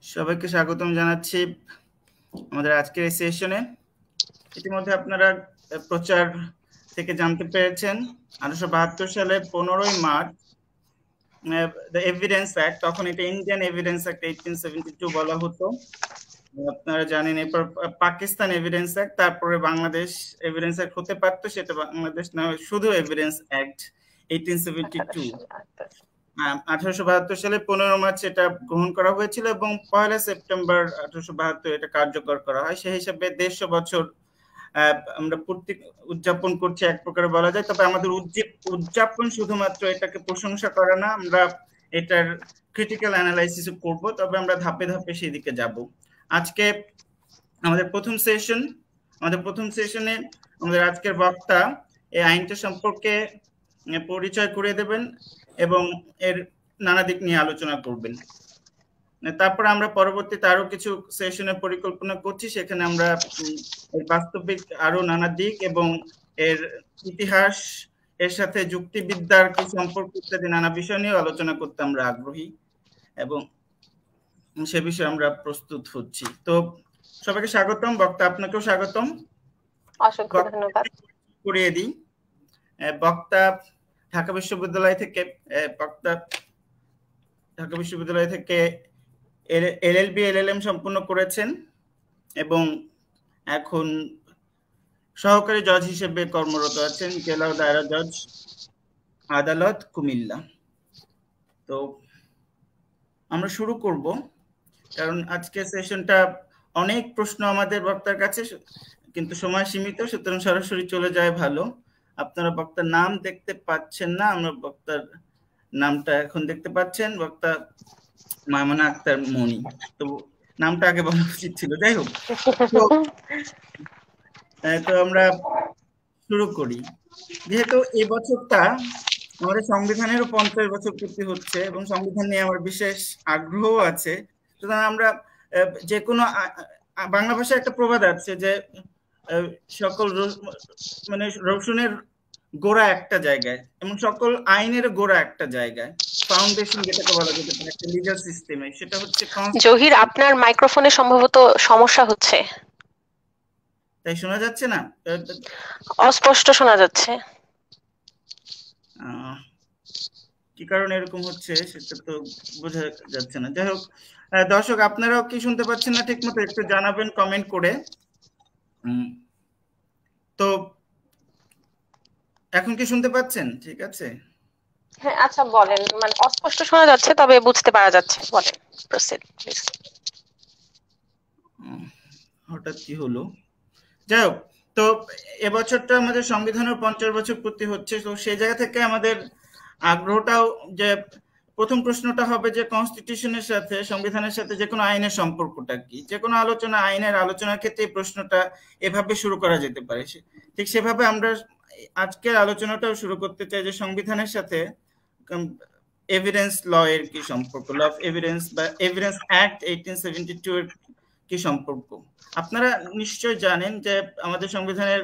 সবাইকে স্বাগতম জানাচ্ছি আমাদের আজকের এই সেশনে। ইতিমধ্যে আপনারা প্রচার থেকে জানতে পেরেছেন 1872 সালে 15ই মার্চ দ্য এভিডেন্স অ্যাক্ট, তখন এটা ইন্ডিয়ান এভিডেন্স অ্যাক্ট 1872 বলা হতো। আপনারা জানেন এরপর পাকিস্তান এভিডেন্স অ্যাক্ট, তারপরে বাংলাদেশ এভিডেন্স অ্যাক্ট হতে পারতো, সেটা বাংলাদেশ না শুধু এভিডেন্স অ্যাক্ট 1872। 1872 সালে 15 মার্চ এটা গ্রহণ করা হয়েছিল এবং 1 সেপ্টেম্বর 1872 এটা কার্যকর করা হয়। সেই হিসাবে 150 বছর আমরা প্রত্যেক উদযাপন করছি এক প্রকারে বলা যায়। তবে আমাদের উদযাপন শুধুমাত্র এটাকে প্রশংসা করে না, আমরা এটার ক্রিটিক্যাল অ্যানালাইসিস করব। তবে আমরা ধাপে ধাপে সেই দিকে যাব। আজকে আমাদের প্রথম সেশনে আমাদের আজকের বক্তা এই আইনটা সম্পর্কে পরিচয় করে দেবেন এবং এর নানা দিক নিয়ে আলোচনা করবেন। তারপর আমরা পরবর্তীতে আরো কিছু সেশনের পরিকল্পনা করছি, সেখানে আমরা এর বাস্তবিক আরো নানা দিক এবং এর ইতিহাস, এর সাথে যুক্তিবিদ্যার কি সম্পর্ক ইত্যাদি নানা বিষয় নিয়ে আলোচনা করতে আমরা আগ্রহী এবং সে বিষয়ে আমরা প্রস্তুত হচ্ছি। তো সবাইকে স্বাগতম, বক্তা আপনাকেও স্বাগতম। অসংখ্য ধন্যবাদ। করিয়ে দিই, বক্তা ঢাকা বিশ্ববিদ্যালয় থেকে এলএলবি এলএলএম সম্পন্ন করেছেন এবং এখন সহকারী জজ হিসেবে কর্মরত আছেন জেলা ও দায়রা জজ, আদালত, কুমিল্লা। তো আমরা শুরু করব, কারণ আজকের সেশনটা অনেক প্রশ্ন আমাদের বক্তার কাছে, কিন্তু সময় সীমিত, সুতরাং সরাসরি চলে যায় ভালো। আপনারা বক্তার নাম দেখতে পাচ্ছেন না, আমরা বক্তার নামটা এখন দেখতে পাচ্ছেন, বক্তা মায়মুনা আক্তার মনি। তো নামটা আগে বলা উচিত ছিল, যাই হোক। তো আমরা শুরু করি। যেহেতু এই বছরটা আমাদের সংবিধানেরও 50 বছর পূর্তি হচ্ছে এবং সংবিধান নিয়ে আমার বিশেষ আগ্রহ আছে, সুতরাং আমরা যে কোনো, বাংলা ভাষায় একটা প্রবাদ আছে যে সকল মানে রসুনের গোড়া একটা জায়গায় এবং সকল আইনের গোড়া একটা জায়গায়, ফাউন্ডেশন যেটাকে বলা যেতে পারে একটা লিগাল সিস্টেমে, সেটা হচ্ছে। জহির, আপনার মাইক্রোফোনে সম্ভবত সমস্যা হচ্ছে, তাই শোনা যাচ্ছে না? অস্পষ্ট শোনা যাচ্ছে। কি কারণে এরকম হচ্ছে সেটা তো বোঝা যাচ্ছে না। যাই হোক, দর্শক আপনারাও কি শুনতে পাচ্ছেন না ঠিক মতো একটু জানাবেন কমেন্ট করে। তো এখন কি শুনতে পাচ্ছেন? ঠিক আছে, হ্যাঁ আচ্ছা বলেন, মানে অস্পষ্ট শোনা যাচ্ছে তবে বুঝতে পারা যাচ্ছে, বলেন, প্রসিড প্লিজ। হঠাৎ কি হলো? যাই হোক, তো এবছরটা আমাদের সংবিধানের 50 বছর পূর্তি হচ্ছে, তো সেই জায়গা থেকে আমাদের আগ্রহটাও, যে প্রথম প্রশ্নটা হবে যে কনস্টিটিউশনের সাথে, সংবিধানের সাথে যে কোনো আইনের সম্পর্কটা কি। যে কোনো আইনের আলোচনার ক্ষেত্রে এই প্রশ্নটা এভাবে শুরু করা যেতে পারে। ঠিক সেভাবে আমরা আজকের আলোচনাটাও শুরু করতে চাই যে সংবিধানের সাথে এভিডেন্স ল এর কি সম্পর্ক, ল অফ এভিডেন্স বা এভিডেন্স অ্যাক্ট 1872 এর কি সম্পর্ক। আপনারা নিশ্চয় জানেন যে আমাদের সংবিধানের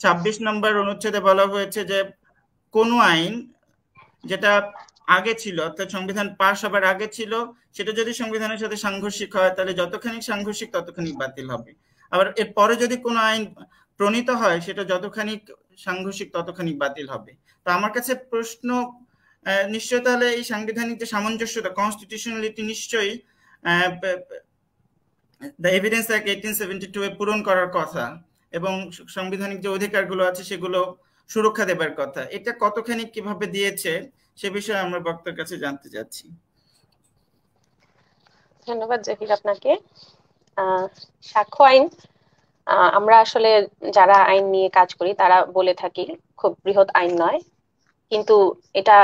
26 নম্বর অনুচ্ছেদে বলা হয়েছে যে কোনো আইন যেটা আগে ছিল, অর্থাৎ সংবিধান পাশ হবার আগে ছিল, সেটা যদি সংবিধানের সাথে সাংঘর্ষিক হয় তাহলে যতখানি সাংঘর্ষিক ততখানি বাতিল হবে। আবার এর পরে যদি কোনো আইন প্রণীত হয় সেটা যতখানি সাংঘর্ষিক ততখানি বাতিল হবে। তো আমার কাছে প্রশ্ন, নিশ্চয় তাহলে এই সাংবিধানিক যে সামঞ্জস্যতা, কনস্টিটিউশনালিটি নিশ্চয়ই দ্য এভিডেন্স অ্যাক্ট 1872 এ পূরণ করার কথা এবং সাংবিধানিক যে অধিকারগুলো আছে সেগুলো সুরক্ষা দেবার কথা। এটা কতখানি কিভাবে দিয়েছে সে বিষয়ে আমরা বক্তার কাছে জানতে চাচ্ছি। ধন্যবাদ জহির আপনাকে। সাক্ষ্য আইন, আমরা আসলে যারা আইন নিয়ে কাজ করি তারা বলে থাকি খুব বৃহৎ আইন নয়, কিন্তু এটা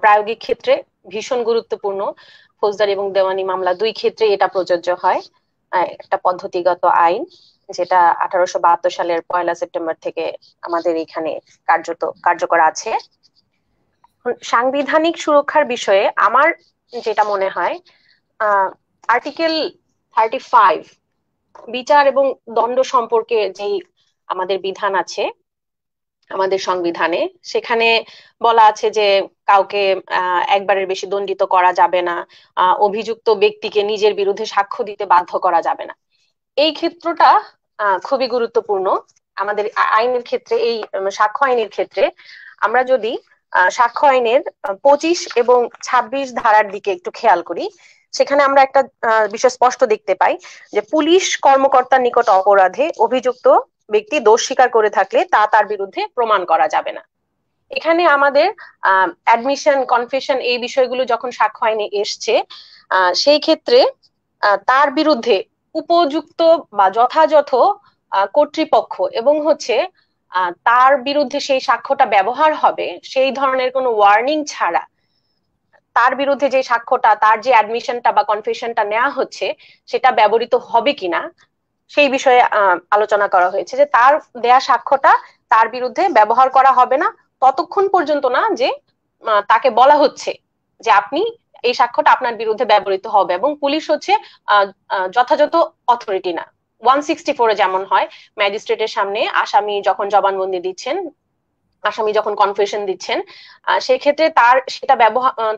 প্রায়োগিক ক্ষেত্রে ভীষণ গুরুত্বপূর্ণ। ফৌজদারি এবং দেওয়ানি মামলা দুই ক্ষেত্রে এটা প্রযোজ্য হয়। একটা পদ্ধতিগত আইন যেটা 1872 সালের 1 সেপ্টেম্বর থেকে আমাদের এখানে কার্যকর আছে। সাংবিধানিক সুরক্ষার বিষয়ে আমার যেটা মনে হয়, আর্টিকেল 35 বিচার এবং দণ্ড সম্পর্কে যে আমাদের বিধান আছে, আমাদের সংবিধানে, সেখানে বলা আছে যে কাউকে একবারের বেশি দণ্ডিত করা যাবে না, অভিযুক্ত ব্যক্তিকে নিজের বিরুদ্ধে সাক্ষ্য দিতে বাধ্য করা যাবে না। এই ক্ষেত্রটা খুবই গুরুত্বপূর্ণ আমাদের আইনের ক্ষেত্রে। এই সাক্ষ্য আইনের ক্ষেত্রে আমরা যদি সাক্ষ্য আইনের 25 এবং 26 ধারার দিকে একটু খেয়াল করি, সেখানে আমরা একটা বিষয় স্পষ্ট দেখতে পাই যে পুলিশ কর্মকর্তার নিকট অপরাধে অভিযুক্ত ব্যক্তি দোষ স্বীকার করে থাকলে তা তার বিরুদ্ধে প্রমাণ করা যাবে না। এখানে আমাদের অ্যাডমিশন, কনফেশন, এই বিষয়গুলো যখন সাক্ষ্য আইনে এসছে, সেই ক্ষেত্রে তার বিরুদ্ধে উপযুক্ত বা যথাযথ কর্তৃপক্ষ এবং হচ্ছে তার বিরুদ্ধে সেই সাক্ষ্যটা ব্যবহার হবে সেই ধরনের কোনো ওয়ার্নিং ছাড়া তার বিরুদ্ধে যে সাক্ষ্যটা, তার যে অ্যাডমিশনটা বা কনফেশনটা নেওয়া হচ্ছে সেটা ব্যবহৃত হবে কিনা সেই বিষয়ে আলোচনা করা হয়েছে। যে তার দেয়া সাক্ষ্যটা তার বিরুদ্ধে ব্যবহার করা হবে না ততক্ষণ পর্যন্ত না যে তাকে বলা হচ্ছে যে আপনি এই সাক্ষ্যটা আপনার বিরুদ্ধে ব্যবহৃত হবে, এবং পুলিশ হচ্ছে যথাযথ অথরিটি না। 164-এ যেমন হয়, ম্যাজিস্ট্রেটের সামনে আসামি যখন জবানবন্দি দিচ্ছেন, আসামি যখন কনফেশন দিচ্ছেন, সেই ক্ষেত্রে সেটা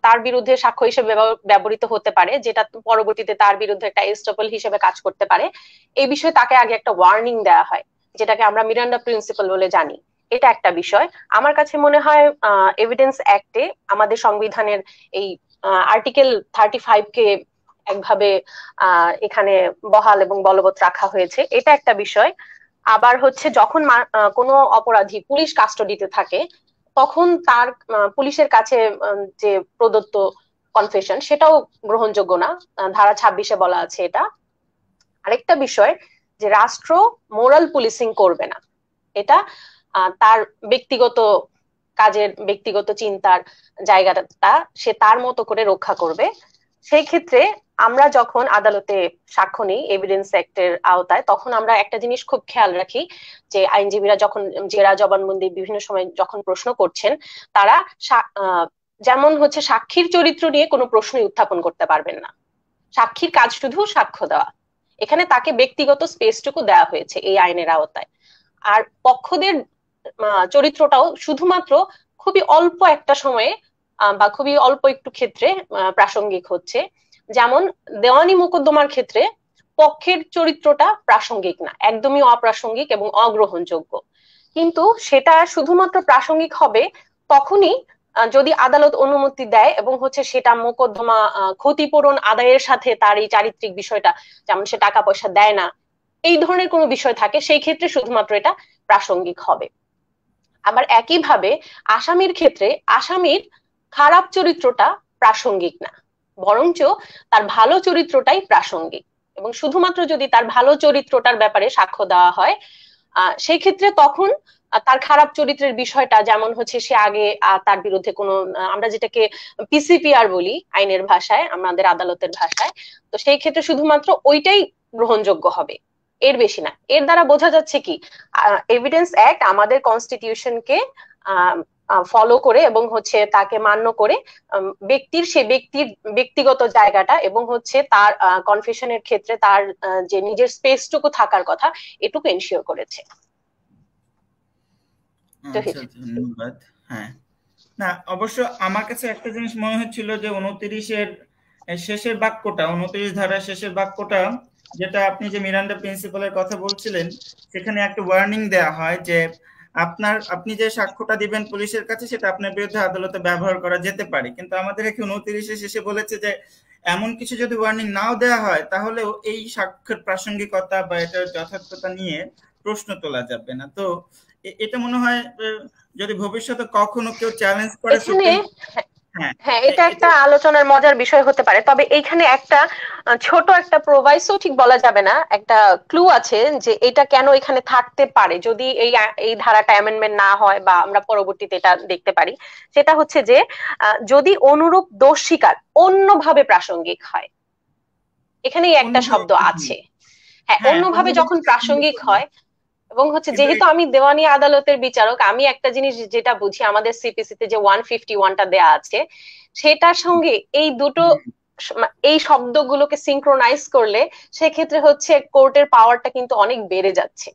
তার বিরুদ্ধে সাক্ষ্য হিসেবে ব্যবহৃত হতে পারে, যেটা পরবর্তীতে তার বিরুদ্ধে একটা এস্টপল হিসেবে কাজ করতে পারে। এই বিষয়ে তাকে আগে একটা ওয়ার্নিং দেওয়া হয়, যেটাকে আমরা মিরান্ডা প্রিন্সিপাল বলে জানি। এটা একটা বিষয়। আমার কাছে মনে হয় এভিডেন্স অ্যাক্টে আমাদের সংবিধানের এই আর্টিকেল 35-কে একভাবে এখানে বহাল এবং বলবৎ রাখা হয়েছে, এটা একটা বিষয়। আবার হচ্ছে যখন কোনো অপরাধী পুলিশ কাস্টডিতে থাকে তখন তার পুলিশের কাছে যে প্রদত্ত কনফেশন সেটাও গ্রহণযোগ্য না, ধারা 26-এ বলা আছে এটা। আরেকটা বিষয় যে রাষ্ট্র মোরাল পুলিশিং করবে না, এটা তার ব্যক্তিগত কাজের, ব্যক্তিগত চিন্তার জায়গাটা সে তার মতো করে রক্ষা করবে। সেই ক্ষেত্রে আমরা যখন আদালতে সাক্ষ্য নিই এভিডেন্স অ্যাক্টের আওতায়, তখন আমরা একটা জিনিস খুব খেয়াল রাখি যে আইনজীবীরা যখন জেরা জবানবন্দি বিভিন্ন সময় যখন প্রশ্ন করছেন, তারা যেমন হচ্ছে সাক্ষীর চরিত্র নিয়ে কোনো প্রশ্নই উত্থাপন করতে পারবেন না। সাক্ষীর কাজ শুধু সাক্ষ্য দেওয়া, এখানে তাকে ব্যক্তিগত স্পেসটুকু দেওয়া হয়েছে এই আইনের আওতায়। আর পক্ষদের চরিত্রটাও শুধুমাত্র খুবই অল্প একটা সময়ে বা খুবই অল্প একটু ক্ষেত্রে প্রাসঙ্গিক হচ্ছে। যেমন দেওয়ানি মোকদ্দমার ক্ষেত্রে পক্ষের চরিত্রটা প্রাসঙ্গিক না, একদমই অপ্রাসঙ্গিক এবং অগ্রহণযোগ্য। কিন্তু সেটা শুধুমাত্র প্রাসঙ্গিক হবে তখনই যদি আদালত অনুমতি দেয় এবং হচ্ছে সেটা মোকদ্দমা ক্ষতিপূরণ আদায়ের সাথে তার এই চারিত্রিক বিষয়টা, যেমন সে টাকা পয়সা দেয় না, এই ধরনের কোনো বিষয় থাকে, সেই ক্ষেত্রে শুধুমাত্র এটা প্রাসঙ্গিক হবে। আবার একইভাবে আসামির ক্ষেত্রে আসামির খারাপ চরিত্রটা প্রাসঙ্গিক না, বরঞ্চ তার ভালো চরিত্রটাই প্রাসঙ্গিক। এবং শুধুমাত্র যদি তার ভালো চরিত্রটার ব্যাপারে সাক্ষ্য দেওয়া হয়, সেই ক্ষেত্রে তখন তার খারাপ চরিত্রের বিষয়টা, যেমন হচ্ছে সে আগে তার বিরুদ্ধে কোনো, আমরা যেটাকে পিসিপিআর বলি আইনের ভাষায়, আমাদের আদালতের ভাষায়, তো সেই ক্ষেত্রে শুধুমাত্র ওইটাই গ্রহণযোগ্য হবে, এর বেশি না। এর দ্বারা বোঝা যাচ্ছে কি, এভিডেন্স অ্যাক্ট আমাদের কনস্টিটিউশনকে ফলো করে এবং হচ্ছে তাকে মান্য করে সে ব্যক্তির ব্যক্তিগত জায়গাটা এবং হচ্ছে তার কনফেশনের ক্ষেত্রে তার যে নিজের স্পেসটুকু থাকার কথা এটুকু এনশিওর করেছে। ধন্যবাদ। হ্যাঁ, না অবশ্য আমার কাছে একটা জিনিস মনে হচ্ছিল যে 29-এর শেষের বাক্যটা, 29 ধারার শেষের বাক্যটা, যেটা আপনি যে মিরান্ডা প্রিন্সিপালের কথা বলছিলেন, সেখানে একটা ওয়ার্নিং দেয়া হয় যে আপনি যে সাক্ষ্যটা দিবেন পুলিশের কাছে সেটা আপনার বিরুদ্ধে আদালতে ব্যবহার করা যেতে পারে। কিন্তু আমাদের এখানে 29-এর শেষে বলেছে যে এমন কিছু যদি ওয়ার্নিং নাও দেওয়া হয় তাহলেও এই সাক্ষ্যের প্রাসঙ্গিকতা বা এটার যথার্থতা নিয়ে প্রশ্ন তোলা যাবে না। তো এটা মনে হয় যদি ভবিষ্যতে কখনো কেউ চ্যালেঞ্জ করে, হ্যাঁ, এটা একটা আলোচনার মজার বিষয় হতে পারে। তবে এইখানে একটা ছোট একটা প্রোভাইসও ঠিক বলা যাবে না, একটা ক্লু আছে যে এটা কেন এখানে থাকতে পারে যদি এই ধারাটা অ্যামেন্ডমেন্ট না হয় বা আমরা পরবর্তীতে এটা দেখতে পারি। সেটা হচ্ছে যে যদি অনুরূপ দোষ স্বীকার অন্যভাবে প্রাসঙ্গিক হয়, এখানেই একটা শব্দ আছে। হ্যাঁ, অন্যভাবে যখন প্রাসঙ্গিক হয়, এবং হচ্ছে যেহেতু আমি দেওয়ানি আদালতের বিচারক, আমি একটা জিনিস যেটা বুঝি, আমাদের সিপিসিতে যে 151টা দেয়া আছে সেটার সঙ্গে এই দুটো এই শব্দগুলোকে সিঙ্ক্রোনাইজ করলে সেক্ষেত্রে হচ্ছে কোর্টের পাওয়ারটা কিন্তু অনেক বেড়ে যাচ্ছে।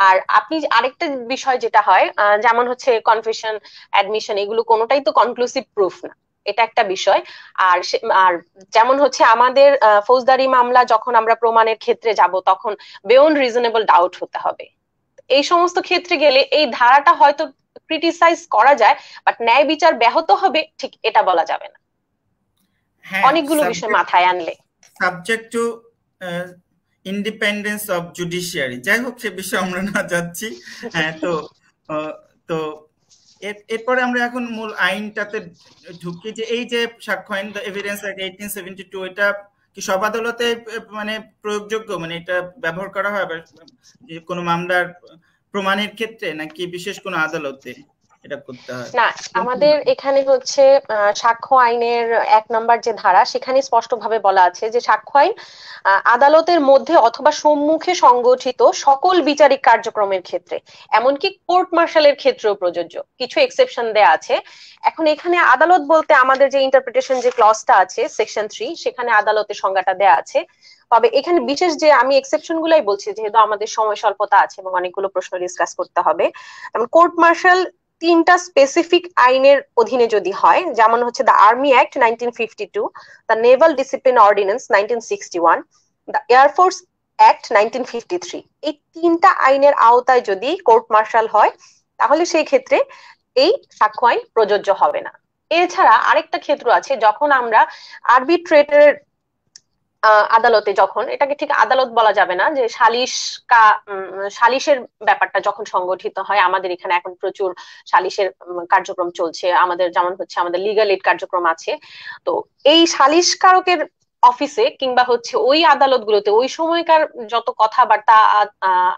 আর আপনি আরেকটা বিষয় যেটা হয়, যেমন হচ্ছে কনফেশন, অ্যাডমিশন, এগুলো কোনোটাই তো কনক্লুসিভ প্রুফ না, এটা একটা বিষয়। আর যেমন হচ্ছে আমাদের ফৌজদারি মামলা যখন আমরা প্রমাণের ক্ষেত্রে যাব, তখন বিয়ন্ড রিজনেবল ডাউট হতে হবে। এই সমস্ত ক্ষেত্রে গেলে এই ধারাটা হয়তো ক্রিটিসাইজ করা যায়, বাট ন্যায় বিচার ব্যাহত হবে ঠিক এটা বলা যাবে না, হ্যাঁ, অনেকগুলো বিষয় মাথায় আনলে। Subject to independence of judiciary, যাই হোক সে বিষয়ে আমরা না যাচ্ছি। হ্যাঁ, তো তো এরপরে আমরা এখন মূল আইনটাতে ঢুকি, যে এই যে সাক্ষ্য আইন, দ্য এভিডেন্স অ্যাক্ট 1872, এটা কি সব আদালতে মানে প্রয়োগযোগ্য, মানে এটা ব্যবহার করা হয় যে কোনো মামলার প্রমাণের ক্ষেত্রে, নাকি বিশেষ কোনো আদালতে এটা করতে হয়? না, আমাদের এখানে হচ্ছে সাক্ষ্য আইনের 1 নম্বর যে ধারা, সেখানে স্পষ্টভাবে বলা আছে যে সাক্ষ্য আইন আদালতের মধ্যে অথবা সম্মুখে সংগঠিত সকল বিচারিক কার্যক্রমের ক্ষেত্রে, এমনকি কোর্ট মার্শালের ক্ষেত্রেও প্রযোজ্য। কিছু এক্সেপশন দেয়া আছে। এখন এখানে আদালত বলতে আমাদের যে ইন্টারপ্রিটেশন যে ক্লজটা আছে সেকশন 3, সেখানে আদালতের সংজ্ঞাটা দেয়া আছে। তবে এখানে বিশেষ যে আমি এক্সেপশন গুলাই বলছি, যেহেতু আমাদের সময় স্বল্পতা আছে এবং অনেকগুলো প্রশ্ন ডিসকাস করতে হবে। যেমন কোর্ট মার্শাল 3টা স্পেসিফিক আইনের অধীনে যদি হয়, যেমন হচ্ছে the army act 1952, the Naval discipline ordinance 1961, the air force act 1953, এই 3টা আইনের আওতায় যদি কোর্ট মার্শাল হয়, তাহলে সেই ক্ষেত্রে এই সাক্ষ্য আইন প্রযোজ্য হবে না। এছাড়া আরেকটা ক্ষেত্র আছে, যখন আমরা আরবিট্রেটের আদালতে, যখন এটাকে ঠিক আদালত বলা যাবে না, যে সালিশের ব্যাপারটা যখন সংগঠিত হয়, আমাদের এখানে এখন প্রচুর সালিশের কার্যক্রম চলছে, আমাদের যেমন হচ্ছে আমাদের লিগ্যাল এইড কার্যক্রম আছে। তো এই সালিশকারকের অফিসে কিংবা হচ্ছে ওই আদালতগুলোতে ওই সময়কার যত কথাবার্তা,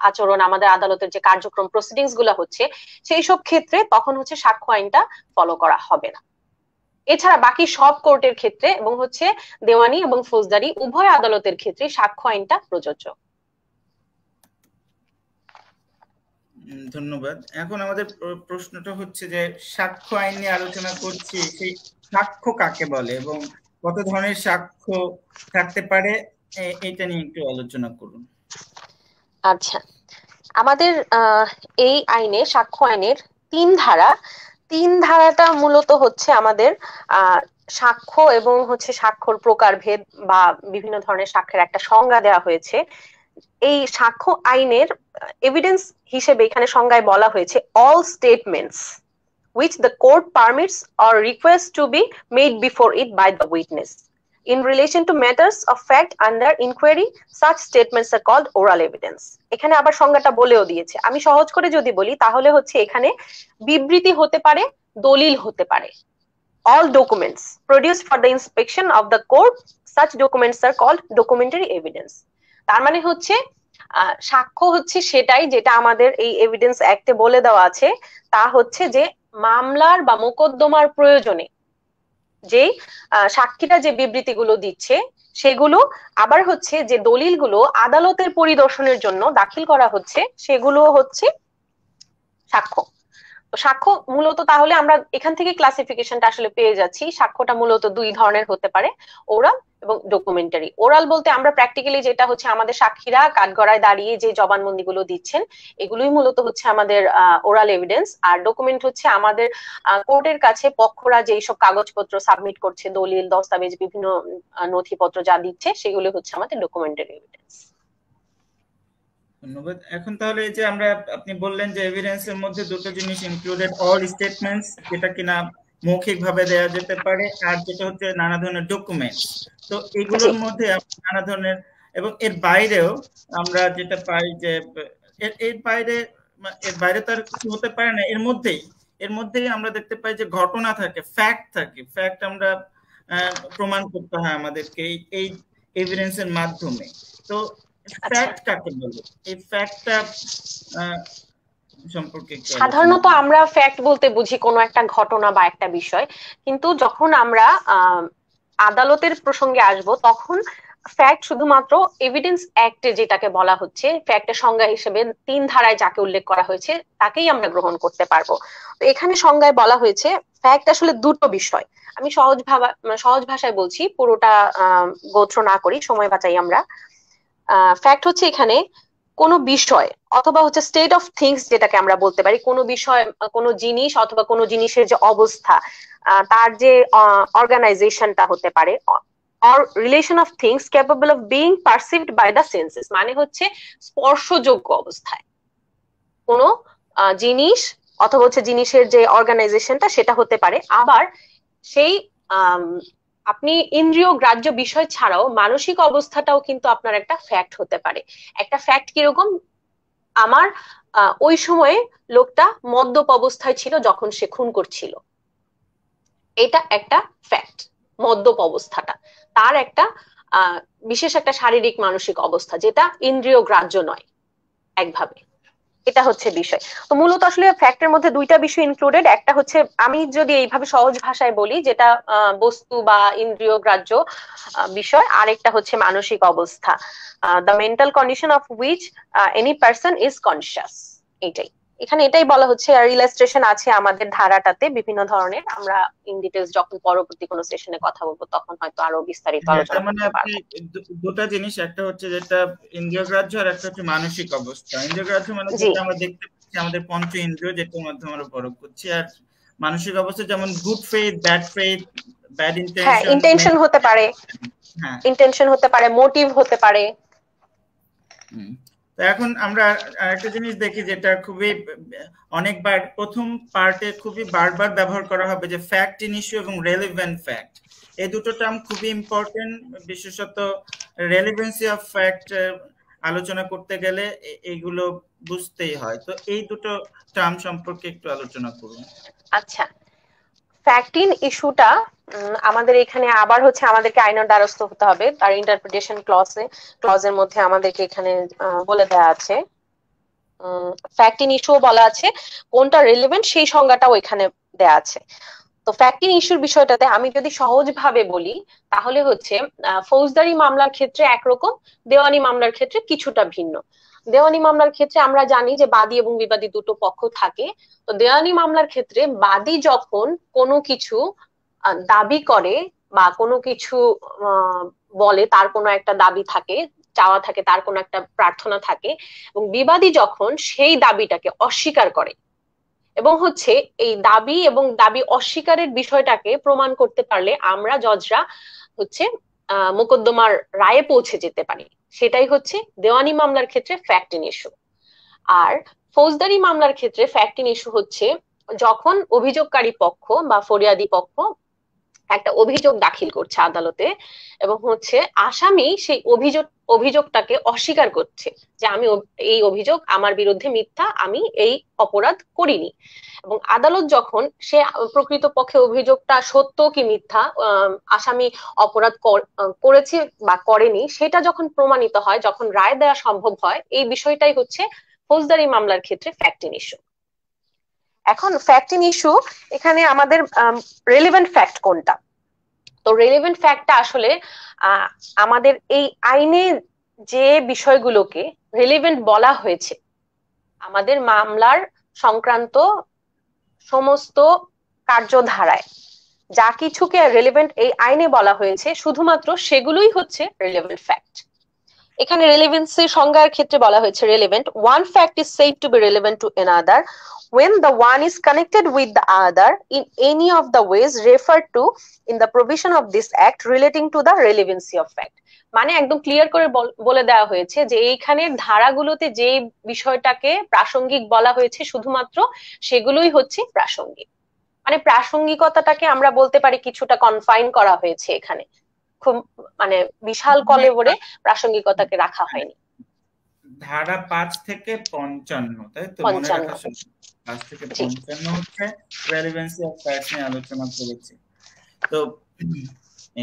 আচরণ, আমাদের আদালতের যে কার্যক্রম প্রসিডিংস গুলো হচ্ছে, সেই সব ক্ষেত্রে তখন হচ্ছে সাক্ষ্য আইনটা ফলো করা হবে না। এছাড়া বাকি সব কোর্টের ক্ষেত্রে এবং হচ্ছে দেওয়ানি এবং ফৌজদারি উভয় আদালতের ক্ষেত্রে সাক্ষ্য আইনটা প্রযোজ্য। ধন্যবাদ। এখন আমাদের প্রশ্নটা হচ্ছে যে সাক্ষ্য আইন নিয়ে আলোচনা করছি, সেই সাক্ষ্য কাকে বলে এবং কত ধরনের সাক্ষ্য থাকতে পারে, এটা নিয়ে একটু আলোচনা করুন। আচ্ছা, আমাদের এই আইনে, সাক্ষ্য আইনের 3 ধারা, 3 ধারাটা মূলত হচ্ছে আমাদের সাক্ষ্য এবং হচ্ছে সাক্ষ্যর প্রকারভেদ বা বিভিন্ন ধরনের সাক্ষ্যের একটা সংজ্ঞা দেওয়া হয়েছে। এই সাক্ষ্য আইনের এভিডেন্স হিসেবে এখানে সংজ্ঞায় বলা হয়েছে all statements which the court permits or requests to be made before it by the witness in relation to matters of fact under inquiry, such statements are called oral evidence. এখানে আবার সংজ্ঞাটা বলেও দিয়েছে, আমি সহজ করে যদি বলি তাহলে হচ্ছে এখানে বিবৃতি হতে পারে, দলিল হতে পারে। all documents produced for the inspection of the court, such documents are called documentary evidence. তার মানে হচ্ছে সাক্ষ্য হচ্ছে সেটাই যেটা আমাদের এই এভিডেন্স অ্যাক্টে বলে দেওয়া আছে, তা হচ্ছে যে মামলার বা মোকদ্দমার প্রয়োজনে যে সাক্ষীরা যে বিবৃতিগুলো দিচ্ছে, সেগুলো আবার হচ্ছে যে দলিলগুলো আদালতের পরিদর্শনের জন্য দাখিল করা হচ্ছে, সেগুলো হচ্ছে সাক্ষ্য। সাক্ষ্য মূলত, তাহলে আমরা এখান থেকে ক্লাসিফিকেশনটা আসলে পেয়ে যাচ্ছি, সাক্ষ্যটা মূলত 2 ধরনের হতে পারে, ওরাল এবং ডকুমেন্টারি। ওরাল বলতে আমরা প্র্যাকটিক্যালি যেটা হচ্ছে আমাদের সাক্ষীরা কাঠগড়ায় দাঁড়িয়ে যে জবানবন্দিগুলো দিচ্ছেন, এগুলোই মূলত হচ্ছে আমাদের ওরাল এভিডেন্স। আর ডকুমেন্ট হচ্ছে আমাদের কোর্টের কাছে পক্ষরা যে সব কাগজপত্র সাবমিট করছে, দলিল, দস্তাবেজ, বিভিন্ন নথিপত্র যা দিচ্ছে, সেগুলো হচ্ছে আমাদের ডকুমেন্টারি এভিডেন্স। ধন্যবাদ। এখন তাহলে এই যে আপনি বললেন যে এভিডেন্সের মধ্যে 2টো জিনিস ইনক্লুডেড, অল স্টেটমেন্টস যেটা কিনা মৌখিক ভাবে দেওয়া যেতে পারে, আর যেটা হচ্ছে নানা ধরনের ডকুমেন্টস। তো এগুলোর মধ্যে নানা ধরনের, এবং এর বাইরেও আমরা যেটা পাই যে এর বাইরে তার কিছু হতে পারে না, এর মধ্যেই আমরা দেখতে পাই যে ঘটনা থাকে, ফ্যাক্ট থাকে, ফ্যাক্ট আমরা প্রমাণ করতে হয় আমাদেরকে এই এভিডেন্সের মাধ্যমে। তো ফ্যাক্ট কাকে বলে, এই ফ্যাক্টটা সম্পর্কে সাধারণত আমরা ফ্যাক্ট বলতে বুঝি কোনো একটা ঘটনা বা একটা বিষয়, কিন্তু যখন আমরা আদালতের প্রসঙ্গে আসব, তখন ফ্যাক্ট শুধুমাত্র এভিডেন্স অ্যাক্টে যেটাকে বলা হচ্ছে ফ্যাক্টের সংজ্ঞা হিসেবে 3 ধারায় যাকে উল্লেখ করা হয়েছে তাকেই আমরা গ্রহণ করতে পারবো। তো এখানে সংজ্ঞায় বলা হয়েছে ফ্যাক্ট আসলে 2টো বিষয়। আমি সহজ ভাষায় বলছি, পুরোটা গোত্র না করি, সময় বাঁচাই আমরা। ফ্যাক্ট হচ্ছে এখানে কোনো বিষয় অথবা হচ্ছে স্টেট অফ থিংস যেটাকে আমরা বলতে পারি, কোনো বিষয়, কোনো জিনিস অথবা কোনো জিনিসের যে অবস্থা, তার যে অর্গানাইজেশনটা হতে পারে, or relation of things capable of being perceived by the senses, মানে হচ্ছে স্পর্শযোগ্য অবস্থায় কোনো জিনিস অথবা হচ্ছে জিনিসের যে অর্গানাইজেশনটা সেটা হতে পারে। আবার সেই আপনি ইন্দ্রিয় গ্রাহ্য বিষয় ছাড়াও মানসিক অবস্থাটাও কিন্তু আপনার একটা ফ্যাক্ট হতে পারে। একটা ফ্যাক্ট কিরকম, আমার ওই সময়ে লোকটা মদ্যপ অবস্থায় ছিল যখন সে খুন করছিল, এটা একটা ফ্যাক্ট। মদ্যপ অবস্থাটা তার একটা বিশেষ একটা শারীরিক মানসিক অবস্থা, যেটা ইন্দ্রিয় গ্রাহ্য নয় একভাবে। এটা হচ্ছে বিষয়। তো মূলত আসলে ফ্যাক্টের মধ্যে দুইটা বিষয় ইনক্লুডেড। একটা হচ্ছে, আমি যদি এইভাবে সহজ ভাষায় বলি, যেটা বস্তু বা ইন্দ্রিয় গ্রাহ্য বিষয়, আরেকটা হচ্ছে মানসিক অবস্থা, the mental condition of which any person is conscious. এটাই এখানে এটাই বলা হচ্ছে। আর ইলাস্ট্রেশন আছে আমাদের ধারাটাতে বিভিন্ন ধরনের, আমরা ইন ডিটেলস যখন পরবর্তী কোনো সেশনে কথা বলবো তখন হয়তো আরো বিস্তারিত আলোচনা মানে করতে আপনি পারবো। দুটা জিনিস, একটা হচ্ছে যেটা ইন্দ্রিয়গ্রাহ্য আর একটা হচ্ছে মানসিক অবস্থা। ইন্দ্রিয়গ্রাহ্য মানে জি, যেটা আমরা দেখতে পাচ্ছি আমাদের পঞ্চ ইন্দ্রিয়, যেটার মাধ্যমে আমরা পরখ করছি। আর মানসিক অবস্থা যেমন good faith, bad faith, bad হ্যাঁ, ইন্টেনশন। ইন্টেনশন হতে পারে, হ্যাঁ। ইন্টেনশন হতে পারে, মোটিভ হতে পারে। তো এখন আমরা আরেকটা জিনিস দেখি যেটা খুবই অনেকবার প্রথম পার্টে খুবই বারবার ব্যবহার করা হবে, যে ফ্যাক্ট ইন ইস্যু এবং রেলেভেন্ট ফ্যাক্ট, এই দুটো টার্ম খুবই ইম্পর্টেন্ট। বিশেষত রেলেভেন্সি অফ ফ্যাক্ট আলোচনা করতে গেলে এইগুলো বুঝতেই হয়। তো এই দুটো টার্ম সম্পর্কে একটু আলোচনা করুন। আচ্ছা, ফ্যাক্ট ইন ইস্যুটা আমাদের এখানে আবার হচ্ছে আমাদেরকে আইনের দ্বারস্থ হতে হবে। তার ইন্টারপ্রিটেশন ক্লজের মধ্যে আমাদেরকে এখানে বলে দেওয়া আছে, ফ্যাক্ট ইন ইস্যু বলা আছে, কোনটা রিলেভেন্ট সেই সংজ্ঞাটাও এখানে দেয়া আছে। তো ফ্যাক্ট ইন ইস্যুর বিষয়টাতে আমি যদি সহজভাবে বলি তাহলে হচ্ছে, ফৌজদারি মামলার ক্ষেত্রে একরকম, দেওয়ানি মামলার ক্ষেত্রে কিছুটা ভিন্ন। দেওয়ানি মামলার ক্ষেত্রে আমরা জানি যে বাদী এবং বিবাদী দুটো পক্ষ থাকে। তো দেওয়ানি মামলার ক্ষেত্রে বাদী যখন কোনো কিছু দাবি করে বা কোনো কিছু বলে, তার কোনো একটা দাবি থাকে, চাওয়া থাকে, তার কোনো একটা প্রার্থনা থাকে, এবং বিবাদী যখন সেই দাবিটাকে অস্বীকার করে, এবং হচ্ছে এই দাবি এবং দাবি অস্বীকারের বিষয়টাকে প্রমাণ করতে পারলে আমরা জজরা হচ্ছে মোকদ্দমার রায়ে পৌঁছে যেতে পারি। সেটাই হচ্ছে দেওয়ানি মামলার ক্ষেত্রে ফ্যাক্ট ইন ইস্যু। আর ফৌজদারি মামলার ক্ষেত্রে ফ্যাক্ট ইন ইস্যু হচ্ছে যখন অভিযোগকারী পক্ষ বা ফরিয়াদি পক্ষ একটা অভিযোগ দাখিল করছে আদালতে, এবং হচ্ছে আসামি সেই অভিযোগটাকে অস্বীকার করছে যে আমি এই অভিযোগ আমার বিরুদ্ধে মিথ্যা, আমি এই অপরাধ করিনি। এবং আদালত যখন সে প্রকৃত পক্ষে অভিযোগটা সত্য কি মিথ্যা, আসামি অপরাধ করেছে বা করেনি, সেটা যখন প্রমাণিত হয়, যখন রায় দেওয়া সম্ভব হয়, এই বিষয়টাই হচ্ছে ফৌজদারি মামলার ক্ষেত্রে ফ্যাক্ট ইন ইস্যু। এখন ফ্যাক্ট ইন ইস্যু, এখানে আমাদের রেলেভেন্ট ফ্যাক্ট কোনটা? তো রেলেভেন্ট ফ্যাক্টটা আসলে আমাদের এই আইনে যে বিষয়গুলোকে রেলেভেন্ট বলা হয়েছে, আমাদের মামলার সংক্রান্ত সমস্ত কার্যধারায় যা কিছুকে রেলেভেন্ট এই আইনে বলা হয়েছে, শুধুমাত্র সেগুলোই হচ্ছে রেলেভেন্ট ফ্যাক্ট। এখানে রেলেভেন্সির সংজ্ঞার ক্ষেত্রে বলা হয়েছে, relevant, one fact is said to B relevant to another when the one is connected with the other in any of the ways referred to in the provision of this act relating to the relevancy of fact। মানে একদম clear করে বলে দেওয়া হয়েছে যে এইখানে ধারাগুলোতে যে বিষয়টাকে প্রাসঙ্গিক বলা হয়েছে শুধুমাত্র সেগুলোই হচ্ছে প্রাসঙ্গিক। মানে প্রাসঙ্গিকতাটাকে আমরা বলতে পারি কিছুটা কনফাইন করা হয়েছে এখানে, খুব মানে বিশাল কলেবরে প্রাসঙ্গিকতাকে রাখা হয়নি। ধারা 5 থেকে 55, তাই তো? মনে রাখা 5 থেকে 55 হচ্ছে রেলেভেন্সি অফ ফ্যাক্টস নিয়ে আলোচনা করেছি। তো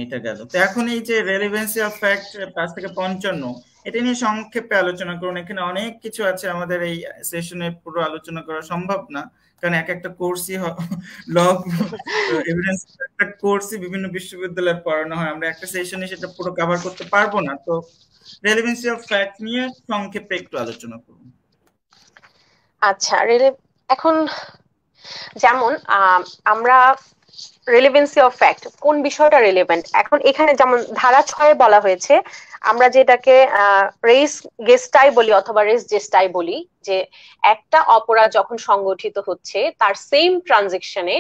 এইটা গেল। তো এখন এই যে রেলেভেন্সি অফ ফ্যাক্ট 5 থেকে 55, এটা নিয়ে সংক্ষেপে আলোচনা করুন। এখানে অনেক কিছু আছে, আমাদের এই সেশনে পুরো আলোচনা করা সম্ভব না, কারণ এক একটা কোর্সই ল এভিডেন্স একটা কোর্সই বিভিন্ন বিশ্ববিদ্যালয়ে পড়ানো হয়, আমরা একটা সেশনে সেটা পুরো কভার করতে পারবো না। তো রেলেভেন্সি অফ ফ্যাক্ট নিয়ে সংক্ষেপে একটু আলোচনা করুন। আচ্ছা, এখন যেমন আমরা রেলেভেন্সি অফ ফ্যাক্ট, কোন বিষয়টা রেলেভেন্ট। এখন এখানে যেমন ধারা 6 বলা হয়েছে, আমরা যেটাকে রেস গেস্টাই বলি অথবা রেস জেস্টাই বলি, যে একটা অপরাধ যখন সংগঠিত হচ্ছে তার সেম ট্রানজেকশনে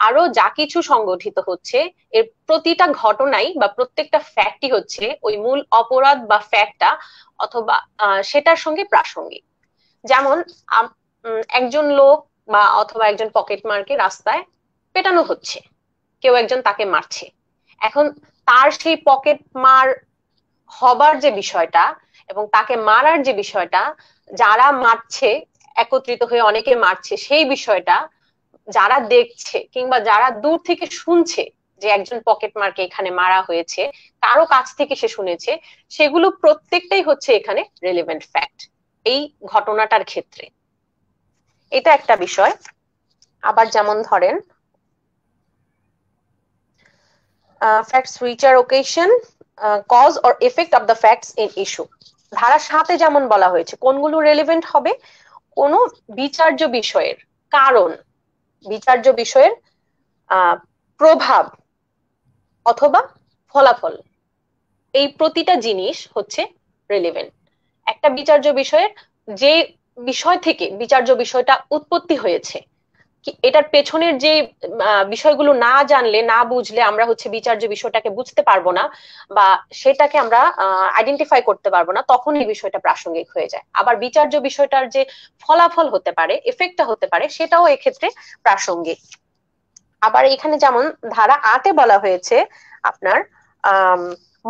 আরো যা কিছু সংগঠিত হচ্ছে, এর প্রতিটা ঘটনাই বা প্রত্যেকটা ফ্যাক্টই হচ্ছে ওই মূল অপরাধ বা ফ্যাক্টটা অথবা সেটার সঙ্গে প্রাসঙ্গিক। যেমন একজন লোক বা অথবা একজন পকেট মারকে রাস্তায় পেটানো হচ্ছে, কেউ একজন তাকে মারছে। এখন তার সেই পকেট মার হবার যে বিষয়টা এবং তাকে মারার যে বিষয়টা, যারা মারছে একত্রিত হয়ে অনেকে মারছে, সেই বিষয়টা যারা দেখছে কিংবা যারা দূর থেকে শুনছে যে একজন পকেট মারকে এখানে মারা হয়েছে, কারো কাছ থেকে সে শুনেছে, সেগুলো প্রত্যেকটাই হচ্ছে এখানে রেলেভেন্ট ফ্যাক্ট এই ঘটনাটার ক্ষেত্রে। এটা একটা বিষয়। আবার যেমন ধরেন facts which are occasion, cause or effect of the facts in issue। ধারা 7-এ যেমন বলা হয়েছে কোনগুলো রেলেভেন্ট হবে, কোন বিচার্য বিষয়ের কারণ, বিচার্য বিষয়ের প্রভাব অথবা ফলাফল, এই প্রতিটা জিনিস হচ্ছে রেলেভেন্ট। একটা বিচার্য বিষয়ের যে বিষয় থেকে বিচার্য বিষয়টা উৎপত্তি হয়েছে, এটার পেছনের যে বিষয়গুলো না জানলে না বুঝলে আমরা হচ্ছে বিচার্য বিষয়টাকে বুঝতে পারবো না বা সেটাকে আমরা আইডেন্টিফাই করতে পারবো না, তখন এই বিষয়টা প্রাসঙ্গিক হয়ে যায়। আবার বিচার্য বিষয়টার যে ফলাফল হতে পারে, এফেক্টটা হতে পারে, সেটাও এক্ষেত্রে প্রাসঙ্গিক। আবার এখানে যেমন ধারা 8-এ বলা হয়েছে আপনার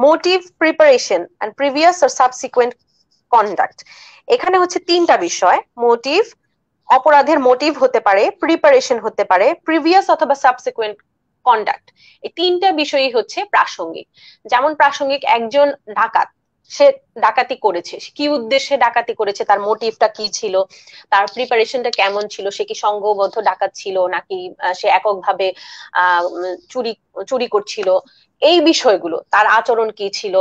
motive, preparation and previous or subsequent conduct. এখানে হচ্ছে তিনটা বিষয়, মোটিভ, অপরাধের মোটিভ হতে পারে, প্রিপারেশন হতে পারে, প্রিভিয়াস অথবা সাবসিকুয়েন্ট কন্ডাক্ট। এই তিনটা বিষয়ই হচ্ছে প্রাসঙ্গিক। যেমন প্রাসঙ্গিক, একজন ডাকাত, সে ডাকাতি করেছে, কি উদ্দেশ্যে ডাকাতি করেছে, তার মোটিভটা কি ছিল, তার প্রিপারেশনটা কেমন ছিল, সে কি সংঘবদ্ধ ডাকাত ছিল নাকি সে এককভাবে চুরি চুরি করছিল, এই বিষয়গুলো, তার আচরণ কি ছিল,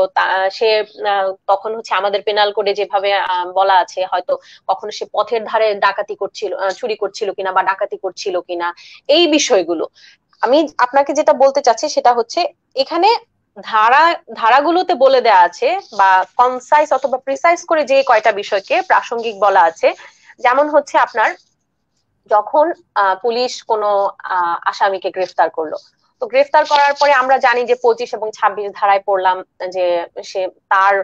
সে তখন হচ্ছে আমাদের পেনাল কোডে যেভাবে বলা আছে, হয়তো কখনো সে পথের ধারে ডাকাতি করছিল, চুরি করছিল কিনা বা ডাকাতি করছিল কিনা, এই বিষয়গুলো। আমি আপনাকে যেটা বলতে চাচ্ছি সেটা হচ্ছে এখানে ধারাগুলোতে বলে দেয়া আছে বা কনসাইজ অথবা প্রিসাইজ করে যে কয়টা বিষয়কে প্রাসঙ্গিক বলা আছে। যেমন হচ্ছে আপনার যখন পুলিশ কোনো আসামিকে গ্রেফতার করলো, তো গ্রেফতার করার পরে আমরা জানি যে 25 এবং 26 ধারায় পড়লাম যে সে তার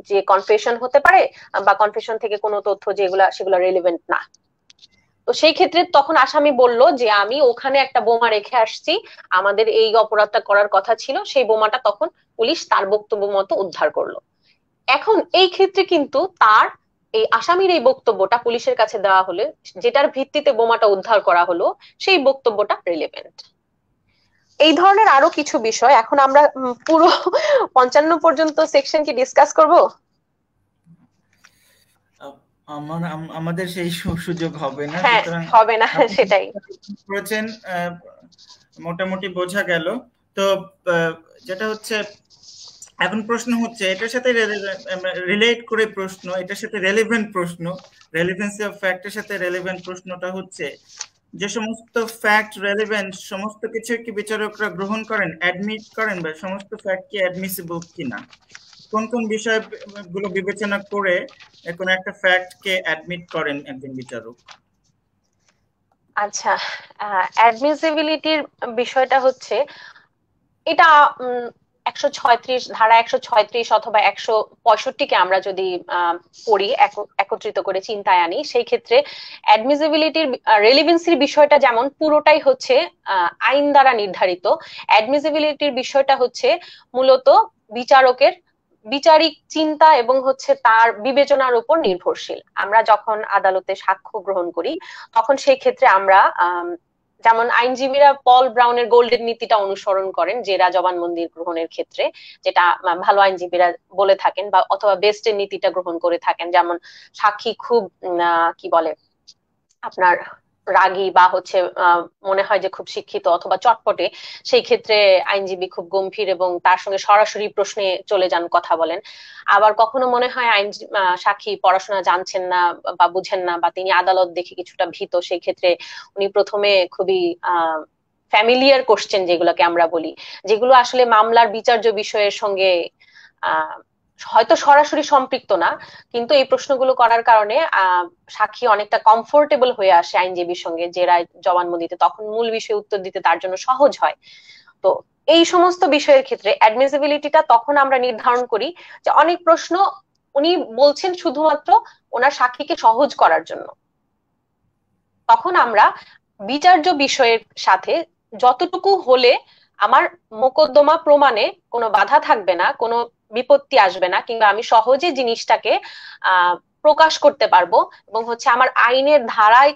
যে কনফেশন হতে পারে বা কনফেশন থেকে কোনো তথ্য যেগুলা সেগুলো রেলিভেন্ট না। তো সেই ক্ষেত্রে তখন আসামি বলল যে আমি ওখানে একটা বোমা রেখে আসছি, আমাদের এই অপরাধটা করার কথা ছিল, সেই বোমাটা তখন পুলিশ তার বক্তব্য মতো উদ্ধার করলো। এখন এই ক্ষেত্রে কিন্তু তার এই আসামির এই বক্তব্যটা পুলিশের কাছে দেওয়া হলে, যেটার ভিত্তিতে বোমাটা উদ্ধার করা হলো, সেই বক্তব্যটা রিলেভেন্ট। এই ধরনের আরো কিছু বিষয়, এখন আমরা পুরো 55 পর্যন্ত সেকশন কি ডিসকাস করব? আমাদের সেই সুযোগ হবে না, হ্যাঁ, সুতরাং হবে না, সেটাই করেছেন মোটামুটি বোঝা গেল। তো যেটা হচ্ছে এখন প্রশ্ন হচ্ছে এটার সাথে রিলেট করে প্রশ্ন, এটার সাথে রেলেভেন্ট প্রশ্ন, রেলেভেন্সি অফ ফ্যাক্টের সাথে রেলেভেন্ট প্রশ্নটা হচ্ছে যে সমস্ত ফ্যাক্ট রেলেভেন্ট সমস্ত কিছু কি বিচারকরা গ্রহণ করেন, অ্যাডমিট করেন, বা সমস্ত ফ্যাক্ট কি অ্যাডমিসিবল কিনা, কোন কোন বিষয়গুলো বিবেচনা করে কোন একটা ফ্যাক্ট কে অ্যাডমিট করেন একজন বিচারক? আচ্ছা, অ্যাডমিসিবিলিটির বিষয়টা হচ্ছে এটা 136 ধারা 136 অথবা 165-কে আমরা যদি পড়ি, একত্রিত করে চিন্তায় আনি, সেই ক্ষেত্রে অ্যাডমিসিবিলিটির রেলিভেন্সির বিষয়টা যেমন পুরোটাই হচ্ছে আইন দ্বারা নির্ধারিত, অ্যাডমিসিবিলিটির বিষয়টা হচ্ছে মূলত বিচারকের বিচারিক চিন্তা এবং হচ্ছে তার বিবেচনার উপর নির্ভরশীল। আমরা যখন আদালতে সাক্ষ্য গ্রহণ করি তখন সেই ক্ষেত্রে আমরা যেমন আইনজীবীরা পল ব্রাউনের গোল্ডেন নীতিটা অনুসরণ করেন জেরা জবানবন্দি গ্রহণের ক্ষেত্রে, যেটা ভালো আইনজীবীরা বলে থাকেন, বা অথবা বেস্টের নীতিটা গ্রহণ করে থাকেন। যেমন সাক্ষী খুব কি বলে আপনার রাগী বা হচ্ছে মনে হয় যে খুব শিক্ষিত অথবা চটপটে, সেই ক্ষেত্রে আইনজীবী খুব গম্ভীর এবং তার সঙ্গে সরাসরি প্রশ্নে চলে যান, কথা বলেন। আবার কখনো মনে হয় সাক্ষী পড়াশোনা জানছেন না বা বুঝেন না, বা তিনি আদালত দেখে কিছুটা ভীত, সেই ক্ষেত্রে উনি প্রথমে খুবই ফ্যামিলিয়ার কোশ্চেন যেগুলোকে আমরা বলি, যেগুলো আসলে মামলার বিচার্য বিষয়ের সঙ্গে হয়তো সরাসরি সম্পৃক্ত না, কিন্তু এই প্রশ্নগুলো করার কারণে সাক্ষী অনেকটা কমফোর্টেবল হয়ে আসে আইনজীবীর সঙ্গে যে রায় জবানবন্দি দিতে, তখন মূল বিষয়ে উত্তর দিতে তার জন্য সহজ হয়। তো এই সমস্ত বিষয়ের ক্ষেত্রে অ্যাডমিসিবিলিটিটা তখন আমরা নির্ধারণ করি যে অনেক প্রশ্ন উনি বলছেন শুধুমাত্র ওনার সাক্ষীকে সহজ করার জন্য। তখন আমরা বিচার্য বিষয়ের সাথে যতটুকু হলে আমার মোকদ্দমা প্রমাণে কোনো বাধা থাকবে না, কোনো বিপত্তি আসবে না, কিংবা আমি সহজে জিনিসটাকে প্রকাশ করতে পারবো, এবং হচ্ছে আমার আইনের ধারায়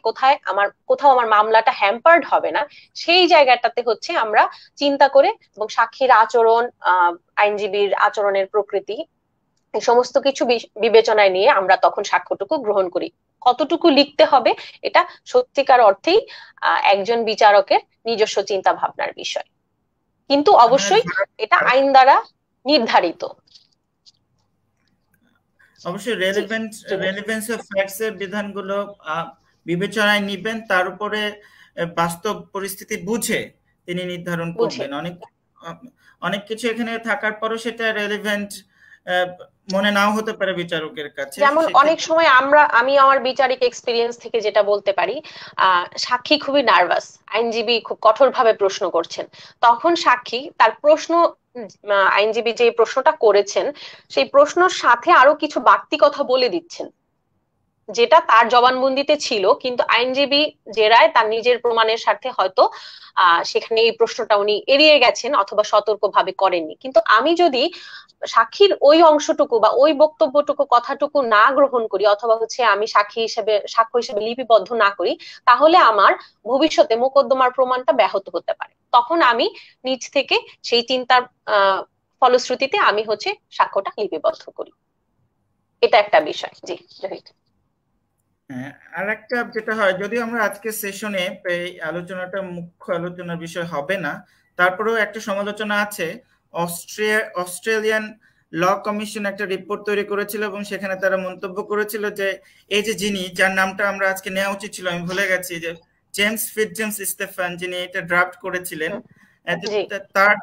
কোথাও আমার মামলাটা হ্যাম্পার্ড হবে না, সেই জায়গাটাতে হচ্ছে আমরা চিন্তা করে এবং সাক্ষীর আচরণ, আইনজীবীর আচরণের প্রকৃতি, এই সমস্ত কিছু বিবেচনায় নিয়ে আমরা তখন সাক্ষ্যটুকু গ্রহণ করি। কতটুকু লিখতে হবে এটা সত্যিকার অর্থেই একজন বিচারকের নিজস্ব চিন্তা ভাবনার বিষয়, কিন্তু অবশ্যই এটা আইন দ্বারা নির্ধারিত। অবশ্যই রেলেভেন্স অফ ফ্যাক্টস এর বিধানগুলো বিবেচনায় নিবেন, তার উপরে বাস্তব পরিস্থিতি বুঝে তিনি নির্ধারণ করবেন। অনেক কিছু এখানে থাকার পরও সেটা রেলেভেন্ট মনে নাও হতে পারে বিচারকের কাছে। যেমন অনেক সময় আমি আমার বিচারিক এক্সপিরিয়েন্স থেকে যেটা বলতে পারি, সাক্ষী খুবই নার্ভাস, আইনজীবী খুব কঠোরভাবে প্রশ্ন করছেন, তখন সাক্ষী তার প্রশ্ন, আইনজীবী যে প্রশ্নটা করেছেন সেই প্রশ্নের সাথে আরো কিছু বাড়তি কথা বলে দিচ্ছেন, যেটা তার জবানবন্দিতে ছিল, কিন্তু আইনজীবী যে রায় তার নিজের প্রমাণের স্বার্থে হয়তো সেখানে এই প্রশ্নটা উনি এড়িয়ে গেছেন অথবা সতর্কভাবে করেননি। কিন্তু আমি যদি সাক্ষীর ওই অংশটুকু বা ওই বক্তব্যটুকু, কথাটুকু না গ্রহণ করি, অথবা হচ্ছে আমি সাক্ষ্য হিসেবে লিপিবদ্ধ না করি, তাহলে আমার ভবিষ্যতে মোকদ্দমার প্রমাণটা ব্যাহত হতে পারে। তখন আমি নিজ থেকে সেই চিন্তার ফলশ্রুতিতে আমি হচ্ছে সাক্ষ্যটা লিপিবদ্ধ করি। এটা একটা বিষয়। জি জহির। আর একটা যেটা হয়, যদিও আমরা আজকে সেশনে এই আলোচনাটা মুখ্য আলোচনার বিষয় হবে না, তারপরেও একটা সমালোচনা আছে। অস্ট্রেলিয়ান ল কমিশন একটা রিপোর্ট তৈরি করেছিল এবং সেখানে তারা মন্তব্য করেছিল যে এই যে যিনি, যার নামটা আমরা আজকে নেওয়া উচিত ছিল, আমি ভুলে গেছি, যে জেমস ফিটজেমস স্টেফান, যিনি এটা ড্রাফট করেছিলেন, তার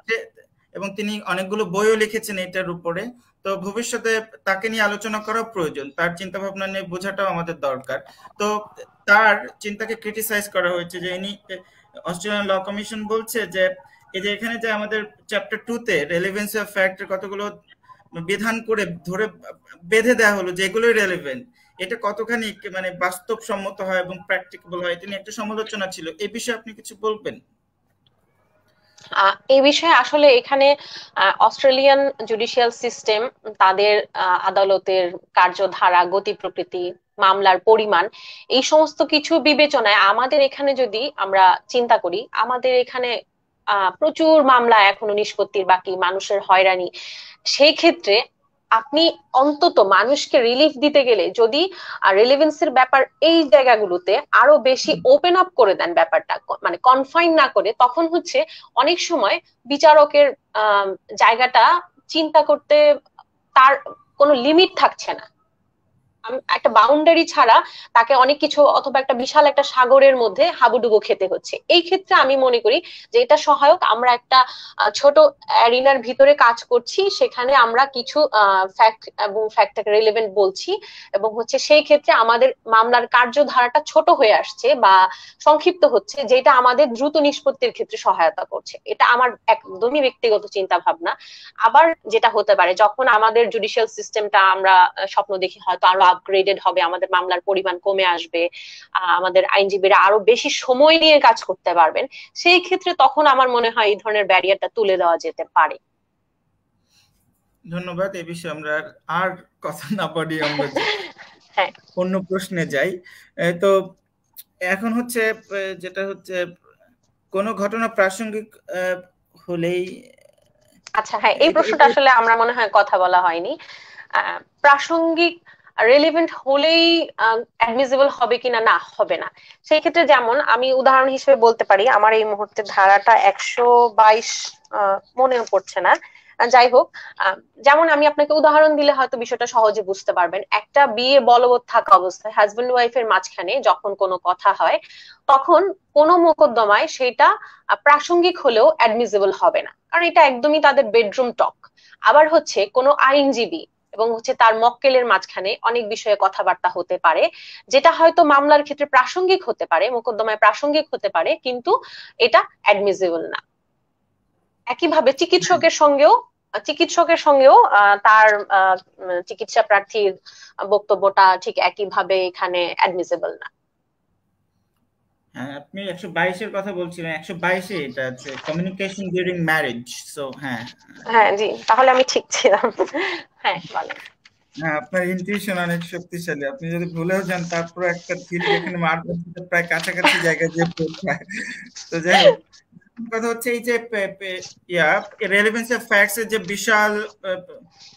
এবং তিনি অনেকগুলো বইও লিখেছেন এটার উপরে। তো ভবিষ্যতে তাকে নিয়ে আলোচনা করা প্রয়োজন, তার চিন্তা ভাবনা নিয়ে বোঝাটাও আমাদের দরকার। তো তার চিন্তাকে ক্রিটিসাইজ করা হয়েছে যে ইনি, অস্ট্রেলিয়ান ল কমিশন বলছে যে এই যে এখানে যে আমাদের চ্যাপ্টার 2-তে রেলেভেন্স অফ ফ্যাক্টের কতগুলো বিধান করে ধরে বেঁধে দেওয়া হলো যেগুলোই রেলেভেন্ট, এটা কতখানি মানে বাস্তবসম্মত হয় এবং প্র্যাকটিকেবল হয়, এটা নিয়ে একটা সমালোচনা ছিল। এই বিষয়ে আপনি কিছু বলবেন? এই বিষয়ে আসলে এখানে অস্ট্রেলিয়ান জুডিশিয়াল সিস্টেম, তাদের আদালতের কার্যধারা, গতি প্রকৃতি, মামলার পরিমাণ, এই সমস্ত কিছু বিবেচনায় আমাদের এখানে যদি আমরা চিন্তা করি, আমাদের এখানে প্রচুর মামলা এখনো নিষ্পত্তির বাকি, মানুষের হয়রানি। সেই ক্ষেত্রে আপনি অন্তত মানুষকে রিলিফ দিতে গেলে যদি রিলেভেন্সের ব্যাপার এই জায়গাগুলোতে আরো বেশি ওপেন আপ করে দেন, ব্যাপারটা মানে কনফাইন না করে, তখন হচ্ছে অনেক সময় বিচারকের জায়গাটা চিন্তা করতে তার কোনো লিমিট থাকছে না, একটা বাউন্ডারি ছাড়া তাকে অনেক কিছু, অথবা একটা বিশাল একটা সাগরের মধ্যে হাবুডুবু খেতে হচ্ছে। এই ক্ষেত্রে আমি মনে করি যে এটা সহায়ক, আমরা একটা ছোট অ্যারিনার ভিতরে কাজ করছি, সেখানে আমরা কিছু ফ্যাক্ট এবং ফ্যাক্টটাকে রিলেভেন্ট বলছি, এবং হচ্ছে সেই ক্ষেত্রে আমাদের মামলার কার্যধারাটা ছোট হয়ে আসছে বা সংক্ষিপ্ত হচ্ছে, যেটা আমাদের দ্রুত নিষ্পত্তির ক্ষেত্রে সহায়তা করছে। এটা আমার একদমই ব্যক্তিগত চিন্তা ভাবনা। আবার যেটা হতে পারে, যখন আমাদের জুডিশিয়াল সিস্টেমটা আমরা স্বপ্ন দেখি হয়তো আরো আপগ্রেডেড হবে, আমাদের মামলার পরিমাণ কমে আসবে, আমাদের আইনজীবীরা আরো বেশি সময় নিয়ে কাজ করতে পারবেন, সেই ক্ষেত্রে তখন আমার মনে হয় এই ধরনের ব্যারিয়ারটা তুলে দেওয়া যেতে পারে। ধন্যবাদ। এই বিষয়ে আমরা আর কথা না বাড়িয়ে আমরা অন্য প্রশ্নে যাই। তো এখন হচ্ছে যেটা হচ্ছে কোন ঘটনা প্রাসঙ্গিক হলেই, আচ্ছা হ্যাঁ, এই প্রশ্নটা আসলে আমরা মনে হয় কথা বলা হয়নি। প্রাসঙ্গিক রেলিভেন্ট হলেই অ্যাডমিসিবল হবে কিনা, না হবে না। সেই ক্ষেত্রে যেমন আমি উদাহরণ হিসেবে বলতে পারি, আমার এই মুহূর্তে ধারাটা 122 মনেও পড়ছে না, যাই হোক, যেমন আমি আপনাকে উদাহরণ দিলে হয়তো বিষয়টা সহজে বুঝতে পারবেন। একটা বিয়ে বলবৎ থাকা অবস্থায় হাজবেন্ড ওয়াইফের মাঝখানে যখন কোনো কথা হয়, তখন কোনো মোকদ্দমায় সেটা প্রাসঙ্গিক হলেও অ্যাডমিসিবল হবে না, কারণ এটা একদমই তাদের বেডরুম টক। আবার হচ্ছে কোনো আইনজীবী এবং হচ্ছে তার মক্কেলের মাঝখানে অনেক বিষয়ে কথাবার্তা হতে পারে, যেটা হয়তো মামলার ক্ষেত্রে প্রাসঙ্গিক হতে পারে, মোকদ্দমায় প্রাসঙ্গিক হতে পারে, কিন্তু এটা অ্যাডমিসিবল না। একইভাবে চিকিৎসকের সঙ্গেও তার চিকিৎসা প্রার্থীর বক্তব্যটা ঠিক একইভাবে এখানে অ্যাডমিসিবল না। হ্যাঁ, আপনি 122-এর কথা বলছিলেন, 122-এ এটা আছে কমিউনিকেশন ডিউরিং ম্যারেজ। সো হ্যাঁ, হ্যাঁ জি, তাহলে আমি ঠিক ছিলাম। হ্যাঁ বলেন। হ্যাঁ, আপনার ইনটিউশন অনেক শক্তিশালী। আপনি যদি ভুলেও যান তারপর একটা থিল যেখানে মারবেন সেটা প্রায় কাছাকাছি জায়গায় যেয়ে পৌঁছায়। তো যাই হোক, কথা হচ্ছে এই যে রেলেভেন্স অফ ফ্যাক্টস এর যে বিশাল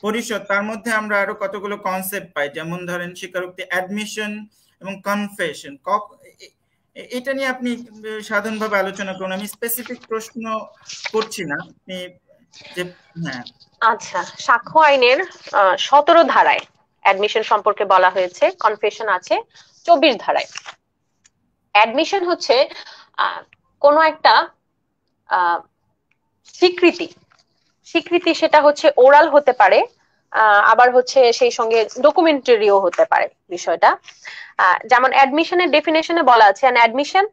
পরিসর, তার মধ্যে আমরা আরো কতগুলো কনসেপ্ট পাই, যেমন ধরেন স্বীকারোক্তি, অ্যাডমিশন এবং কনফেশন। এটা নিয়ে আপনি সাধারণভাবে আলোচনা করুন, আমি স্পেসিফিক প্রশ্ন করছি না আপনি যে। হ্যাঁ, আচ্ছা, সাক্ষ্য আইনের 17 ধারায় অ্যাডমিশন সম্পর্কে বলা হয়েছে, কনফেশন আছে 24 ধারায়। অ্যাডমিশন হচ্ছে কোনো একটা স্বীকৃতি, সেটা হচ্ছে ওরাল হতে পারে, আবার হচ্ছে সেই সঙ্গে ডকুমেন্টারিও হতে পারে বিষয়টা। যেমন অ্যাডমিশনের ডেফিনেশনে বলা আছে, an admission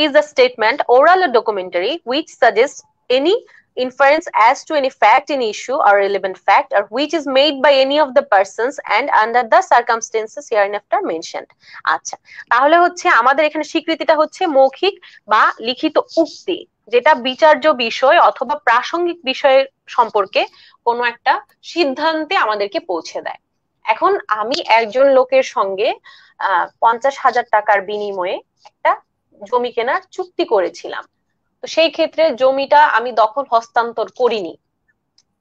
is a statement, oral or documentary, which suggests any inference as to any fact in issue or relevant fact, or which is made by any of the persons and under the circumstances hereinafter mentioned. আচ্ছা, তাহলে হচ্ছে আমাদের এখানে স্বীকৃতিটা হচ্ছে মৌখিক বা লিখিত উক্তি, যেটা বিচার্য বিষয় অথবা প্রাসঙ্গিক বিষয়ের সম্পর্কে কোনো একটা সিদ্ধান্তে আমাদেরকে পৌঁছে দেয়। এখন আমি একজন লোকের সঙ্গে 50,000 টাকার বিনিময়ে একটা জমি কেনার চুক্তি করেছিলাম, তো সেই ক্ষেত্রে জমিটা আমি দখল হস্তান্তর করিনি।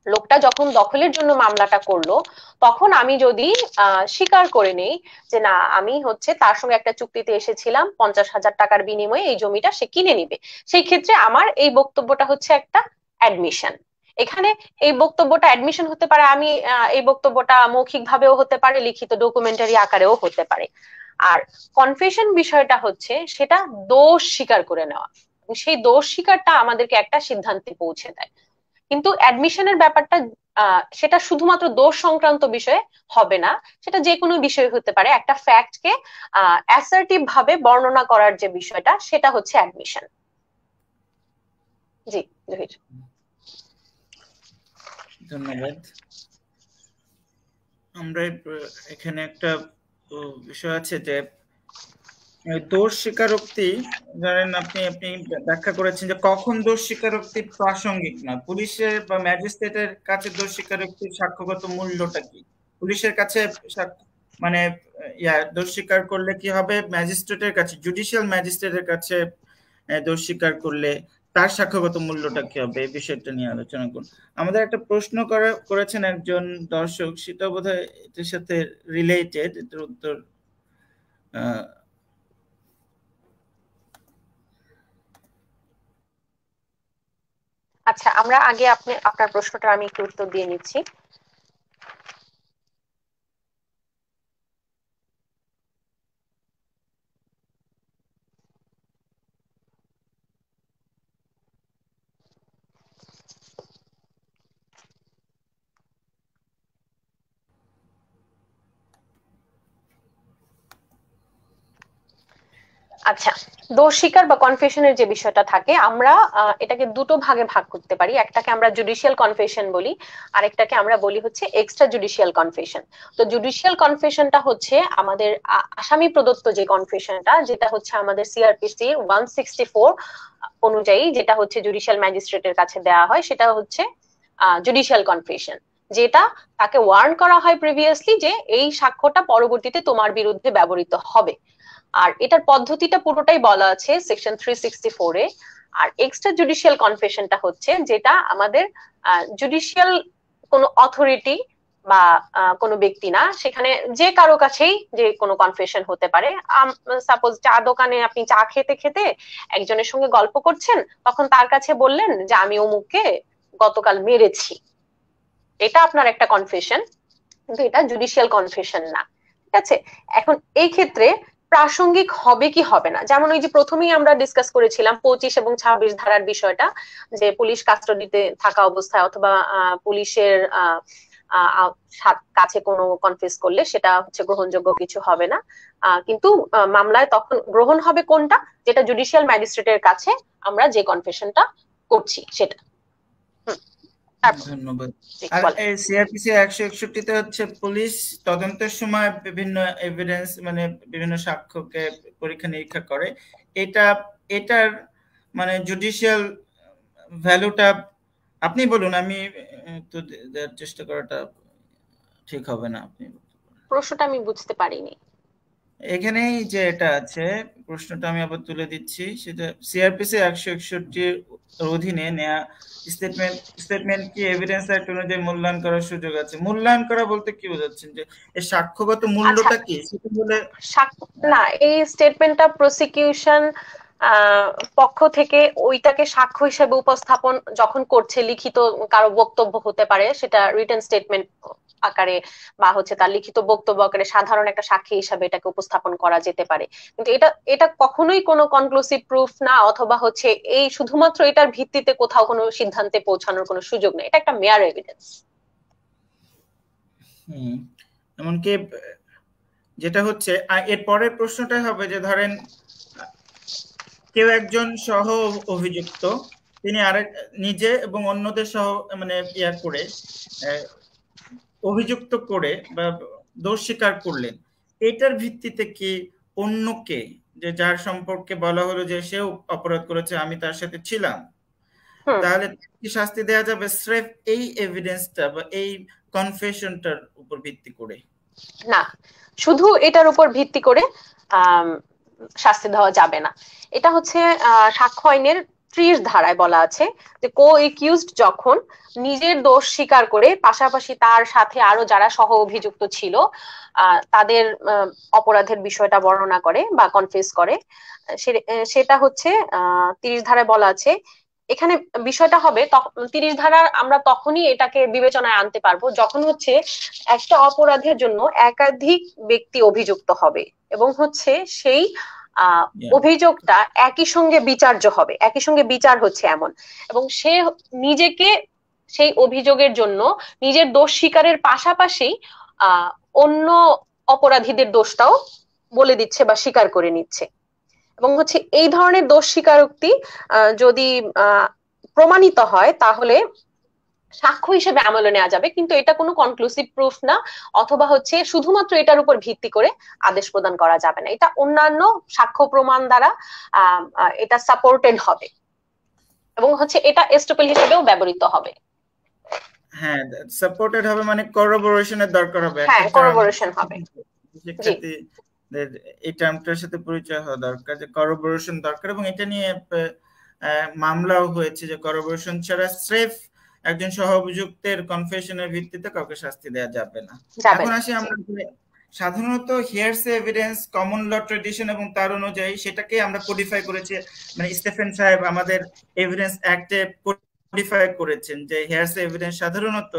লোকটা যখন দখলের জন্য মামলাটা করলো, তখন আমি যদি স্বীকার করে নেই যে না, আমি হচ্ছে তার সঙ্গে একটা চুক্তিতে এসেছিলাম, 50,000 টাকার বিনিময়ে এই জমিটা সে কিনে নিবে, সেই ক্ষেত্রে আমার এই বক্তব্যটা হচ্ছে একটা অ্যাডমিশন। এখানে এই বক্তব্যটা অ্যাডমিশন হতে পারে, আমি এই বক্তব্যটা মৌখিক ভাবেও হতে পারে, লিখিত ডকুমেন্টারি আকারেও হতে পারে। আর কনফেশন বিষয়টা হচ্ছে সেটা দোষ স্বীকার করে নেওয়া, সেই দোষ স্বীকারটা আমাদেরকে একটা সিদ্ধান্তে পৌঁছে দেয়। কিন্তু অ্যাডমিশনের ব্যাপারটা সেটা শুধুমাত্র দোষ সংক্রান্ত বিষয়ে হবে না, সেটা যে কোনো বিষয় হতে পারে। একটা ফ্যাক্টকে অ্যাসার্টিভ ভাবে বর্ণনা করার যে বিষয়টা, সেটা হচ্ছে অ্যাডমিশন। জি জহির, ধন্যবাদ। আমরা এখানে একটা বিষয় আছে যে দোষ স্বীকারোক্তি, ধরেন আপনি আপনি ব্যাখ্যা করেছেন যে কখন দোষ স্বীকারোক্তি প্রাসঙ্গিক না, পুলিশের বা ম্যাজিস্ট্রেটের কাছে দোষ স্বীকারোক্তির সাক্ষ্যগত মূল্যটা কি? পুলিশের কাছে মানে দোষ স্বীকার করলে কি হবে, ম্যাজিস্ট্রেটের কাছে, জুডিশিয়াল ম্যাজিস্ট্রেটের কাছে দোষ স্বীকার করলে তার সাক্ষ্যগত মূল্যটা কি হবে, এই বিষয়টা নিয়ে আলোচনা করুন। আমাদের একটা প্রশ্ন করেছেন একজন দর্শক, সেটা বোধহয় এটার সাথে রিলেটেড, এটার উত্তর আচ্ছা আমরা আগে আপনার প্রশ্নটা আমি একটু উত্তর দিয়ে নিচ্ছি। আচ্ছা, দোষ স্বীকার বা কনফেশনের যে বিষয়টা থাকে, আমরা এটাকে দুটো ভাগে ভাগ করতে পারি। একটাকে আমরা জুডিশিয়াল কনফেশন বলি, আরেকটাকে আমরা বলি হচ্ছে এক্সট্রা জুডিশিয়াল কনফেশন। তো জুডিশিয়াল কনফেশনটা হচ্ছে আমাদের আসামি প্রদত্ত যে কনফেশনটা, যেটা হচ্ছে আমাদের সিআরপিসি 164 অনুযায়ী, যেটা হচ্ছে জুডিশিয়াল ম্যাজিস্ট্রেটের কাছে দেওয়া হয়, সেটা হচ্ছে জুডিশিয়াল কনফেশন, যেটা তাকে ওয়ার্ন করা হয় প্রিভিয়াসলি যে এই সাক্ষ্যটা পরবর্তীতে তোমার বিরুদ্ধে ব্যবহৃত হবে। আর এটার পদ্ধতিটা পুরোটাই বলা আছে সেকশন 364 এ। আর এক্সট্রা জুডিশিয়াল কনফেশনটা হচ্ছে যেটা আমাদের জুডিশিয়াল কোন অথরিটি বা কোনো ব্যক্তি না, সেখানে যে কারো কাছেই যে কোনো কনফেশন হতে পারে। সাপোজ চা দোকানে আপনি চা খেতে খেতে একজনের সঙ্গে গল্প করছেন, তখন তার কাছে বললেন যে আমি অমুককে গতকাল মেরেছি, এটা আপনার একটা কনফেশন, কিন্তু এটা জুডিশিয়াল কনফেশন না। ঠিক আছে, এখন এই ক্ষেত্রে প্রাসঙ্গিক হবে কি হবে না, যেমন ওই যে প্রথমেই আমরা ডিসকাস করেছিলাম 25 এবং 26 ধারার বিষয়টা, যে পুলিশ কাস্টডিতে থাকা অবস্থায় অথবা পুলিশের কাছে কোনো কনফেস করলে সেটা হচ্ছে গ্রহণযোগ্য কিছু হবে না, কিন্তু মামলায় তখন গ্রহণ হবে কোনটা, যেটা জুডিশিয়াল ম্যাজিস্ট্রেটের কাছে আমরা যে কনফেশনটা করছি সেটা। ধন্যবাদ। আর এই সিআরপিসি 161 হচ্ছে পুলিশ তদন্তের সময় বিভিন্ন এভিডেন্স মানে বিভিন্ন সাক্ষ্যকে পরীক্ষা নিরীক্ষা করে, এটার মানে জুডিশিয়াল ভ্যালুটা আপনি বলুন, আমি তো দেওয়ার চেষ্টা করাটা ঠিক হবে না। আপনি প্রশ্নটা আমি বুঝতে পারিনি। এখানেই যে এটা আছে, প্রশ্নটা আমি আবার তুলে দিচ্ছি, সেটা সিআরপিসি 161 অধীনে নেয়া স্টেটমেন্ট কি এভিডেন্স অ্যাক্ট অনুযায়ী মূল্যায়ন করার সুযোগ আছে? মূল্যায়ন করা বলতে কি বোঝাচ্ছেন, যে এর সাক্ষ্যগত মূল্যটা কি সেটা বলে? না, এই স্টেটমেন্টটা প্রসিকিউশন পক্ষ থেকে ওইটাকে সাক্ষ্য হিসেবে উপস্থাপন যখন করছে, লিখিত কারো বক্তব্য হতে পারে, সেটা রিটেন স্টেটমেন্ট আকারে বা হচ্ছে তার লিখিত বক্তব্য আকারে সাধারণ একটা সাক্ষী হিসাবে এটাকে উপস্থাপন করা যেতে পারে, কিন্তু এটা কখনোই কোনো কনক্লুসিভ প্রুফ না, অথবা হচ্ছে এই শুধুমাত্র এটার ভিত্তিতে কোথাও কোনো সিদ্ধান্তে পৌঁছানোর কোনো সুযোগ নেই, এটা একটা মেয়ার এভিডেন্স। এমনকি যেটা হচ্ছে এর পরের প্রশ্নটা হবে যে ধরেন কেউ একজন সহ অভিযুক্ত, তিনি আরেক নিজে এবং অন্যদের সহ মানে করে অভিযুক্ত করে বা দোষ স্বীকার করলেন, এটার ভিত্তিতে কি অন্যকে, যে যার সম্পর্কে বলা হলো যে সেও অপরাধ করেছে, আমি তার সাথে ছিলাম, তাহলে কি শাস্তি দেওয়া যাবে স্রেফ এই এভিডেন্সটা বা এই কনফেশনটার উপর ভিত্তি করে? না, শুধু এটার উপর ভিত্তি করে শাস্তি দেওয়া যাবে না। এটা হচ্ছে সাক্ষ্য আইনের 30 ধারায় বলা আছে যে কো একিউজড যখন নিজের দোষ স্বীকার করে পাশাপাশি তার সাথে আরো যারা সহ অভিযুক্ত ছিল তাদের অপরাধের বিষয়টা বর্ণনা করে বা কনফেস করে, সেটা হচ্ছে 30 ধারায় বলা আছে। এখানে বিষয়টা হবে 30 ধারা আমরা তখনই এটাকে বিবেচনায় আনতে পারবো যখন হচ্ছে একটা অপরাধের জন্য একাধিক ব্যক্তি অভিযুক্ত হবে এবং হচ্ছে সেই অভিযোগটা একই সঙ্গে বিচার্য হবে, একই সঙ্গে বিচার হচ্ছে এমন, এবং সে নিজেকে সেই অভিযোগের জন্য নিজের দোষ স্বীকারের পাশাপাশি অন্য অপরাধীদের দোষটাও বলে দিচ্ছে বা স্বীকার করে নিচ্ছে। এবং হচ্ছে এই ধরনের দোষ স্বীকারোক্তি যদি প্রমাণিত হয় তাহলে সাক্ষ্য হিসেবে আমলে নেওয়া যাবে, কিন্তু এটা কোনো কনক্লুসিভ প্রুফ না, অথবা হচ্ছে শুধুমাত্র এটার উপর ভিত্তি করে আদেশ প্রদান করা যাবে না, এটা অন্যান্য সাক্ষ্য প্রমাণ দ্বারা এটা সাপোর্টেড হবে এবং হচ্ছে এটা এস্টোপেল হিসেবেও ব্যবহৃত হবে। হ্যাঁ, সাপোর্টেড হবে মানে করোবোরেশনের দরকার হবে। হ্যাঁ, করোবোরেশন হবে। এই টার্মটার সাথে পরিচয় হওয়া দরকার, যে করোবোরেশন দরকার, এবং এটা নিয়ে মামলাও হয়েছে যে করোবোরেশন ছাড়া স্রেফ একজন সহ অভিযুক্তের কনফেশনের ভিত্তিতে কাউকে শাস্তি দেওয়া যাবে না। এখন আসি আমরা সাধারণত হিয়ারসে এভিডেন্স কমন ল ট্রেডিশন এবং তার অনুযায়ী সেটাকে আমরা কোডিফাই করেছি, মানে স্টেফেন সাহেব আমাদের এভিডেন্স অ্যাক্টে কোডিফাই করেছেন যে হিয়ারসে এভিডেন্স সাধারণত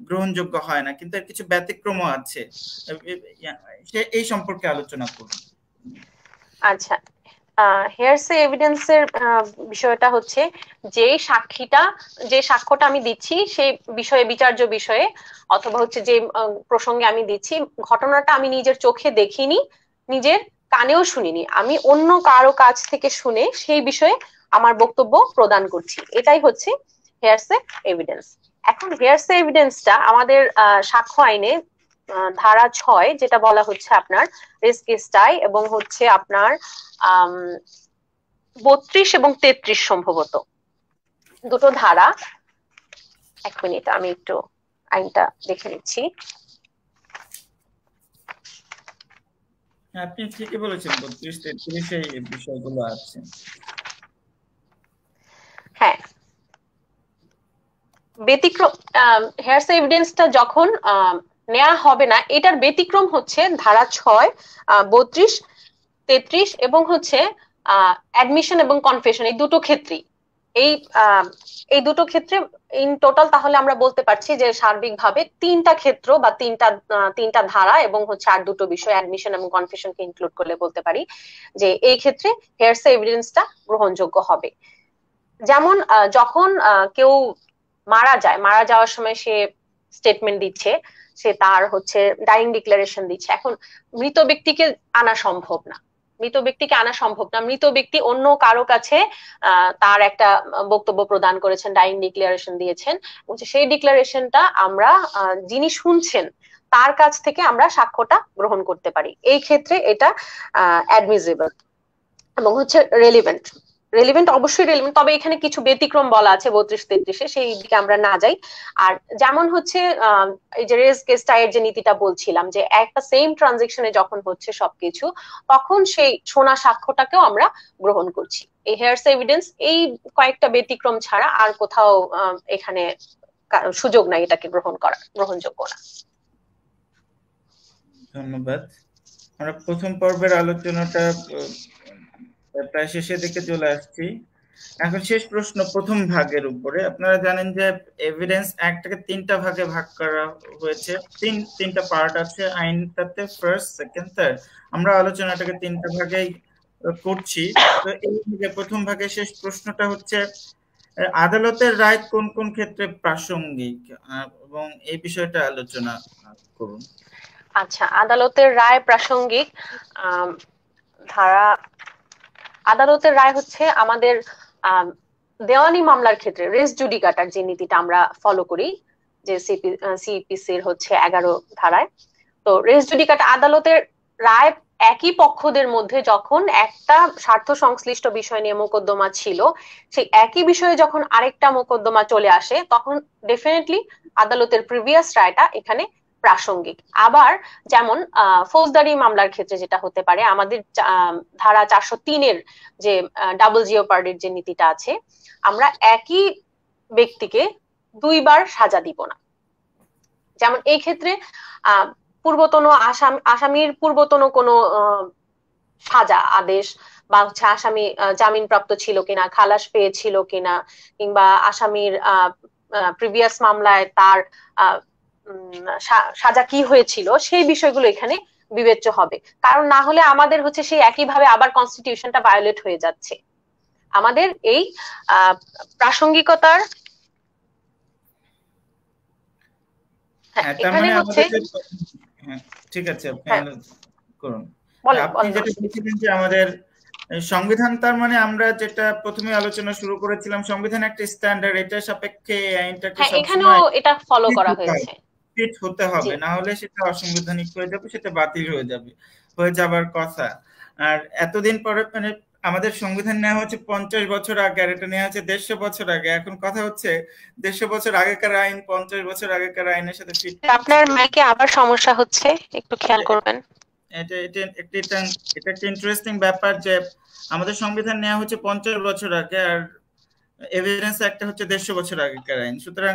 গ্রহণযোগ্য হয় না, কিন্তু এর কিছু ব্যতিক্রমও আছে, এই সম্পর্কে আলোচনা করুন। আচ্ছা, হেয়ারসে এভিডেন্সের বিষয়টা হচ্ছে যে সাক্ষ্যটা আমি দিচ্ছি সেই বিষয়ে, বিচার্য বিষয়ে অথবা হচ্ছে যে প্রসঙ্গে আমি দিচ্ছি, ঘটনাটা আমি নিজের চোখে দেখিনি, নিজের কানেও শুনিনি, আমি অন্য কারো কাছ থেকে শুনে সেই বিষয়ে আমার বক্তব্য প্রদান করছি, এটাই হচ্ছে হেয়ারসে এভিডেন্স। এখন হেয়ারসে এভিডেন্সটা আমাদের সাক্ষ্য আইনে ধারা 6 যেটা বলা হচ্ছে আপনার রেস কেসটাই, এবং হচ্ছে আপনার 32 এবং 33 সম্ভবত দুটো ধারা। এক মিনিট, আমি একটু আইনটা দেখে নিচ্ছি। আপনি ঠিকই বলেছেন, 32-33 এই বিষয়গুলো আছে। হ্যাঁ, ব্যতিক্রম হেয়ারসে এভিডেন্সটা যখন নেওয়া হবে না, এটার ব্যতিক্রম হচ্ছে ধারা 6, 32, 33 এবং হচ্ছে অ্যাডমিশন এবং কনফেশন, এই দুটো ক্ষেত্রেই। এই এই দুটো ক্ষেত্রে ইন টোটাল তাহলে আমরা বলতে পারছি যে সার্বিকভাবে তিনটা ক্ষেত্র বা তিনটা ধারা এবং হচ্ছে আর দুটো বিষয় অ্যাডমিশন এবং কনফেশনকে ইনক্লুড করলে বলতে পারি যে এই ক্ষেত্রে হেয়ারসে এভিডেন্সটা গ্রহণযোগ্য হবে। যেমন যখন কেউ মারা যাওয়ার সময় সে স্টেটমেন্ট দিচ্ছে, সে তার হচ্ছে ডাইং ডিক্লারেশন দিচ্ছে। এখন মৃত ব্যক্তিকে আনা সম্ভব না, মৃত ব্যক্তি অন্য কারো কাছে তার একটা বক্তব্য প্রদান করেছেন, ডাইং ডিক্লারেশন দিয়েছেন, সেই ডিক্লারেশনটা আমরা যিনি শুনছেন তার কাছ থেকে আমরা সাক্ষ্যটা গ্রহণ করতে পারি। এই ক্ষেত্রে এটা অ্যাডমিসিবল এবং হচ্ছে রেলিভেন্ট। অবশ্যই রেলিভেন্ট, তবে এখানে কিছু ব্যতিক্রম বলা আছে 32-33-এ, সেই দিকে আমরা না যাই। আর যেমন হচ্ছে এই যে রেজ কেসটা এর যে নীতিটা বলছিলাম, যে একটা সেম ট্রানজেকশনে যখন হচ্ছে সবকিছু, তখন সেই শোনা সাক্ষ্যটাকেও আমরা গ্রহণ করছি। এই হেয়ারস এভিডেন্স এই কয়েকটা ব্যতিক্রম ছাড়া আর কোথাও এখানে সুযোগ নাই এটাকে গ্রহণযোগ্য না। ধন্যবাদ। আমরা প্রথম পর্বের আলোচনাটা প্রায় শেষের দিকে চলে আসছি। এখন শেষ প্রশ্ন প্রথম ভাগের উপরে। আপনারা জানেন যে এভিডেন্স অ্যাক্টটাকে তিনটা ভাগে ভাগ করা হয়েছে, তিনটা পার্ট আছে আইনটাতে, ফার্স্ট, সেকেন্ড, থার্ড। আমরা আলোচনাটাকে তিনটা ভাগেই করছি। তো এই ভাগে প্রথম ভাগে শেষ প্রশ্নটা হচ্ছে আদালতের রায় কোন কোন ক্ষেত্রে প্রাসঙ্গিক, এবং এই বিষয়টা আলোচনা করুন। আচ্ছা, আদালতের রায় প্রাসঙ্গিক। আদালতের রায় হচ্ছে আমাদের দেওয়ানি মামলার ক্ষেত্রে রেস জুডিকাটার যে নীতিটা আমরা ফলো করি, যে সিপিসির হচ্ছে 11 ধারায়। তো রেস জুডিকাটা আদালতের রায় একই পক্ষদের মধ্যে যখন একটা স্বার্থ সংশ্লিষ্ট বিষয় নিয়ে মোকদ্দমা ছিল, সেই একই বিষয়ে যখন আরেকটা মোকদ্দমা চলে আসে, তখন ডেফিনেটলি আদালতের প্রিভিয়াস রায়টা এখানে প্রাসঙ্গিক। আবার যেমন ফৌজদারি মামলার ক্ষেত্রে যেটা হতে পারে, আমাদের ধারা 403-এর যে ডাবল জিওপার্ডির যে নীতিটা আছে, আমরা একই ব্যক্তিকে দুইবার সাজা দিব না। যেমন এই ক্ষেত্রে পূর্বতন আসামির পূর্বতন কোনো সাজা আদেশ বা হচ্ছে আসামি জামিনপ্রাপ্ত ছিল কিনা, খালাস পেয়েছিল কিনা, কিংবা আসামির প্রিভিয়াস মামলায় তার সাজা কি হয়েছিল, সেই বিষয়গুলো এখানে বিবেচ্য হবে। কারণ না হলে আমাদের হচ্ছে সেই একইভাবে আবার কনস্টিটিউশনটা ভায়োলেট হয়ে যাচ্ছে। আমাদের এই প্রাসঙ্গিকতার এখানে হচ্ছে ঠিক আছে, করুন। বলেন। আপনি যেটা বলছিলেন যে আমাদের সংবিধান, তার মানে আমরা যেটা প্রথমে আলোচনা শুরু করেছিলাম, সংবিধান একটা স্ট্যান্ডার্ড, এটা সাপেক্ষে আইনটাকে এখানেও এটা ফলো করা হয়েছে, ফিট হতে হবে, না হলে সেটা অসাংবিধানিক হয়ে যাবে, সেটা বাতিল হয়ে যাবার কথা। আর এতদিন পরে মানে আমাদের সংবিধান নেওয়া হচ্ছে 50 বছর আগে, আর এটা নেওয়া হচ্ছে 150 বছর আগে। এখন কথা হচ্ছে 150 বছর আগেকার আইন 50 বছর আগেকার আইনের সাথে ফিট। আপনার মাইকে আবার সমস্যা হচ্ছে, একটু খেয়াল করবেন। এটা একটা ইন্টারেস্টিং ব্যাপার যে আমাদের সংবিধান নেওয়া হচ্ছে 50 বছর আগে, আর এভিডেন্স একটা হচ্ছে 150 বছর আগেকার আইন। সুতরাং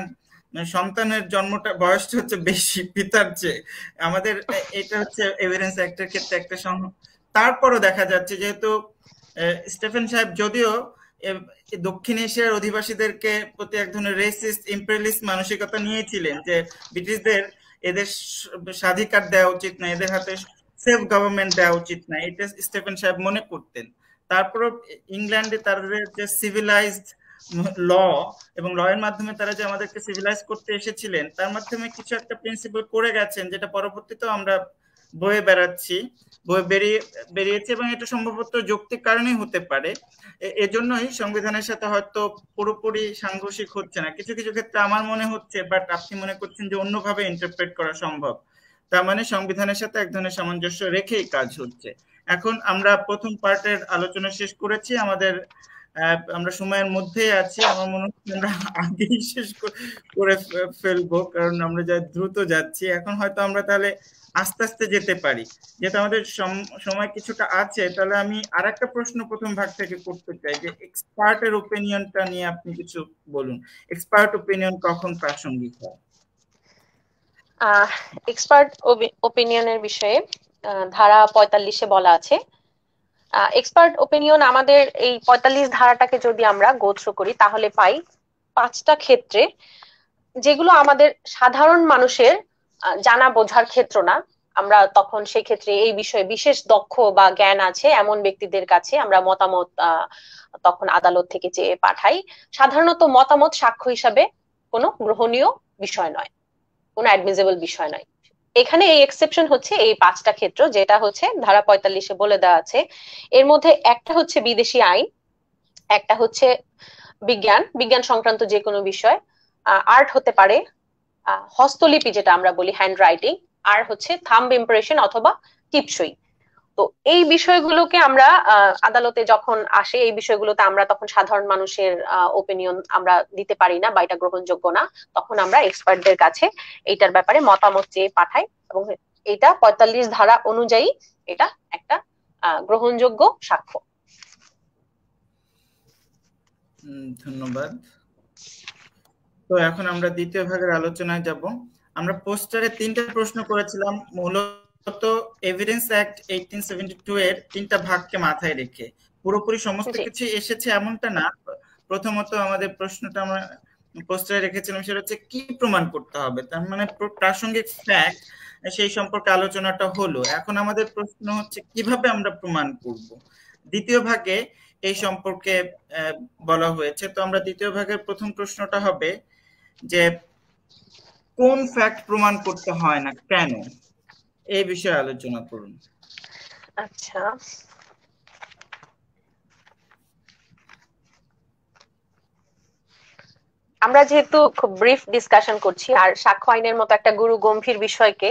সন্তানের জন্মটা বয়সটা হচ্ছে বেশি পিতার চেয়ে। আমাদের এটা হচ্ছে এভিডেন্স অ্যাক্টের ক্ষেত্রে একটা তারপরও দেখা যাচ্ছে, যেহেতু স্টেফেন সাহেব যদিও দক্ষিণ এশিয়ার অধিবাসীদেরকে প্রতি এক ধরনের রেসিস্ট ইম্পেরিয়ালিস্ট মানসিকতা নিয়েছিলেন, যে ব্রিটিশদের এদের স্বাধিকার দেওয়া উচিত না, এদের হাতে সেলফ গভর্নমেন্ট দেওয়া উচিত না, এটা স্টেফেন সাহেব মনে করতেন। তারপরও ইংল্যান্ডে তাদের যে সিভিলাইজড ল এবং ল এর মাধ্যমে তারা যে আমাদেরকে সিভিলাইজ করতে এসেছিলেন, তার মাধ্যমে কিছু একটা প্রিন্সিপাল করে গেছেন, যেটা পরবর্তীতেও আমরা বয়ে বেরিয়েছে, এবং এটা সম্ভবত যৌক্তিক কারণেই হতে পারে। এজন্যই সংবিধানের সাথে হয়তো পুরোপুরি সাংঘর্ষিক হচ্ছে না, কিছু কিছু ক্ষেত্রে আমার মনে হচ্ছে, বাট আপনি মনে করছেন যে অন্যভাবে ইন্টারপ্রেট করা সম্ভব। তার মানে সংবিধানের সাথে এক ধরনের সামঞ্জস্য রেখেই কাজ হচ্ছে। এখন আমরা প্রথম পার্টের আলোচনা শেষ করেছি, আমরা সময়ের মধ্যেই আছি। আমার মনে হচ্ছে আমরা আগেই শেষ করে ফেলবো, কারণ আমরা যা দ্রুত যাচ্ছি। এখন হয়তো আমরা তাহলে আস্তে আস্তে যেতে পারি, যেহেতু আমাদের সময় কিছুটা আছে। তাহলে আমি আরেকটা প্রশ্ন প্রথম ভাগ থেকে করতে চাই, যে এক্সপার্টের ওপিনিয়নটা নিয়ে আপনি কিছু বলুন। এক্সপার্ট ওপিনিয়ন কখন প্রাসঙ্গিক হয়? এক্সপার্ট ওপিনিয়নের বিষয়ে ধারা 45-এ বলা আছে, এক্সপার্ট ওপিনিয়ন আমাদের এই 45 ধারাটাকে যদি আমরা গো থ্রু করি তাহলে পাই 5টা ক্ষেত্রে, যেগুলো আমাদের সাধারণ মানুষের জানা বোঝার ক্ষেত্র না। আমরা তখন সেই ক্ষেত্রে এই বিষয়ে বিশেষ দক্ষ বা জ্ঞান আছে এমন ব্যক্তিদের কাছে আমরা মতামত তখন আদালত থেকে চেয়ে পাঠাই। সাধারণত মতামত সাক্ষ্য হিসাবে কোনো গ্রহণীয় বিষয় নয়, কোনো অ্যাডমিসেবল বিষয় নয়। এখানে এই এক্সেপশন হচ্ছে এই 5টা ক্ষেত্র, যেটা হচ্ছে ধারা 45-এ বলে দেওয়া আছে। এর মধ্যে একটা হচ্ছে বিদেশি আইন, একটা হচ্ছে বিজ্ঞান, বিজ্ঞান সংক্রান্ত যে কোনো বিষয়, আর্ট হতে পারে, হস্তলিপি যেটা আমরা বলি হ্যান্ড রাইটিং, আর হচ্ছে থাম্ব ইমপ্রেশন অথবা টিপসই। তো এই বিষয়গুলোকে আমরা আদালতে যখন আসে এই বিষয়গুলোতে আমরা তখন সাধারণ মানুষের ওপিনিয়ন আমরা দিতে পারি না বা এটা গ্রহণযোগ্য না, তখন আমরা এক্সপার্টদের কাছে এইটার ব্যাপারে মতামত চেয়ে পাঠাই এবং এটা 45 ধারা অনুযায়ী এটা একটা গ্রহণযোগ্য সাক্ষ্য। ধন্যবাদ। তো এখন আমরা দ্বিতীয় ভাগের আলোচনায় যাব। আমরা পোস্টারে 3টা প্রশ্ন করেছিলাম, মূলত এভিডেন্স অ্যাক্ট 1872 এর 3টা ভাগকে মাথায় রেখে। পুরোপুরি সমস্ত কিছু এসেছে এমনটা না। প্রথমত আমাদের প্রশ্নটা আমরা পোস্টারে রেখেছিলাম সেটা হচ্ছে কি প্রমাণ করতে হবে, তার মানে প্রাসঙ্গিক ফ্যাক্ট, সেই সম্পর্কে আলোচনাটা হলো। এখন আমাদের প্রশ্ন হচ্ছে কিভাবে আমরা প্রমাণ করব। দ্বিতীয় ভাগে এই সম্পর্কে বলা হয়েছে। তো আমরা দ্বিতীয় ভাগের প্রথম প্রশ্নটা হবে যে কোন ফ্যাক্ট প্রমাণ করতে হয় না, কেন, এই বিষয়ে আলোচনা করুন। আচ্ছা, আমরা যেহেতু খুব ব্রিফ ডিসকাশন করছি আর সাক্ষ্য আইনের মতো একটা গুরু গম্ভীর বিষয়কে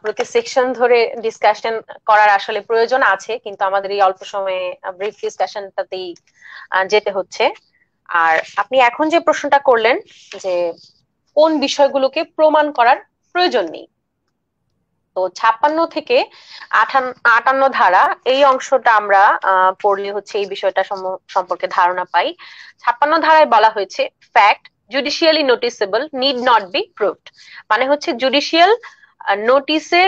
প্রতি সেকশন ধরে ডিসকাশন করার আসলে প্রয়োজন আছে, কিন্তু আমাদের এই অল্প সময়ে ব্রিফ ডিসকাশনটাতেই যেতে হচ্ছে। আর আপনি এখন যে প্রশ্নটা করলেন যে কোন বিষয়গুলোকে প্রমাণ করার প্রয়োজন নেই, তো 56 থেকে 58 ধারা এই অংশটা আমরা পড়লে হচ্ছে এই বিষয়টা সম্পর্কে ধারণা পাই। 56 ধারায় বলা হয়েছে fact judicially noticeable need not be proved, মানে হচ্ছে জুডিশিয়াল নোটিসে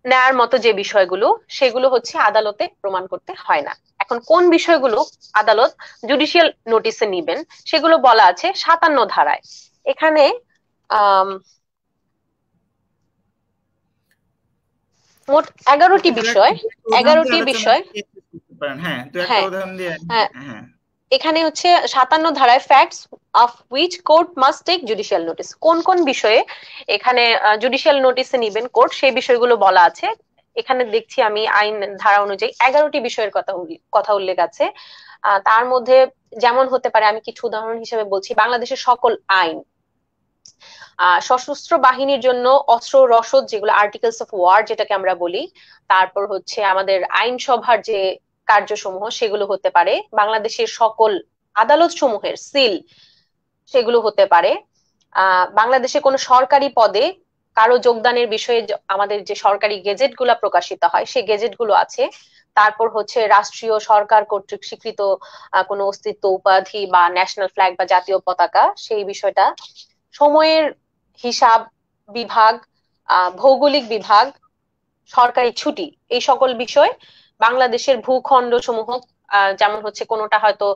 নেয়ার মতো যে বিষয়গুলো সেগুলো হচ্ছে আদালতে প্রমাণ করতে হয় না। এখন কোন বিষয়গুলো আদালত জুডিশিয়াল নোটিসে নিবেন সেগুলো বলা আছে 57 ধারায়। এখানে মোট 11টি বিষয়, 11টি বিষয়। এখানে হচ্ছে 57 ধারায় facts of which court must take judicial notice, কোন কোন বিষয়ে এখানে জুডিশিয়াল নোটিসে নিবেন কোর্ট সেই বিষয়গুলো বলা আছে। এখানে দেখছি আমি আইন ধারা অনুযায়ী 11টি বিষয়ের কথা উল্লেখ আছে। তার মধ্যে যেমন হতে পারে, আমি কিছু উদাহরণ হিসেবে বলছি, বাংলাদেশের সকল আইন, সশস্ত্র বাহিনীর জন্য অস্ত্র রসদ যেগুলো আর্টিকেলস অফ ওয়ার যেটাকে আমরা বলি, তারপর হচ্ছে আমাদের আইনসভার যে কার্যসমূহ সেগুলো হতে পারে, বাংলাদেশের সকল আদালত সমূহের সিল সেগুলো হতে পারে, বাংলাদেশে কোনো সরকারি পদে কারো যোগদানের বিষয়ে আমাদের যে সরকারি গেজেট গুলা প্রকাশিত হয় সেই গেজেট গুলো আছে, তারপর হচ্ছে রাষ্ট্রীয় সরকার কর্তৃক স্বীকৃত কোনো অস্তিত্ব উপাধি বা ন্যাশনাল ফ্ল্যাগ বা জাতীয় পতাকা সেই বিষয়টা, সময়ের হিসাব বিভাগ, ভৌগোলিক বিভাগ, সরকারি ছুটি, এই সকল বিষয়, বাংলাদেশের ভূখণ্ড সমূহ যেমন হচ্ছে কোনোটা হয়তো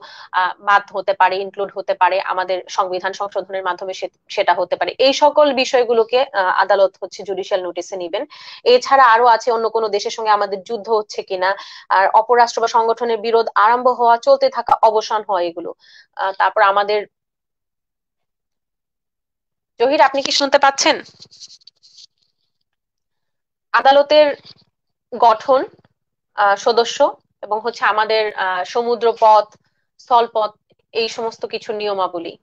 বাদ হতে পারে, ইনক্লুড হতে পারে আমাদের সংবিধান সংশোধনের মাধ্যমে সেটা হতে পারে, এই সকল বিষয়গুলোকে আদালত হচ্ছে জুডিশিয়াল নোটিসে নিবেন। এছাড়া আরো আছে অন্য কোনো দেশের সঙ্গে আমাদের যুদ্ধ হচ্ছে কিনা, আর অপরাষ্ট্র বা সংগঠনের বিরোধ আরম্ভ হওয়া, চলতে থাকা, অবসান হওয়া, এগুলো। তারপর আমাদের জহির, আপনি কি শুনতে পাচ্ছেন? আদালতের গঠন, সদস্য এবং হচ্ছে আমাদের সমুদ্র পথ, স্থলপথ, এই সমস্ত কিছু নিয়মাবলী।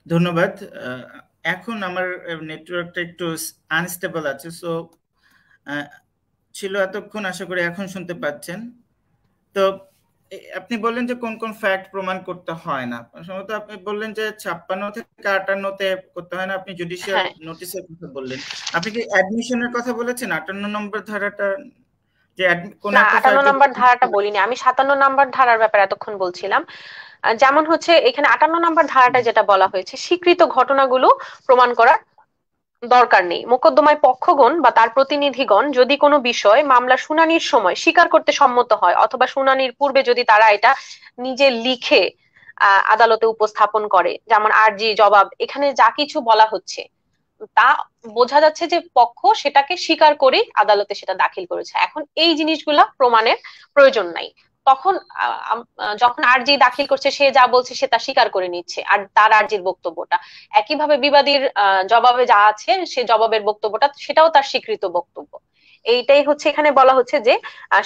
ধন্যবাদ। এখন আমার নেটওয়ার্কটা একটু আনস্টেবল আছে, সো ছিল এতক্ষণ, আশা করি এখন শুনতে পাচ্ছেন। তো আপনি বললেন যে কোন কোন ফ্যাক্ট প্রমাণ করতে হয় না, সম্ভবত আপনি বললেন যে 56 থেকে 58-তে করতে হয় না, আপনি জুডিশিয়াল নোটিসের কথা বললেন। আপনি কি অ্যাডমিশনের কথা বলেছেন 58 নম্বর ধারাটা? যে কোন একটা 58 নম্বর ধারাটা বলিনি আমি, 57 নম্বর ধারার ব্যাপারে এতক্ষণ বলছিলাম। যেমন হচ্ছে এখানে 58 নম্বর ধারাটা যেটা বলা হয়েছে, স্বীকৃত ঘটনাগুলো প্রমাণ করার দরকার নেই। মোকদ্দমায় পক্ষগণ বা তার প্রতিনিধিগণ যদি কোনো বিষয় মামলা শুনানির সময় স্বীকার করতে সম্মত হয়, অথবা শুনানির পূর্বে যদি তারা এটা নিজে লিখে আদালতে উপস্থাপন করে, যেমন আর্জি, জবাব, এখানে যা কিছু বলা হচ্ছে তা বোঝা যাচ্ছে যে পক্ষ সেটাকে স্বীকার করেই আদালতে সেটা দাখিল করেছে। এখন এই জিনিসগুলা প্রমাণের প্রয়োজন নাই। তখন যখন আর্জি দাখিল করছে, সে যা বলছে সে তা স্বীকার করে নিচ্ছে, আর তার আর্জির বক্তব্যটা একইভাবে বিবাদীর জবাবে যা আছে সে জবাবের বক্তব্যটা সেটাও তার স্বীকৃত বক্তব্য। এইটাই হচ্ছে এখানে বলা হচ্ছে যে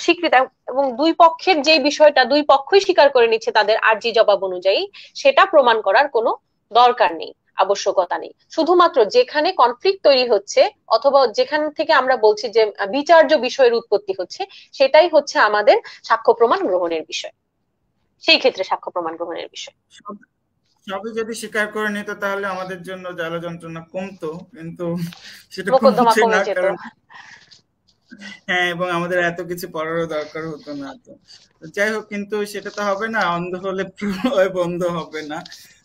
স্বীকৃত, এবং দুই পক্ষের যে বিষয়টা দুই পক্ষই স্বীকার করে নিচ্ছে তাদের আর্জি জবাব অনুযায়ী, সেটা প্রমাণ করার কোনো দরকার নেই, আবশ্যকতা নেই। শুধুমাত্র যেখানে কনফ্লিক্ট তৈরি হচ্ছে, অথবা যেখান থেকে আমরা বলছি যে বিচার্য বিষয়ের উৎপত্তি হচ্ছে, সেটাই হচ্ছে আমাদের সাক্ষ্য প্রমাণ গ্রহণের বিষয়, সেই ক্ষেত্রে সাক্ষ্য প্রমাণ গ্রহণের বিষয়। সবই যদি স্বীকার করে নিত তাহলে আমাদের জন্য জ্বালা যন্ত্রণা কমতো, কিন্তু সেটা মোকদ্দমা কমছে কমে না, যেত। কারণ হ্যাঁ, এবং আমাদের এত কিছু পড়ারও দরকার হতো না। তো যাই হোক, কিন্তু সেটা তো হবে না, অন্ধ হলে প্রলয় বন্ধ হবে না।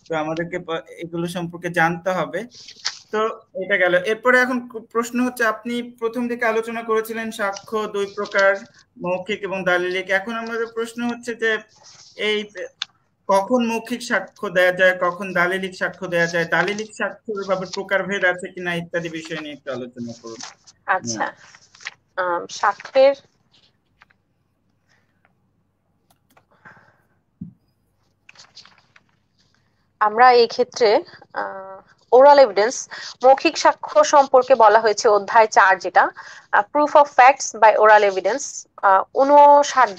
তো আমাদেরকে এগুলো সম্পর্কে জানতে হবে। তো এটা গেল। এরপরে এখন প্রশ্ন হচ্ছে, আপনি প্রথম দিকে আলোচনা করেছিলেন সাক্ষ্য দুই প্রকার, মৌখিক এবং দালিলিক। এখন আমাদের প্রশ্ন হচ্ছে যে এই কখন মৌখিক সাক্ষ্য দেয়া যায়, কখন দালিলিক সাক্ষ্য দেয়া যায়, দালিলিক সাক্ষ্যের ব্যাপারে প্রকারভেদ আছে কিনা ইত্যাদি বিষয় নিয়ে একটু আলোচনা করুন। আচ্ছা, সাক্ষ্যের আমরা এই ক্ষেত্রে ওরাল এভিডেন্স, মৌখিক সাক্ষ্য সম্পর্কে বলা হয়েছে অধ্যায় 4, যেটা proof of facts by oral evidence, 59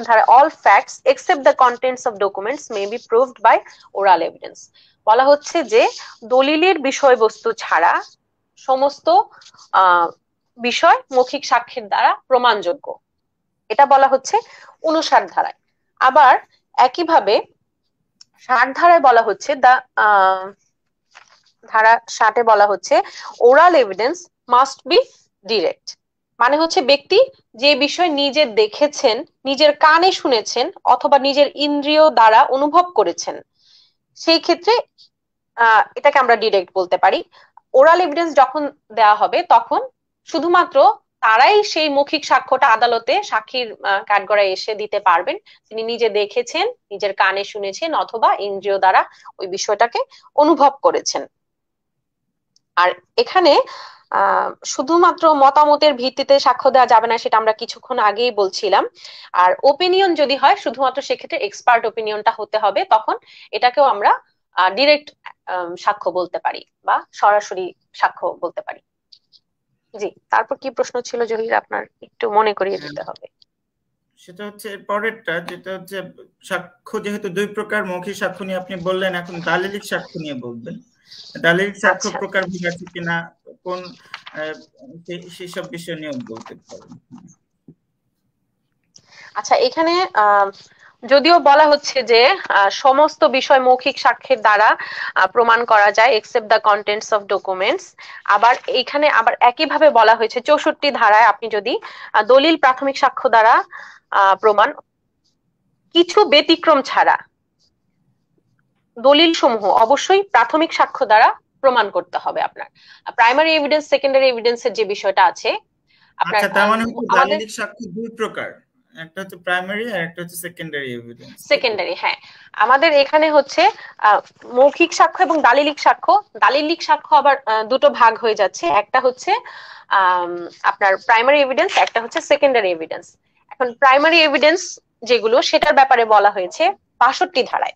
ধারা all facts except the contents of documents may be proved by oral evidence. বলা হচ্ছে যে দলিলের বিষয়বস্তু ছাড়া সমস্ত বিষয় মৌখিক সাক্ষ্যের দ্বারা প্রমাণযোগ্য, এটা বলা হচ্ছে 59 ধারায়। আবার একইভাবে 60 ধারায় বলা হচ্ছে ধারা 60-এ বলা হচ্ছে oral evidence must be direct, মানে হচ্ছে ব্যক্তি যে বিষয় নিজে দেখেছেন, নিজের কানে শুনেছেন, অথবা নিজের ইন্দ্রিয় দ্বারা অনুভব করেছেন, সেই ক্ষেত্রে এটাকে আমরা ডিরেক্ট বলতে পারি। ওরাল এভিডেন্স যখন দেওয়া হবে তখন শুধুমাত্র তারাই সেই মৌখিক সাক্ষ্যটা আদালতে সাক্ষীর কাঠগড়ায় এসে দিতে পারবেন, তিনি নিজে দেখেছেন, নিজের কানে শুনেছেন, অথবা ইন্দ্রিয় দ্বারা ওই বিষয়টাকে অনুভব করেছেন। আর এখানে শুধুমাত্র মতামতের ভিত্তিতে সাক্ষ্য দেওয়া যাবে না, সেটা আমরা কিছুক্ষণ আগেই বলছিলাম। আর ওপিনিয়ন যদি হয়, শুধুমাত্র সেক্ষেত্রে এক্সপার্ট ওপিনিয়নটা হতে হবে, তখন এটাকেও আমরা ডিরেক্ট সাক্ষ্য বলতে পারি বা সরাসরি সাক্ষ্য বলতে পারি। জি, তারপর কি প্রশ্ন ছিল জহির, আপনার একটু মনে করিয়ে দিতে হবে। সেটা হচ্ছে এর পরেরটা, যেটা হচ্ছে সাক্ষ্য যেহেতু দুই প্রকার, মৌখিক সাক্ষ্য নিয়ে আপনি বললেন, এখন দালিলিক সাক্ষ্য নিয়ে বলবেন। দালিলিক সাক্ষ্য আচ্ছা প্রকার ভেদ আছে কিনা, কোন সেসব বিষয় নিয়ে বলতে পারেন। আচ্ছা, এখানে যদিও বলা হচ্ছে যে সমস্ত বিষয় মৌখিক সাক্ষ্যের দ্বারা প্রমাণ করা যায় except the contents of documents, আবার এইখানে আবার একইভাবে বলা হয়েছে 64 ধারায় আপনি যদি দলিল প্রাথমিক সাক্ষ্য দ্বারা প্রমাণ, কিছু ব্যতিক্রম ছাড়া দলিল সমূহ অবশ্যই প্রাথমিক সাক্ষ্য দ্বারা প্রমাণ করতে হবে। আপনার প্রাইমারি এভিডেন্স, সেকেন্ডারি এভিডেন্সের যে বিষয়টা আছে আপনার, আচ্ছা, তার মানে হচ্ছে আমাদের দালিলিক সাক্ষ্য দুই প্রকার, একটা হচ্ছে প্রাইমারি আর একটা হচ্ছে সেকেন্ডারি এভিডেন্স। সেকেন্ডারি, হ্যাঁ। আমাদের এখানে হচ্ছে মৌখিক সাক্ষ্য এবং দালিলিক সাক্ষ্য। দালিলিক সাক্ষ্য আবার দুটো ভাগ হয়ে যাচ্ছে, একটা হচ্ছে আপনার প্রাইমারি এভিডেন্স, একটা হচ্ছে সেকেন্ডারি এভিডেন্স। এখন প্রাইমারি এভিডেন্স যেগুলো, সেটার ব্যাপারে বলা হয়েছে 62 ধারায়,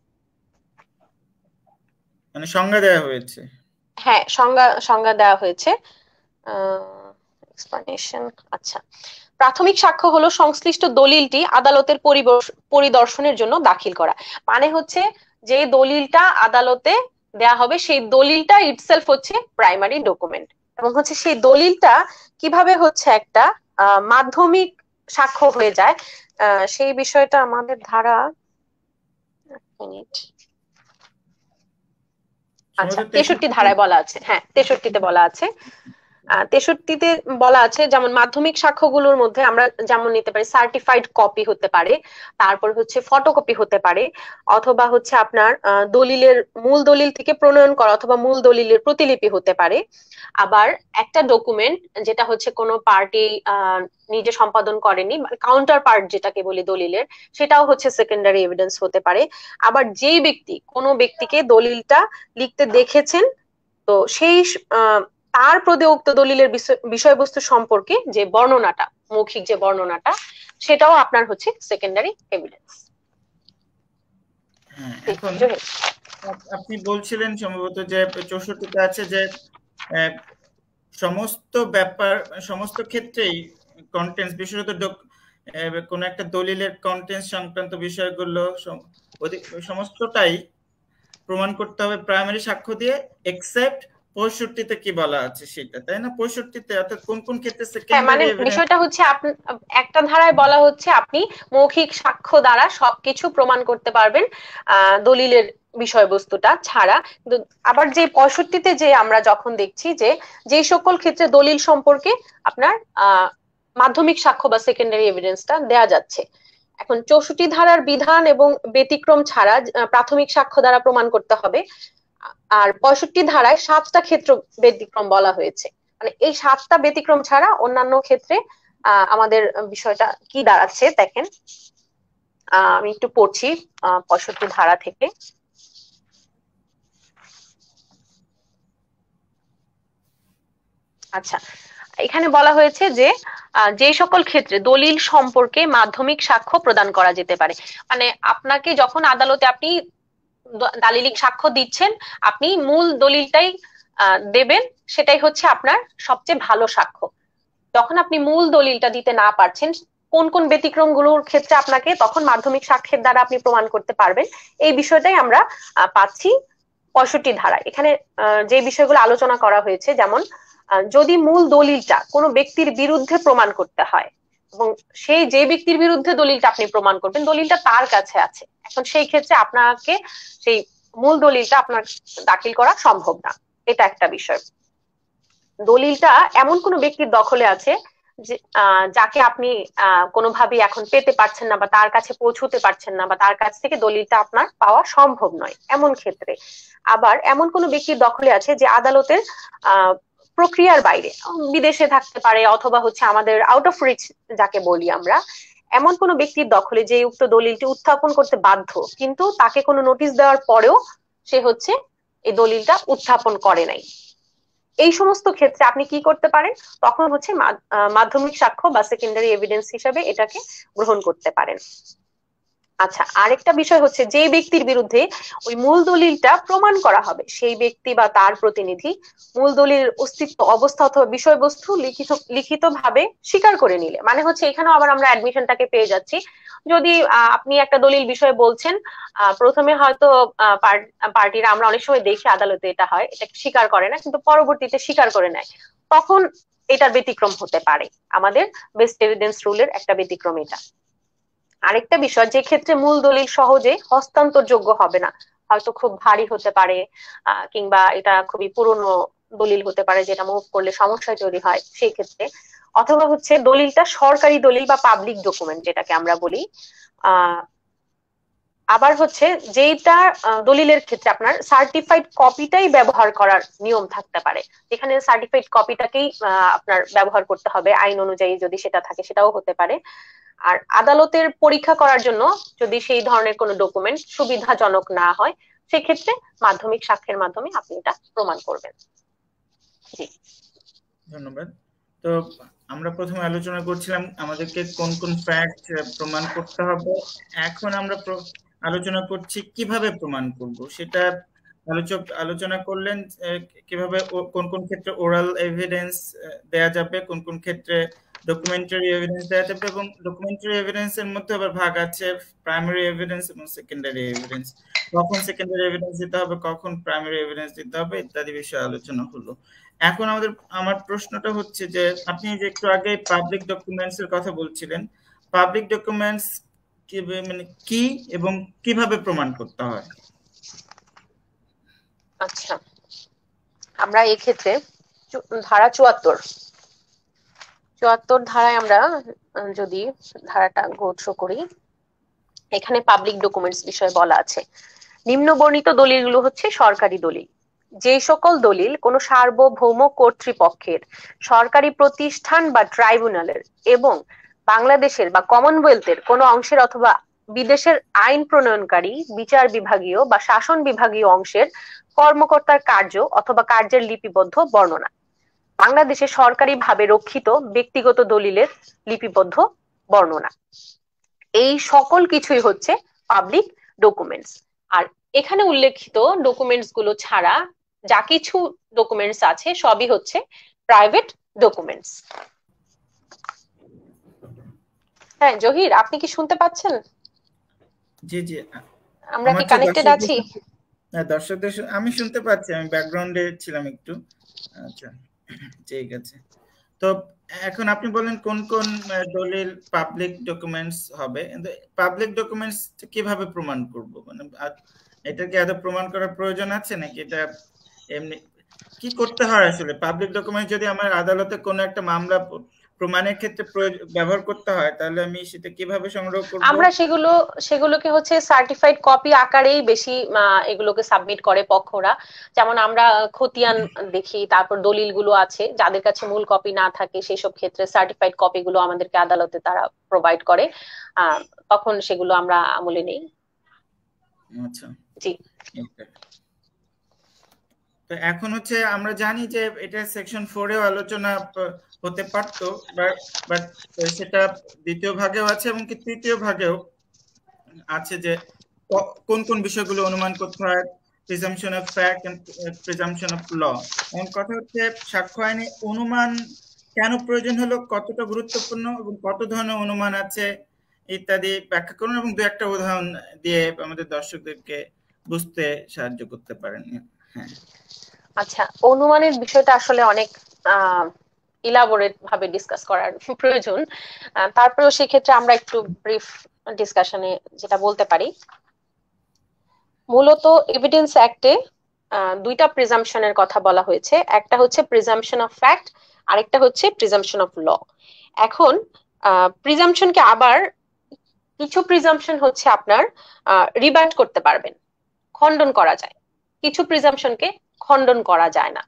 মানে সংজ্ঞা দেওয়া হয়েছে। হ্যাঁ, সংজ্ঞা দেওয়া হয়েছে। এক্সপ্লানেশন, আচ্ছা। প্রাথমিক সাক্ষ্য হলো সংশ্লিষ্ট দলিলটি আদালতের পরিদর্শনের জন্য দাখিল করা, মানে হচ্ছে যে দলিলটা আদালতে দেয়া হবে সেই দলিলটা ইটসেলফ হচ্ছে প্রাইমারি ডকুমেন্ট, এবং হচ্ছে সেই দলিলটা কিভাবে হচ্ছে একটা মাধ্যমিক সাক্ষ্য হয়ে যায়, সেই বিষয়টা আমাদের ধারা, মিনিট, আচ্ছা 63 ধারায় বলা আছে, হ্যাঁ 63-তে বলা আছে 63-তে বলা আছে যেমন মাধ্যমিক সাক্ষ্যগুলোর মধ্যে আমরা যেমন নিতে পারি সার্টিফাইড কপি হতে পারে, তারপর হচ্ছে ফটোকপি হতে পারে, অথবা হচ্ছে আপনার দলিলের মূল দলিল থেকে প্রণয়ন করা অথবা মূল দলিলের প্রতিলিপি হতে পারে। আবার একটা ডকুমেন্ট যেটা হচ্ছে কোনো পার্টি নিজে সম্পাদন করেনি, কাউন্টার পার্ট যেটাকে বলি দলিলের, সেটাও হচ্ছে সেকেন্ডারি এভিডেন্স হতে পারে। আবার যেই ব্যক্তি কোনো ব্যক্তিকে দলিলটা লিখতে দেখেছেন, তো সেই তার প্রদত্ত দলিলের বিষয়বস্তু সম্পর্কে যে বর্ণনাটা, মৌখিক যে বর্ণনাটা, সেটাও আপনার হচ্ছে সেকেন্ডারি এভিডেন্স। এখন আপনি বলছিলেন সম্ভবত যে 64-তে আছে যে সমস্ত ব্যাপার, সমস্ত ক্ষেত্রেই কন্টেন্টস, বিশেষত কোন একটা দলিলের কন্টেন্টস সংক্রান্ত বিষয়গুলো সমস্তটাই প্রমাণ করতে হবে প্রাইমারি সাক্ষ্য দিয়ে, এক্সেপ্ট 65-তে কি বলা আছে সেটা, তাই না? 65-তে অর্থাৎ কোন কোন ক্ষেত্রে মানে সেকেন্ডারি এভিডেন্স। বিষয়টা হচ্ছে একটা ধারায় বলা হচ্ছে আপনি মৌখিক সাক্ষ্য দ্বারা সবকিছু প্রমাণ করতে পারবেন দলিলের বিষয়বস্তুটা ছাড়া। কিন্তু আবার যে 65-তে যে আমরা যখন দেখছি যে সকল ক্ষেত্রে দলিল সম্পর্কে আপনার মাধ্যমিক সাক্ষ্য বা সেকেন্ডারি এভিডেন্সটা দেয়া যাচ্ছে। এখন 64 ধারার বিধান এবং ব্যতিক্রম ছাড়া প্রাথমিক সাক্ষ্য দ্বারা প্রমাণ করতে হবে। আর 65 ধারায় 7টা ক্ষেত্র ব্যতিক্রম বলা হয়েছে, মানে এই 7টা ব্যতিক্রম ছাড়া অন্যান্য ক্ষেত্রে আমাদের বিষয়টা কি দাঁড়াচ্ছে দেখেন। আমি একটু পড়ছি 65 ধারা থেকে। আচ্ছা, এখানে বলা হয়েছে যে সকল ক্ষেত্রে দলিল সম্পর্কে মাধ্যমিক সাক্ষ্য প্রদান করা যেতে পারে, মানে আপনাকে যখন আদালতে আপনি দালিলিক সাক্ষ্য দিচ্ছেন, আপনি মূল দলিলটাই দেবেন, সেটাই হচ্ছে আপনার সবচেয়ে ভালো সাক্ষ্য। যখন আপনি মূল দলিলটা দিতে না পারছেন, কোন কোন ব্যতিক্রমগুলোর ক্ষেত্রে আপনাকে তখন মাধ্যমিক সাক্ষ্যের দ্বারা আপনি প্রমাণ করতে পারবেন, এই বিষয়টাই আমরা পাচ্ছি 65 ধারায়। এখানে যে বিষয়গুলো আলোচনা করা হয়েছে, যেমন যদি মূল দলিলটা কোনো ব্যক্তির বিরুদ্ধে প্রমাণ করতে হয় এবং সেই যে ব্যক্তির বিরুদ্ধে দলিলটা আপনি প্রমাণ করবেন দলিলটা তার কাছে আছে, এখন সেই ক্ষেত্রে আপনাকে সেই মূল দলিলটা আপনার দাখিল করা সম্ভব না, এটা একটা বিষয়। দলিলটা এমন কোনো ব্যক্তির দখলে আছে যাকে আপনি কোনোভাবেই এখন পেতে পারছেন না বা তার কাছে পৌঁছতে পারছেন না বা তার কাছ থেকে দলিলটা আপনার পাওয়া সম্ভব নয়, এমন ক্ষেত্রে। আবার এমন কোনো ব্যক্তির দখলে আছে যে আদালতের প্রক্রিয়ার বাইরে, বিদেশে থাকতে পারে অথবা হচ্ছে আমাদের আউট অফ রিচ যাকে বলি আমরা, এমন কোনো ব্যক্তির দখলে যে উক্ত দলিলটি উত্থাপন করতে বাধ্য, কিন্তু তাকে কোনো নোটিশ দেওয়ার পরেও সে হচ্ছে এই দলিলটা উত্থাপন করে নাই। এই সমস্ত ক্ষেত্রে আপনি কি করতে পারেন, তখন হচ্ছে মাধ্যমিক সাক্ষ্য বা সেকেন্ডারি এভিডেন্স হিসেবে এটাকে গ্রহণ করতে পারেন। আচ্ছা, আরেকটা বিষয় হচ্ছে যে ব্যক্তির বিরুদ্ধে ওই মূল দলিলটা প্রমাণ করা হবে, সেই ব্যক্তি বা তার প্রতিনিধি মূল দলিলের অস্তিত্ব, অবস্থা অথবা বিষয়বস্তু লিখিত ভাবে স্বীকার করে নিলে, মানে হচ্ছে এখানেও আবার আমরা অ্যাডমিশনটাকে পেয়ে যাচ্ছি। যদি আপনি একটা দলিল বিষয়ে বলছেন, প্রথমে হয়তো পার্টিরা, আমরা অনেক সময় দেখি আদালতে এটা হয়, এটা স্বীকার করে না, কিন্তু পরবর্তীতে স্বীকার করে নেয়, তখন এটার ব্যতিক্রম হতে পারে। আমাদের বেস্ট এভিডেন্স রুলের একটা ব্যতিক্রম এটা। আরেকটা বিষয়, যে ক্ষেত্রে মূল দলিল সহজে হস্তান্তরযোগ্য হবে না, হয়তো খুব ভারী হতে পারে, কিংবা এটা খুবই পুরনো দলিল হতে পারে যেটা মুভ করলে সমস্যা তৈরি হয় সেই ক্ষেত্রে, অথবা হচ্ছে দলিলটা সরকারি দলিল বা পাবলিক ডকুমেন্ট যেটাকে আমরা বলি। আবার হচ্ছে যেটা দলিলের ক্ষেত্রে আপনার সার্টিফাইড কপিটাই ব্যবহার করার নিয়ম থাকতে পারে, যেখানে সার্টিফাইড কপিটাকেই আপনার ব্যবহার করতে হবে আইন অনুযায়ী, যদি সেটা থাকে সেটাও হতে পারে। আর আদালতের পরীক্ষা করার জন্য যদি সেই ধরনের কোনো ডকুমেন্ট সুবিধাজনক না হয়, সেক্ষেত্রে মাধ্যমিক সাক্ষ্যের মাধ্যমে আপনি এটা প্রমাণ করবেন। জি, ধন্যবাদ। তো আমরা প্রথমে আলোচনা করছিলাম আমাদেরকে কোন কোন ফ্যাক্ট প্রমাণ করতে হবে, এখন আমরা আলোচনা করছি কিভাবে প্রমাণ করব সেটা। আলোচনা করলেন কিভাবে, কোন কোন ক্ষেত্রে ওরাল এভিডেন্স দেয়া যাবে, কোন কোন ক্ষেত্রে ডকুমেন্টারি এভিডেন্স দেওয়া যাবে, এবং ডকুমেন্টারি এভিডেন্স এর মধ্যে আবার ভাগ আছে প্রাইমারি এভিডেন্স এবং সেকেন্ডারি এভিডেন্স, কখন সেকেন্ডারি এভিডেন্স দিতে হবে, কখন প্রাইমারি এভিডেন্স দিতে হবে, ইত্যাদি বিষয়ে আলোচনা হলো। এখন আমার প্রশ্নটা হচ্ছে যে আপনি যে একটু আগে পাবলিক ডকুমেন্টস এর কথা বলছিলেন, পাবলিক ডকুমেন্টস মানে কি এবং কিভাবে প্রমাণ করতে হয়? আচ্ছা, আমরা এই ক্ষেত্রে ধারা 74 ধারায় আমরা যদি ধারাটা গো থ্রু করি, এখানে পাবলিক ডকুমেন্টস বিষয়ে বলা আছে, নিম্নবর্ণিত দলিলগুলো হচ্ছে সরকারি দলিল। যে সকল দলিল কোনো সার্বভৌম কর্তৃপক্ষের, সরকারি প্রতিষ্ঠান বা ট্রাইব্যুনালের এবং বাংলাদেশের বা কমনওয়েলথের কোনো অংশের অথবা বিদেশের আইন প্রণয়নকারী, বিচার বিভাগীয় বা শাসন বিভাগীয় অংশের কর্মকর্তার কার্য অথবা কার্যের লিপিবদ্ধ বর্ণনা, বাংলাদেশে সরকারিভাবে রক্ষিত ব্যক্তিগত দলিলের লিপিবদ্ধ বর্ণনা, এই সকল কিছুই হচ্ছে পাবলিক ডকুমেন্টস। আর এখানে উল্লেখিত ডকুমেন্টস গুলো ছাড়া যা কিছু ডকুমেন্টস আছে সবই হচ্ছে প্রাইভেট ডকুমেন্টস। হ্যাঁ জহির, আপনি কি শুনতে পাচ্ছেন? জি জি, আমরা কি কানেক্টেড আছি? হ্যাঁ দর্শকদের আমি শুনতে পাচ্ছি, আমি ব্যাকগ্রাউন্ডে ছিলাম একটু। আচ্ছা ঠিক আছে, তো এখন আপনি বলেন কোন কোন দলিল পাবলিক ডকুমেন্টস হবে। পাবলিক ডকুমেন্টস কিভাবে প্রমাণ করব, মানে এটা কি আদৌ প্রমাণ করার প্রয়োজন আছে নাকি এটা এমনি কি করতে হয় আসলে? পাবলিক ডকুমেন্ট যদি আমার আদালতে কোনো একটা মামলা প্রমাণের ক্ষেত্রে ব্যবহার করতে হয়, তাহলে আমি সেটা কিভাবে সংগ্রহ করব? আমরা সেগুলোকে হচ্ছে সার্টিফাইড কপি আকারেই বেশি এগুলোকে সাবমিট করে পক্ষরা। যেমন আমরা খতিয়ান দেখি, তারপর দলিলগুলো আছে, যাদের কাছে মূল কপি না থাকে সেই সব ক্ষেত্রে সার্টিফাইড কপিগুলো আমাদেরকে আদালতে তারা প্রোভাইড করে, তখন সেগুলো আমরা আমলে নেই। আচ্ছা জি, তো এখন হচ্ছে আমরা জানি যে এটা সেকশন 4 এও আলোচনা হতে পারতো, বাট সেটা দ্বিতীয় ভাগেও আছে এবং কি তৃতীয় ভাগেও আছে যে কোন কোন বিষয়গুলো অনুমান করতে হয়, presumption of fact and presumption of law. এখন কথা হচ্ছে সাক্ষ্য আইনে অনুমান কেন প্রয়োজন হলো, কতটা গুরুত্বপূর্ণ এবং কত ধরনের অনুমান আছে ইত্যাদি ব্যাখ্যা করুন এবং দু একটা উদাহরণ দিয়ে আমাদের দর্শকদেরকে বুঝতে সাহায্য করতে পারেন। হ্যাঁ আচ্ছা, অনুমানের বিষয়টা আসলে অনেক ইলাবোরেট ভাবে ডিসকাস করার প্রয়োজন, তারপরেও সেক্ষেত্রে আমরা একটু ব্রিফ ডিসকাশনে যেটা বলতে পারি, মূলত এভিডেন্স অ্যাক্টে দুইটা প্রিজাম্পশনের কথা বলা হয়েছে, একটা হচ্ছে প্রিজাম্পশন অফ ফ্যাক্ট, আরেকটা হচ্ছে প্রিজাম্পশন অফ ল। এখন প্রিজাম্পশনকে আবার কিছু প্রিজাম্পশন হচ্ছে আপনার রিবাট করতে পারবেন, খণ্ডন করা যায়, কিছু প্রিজাম্পশনকে খণ্ডন করা যায় না।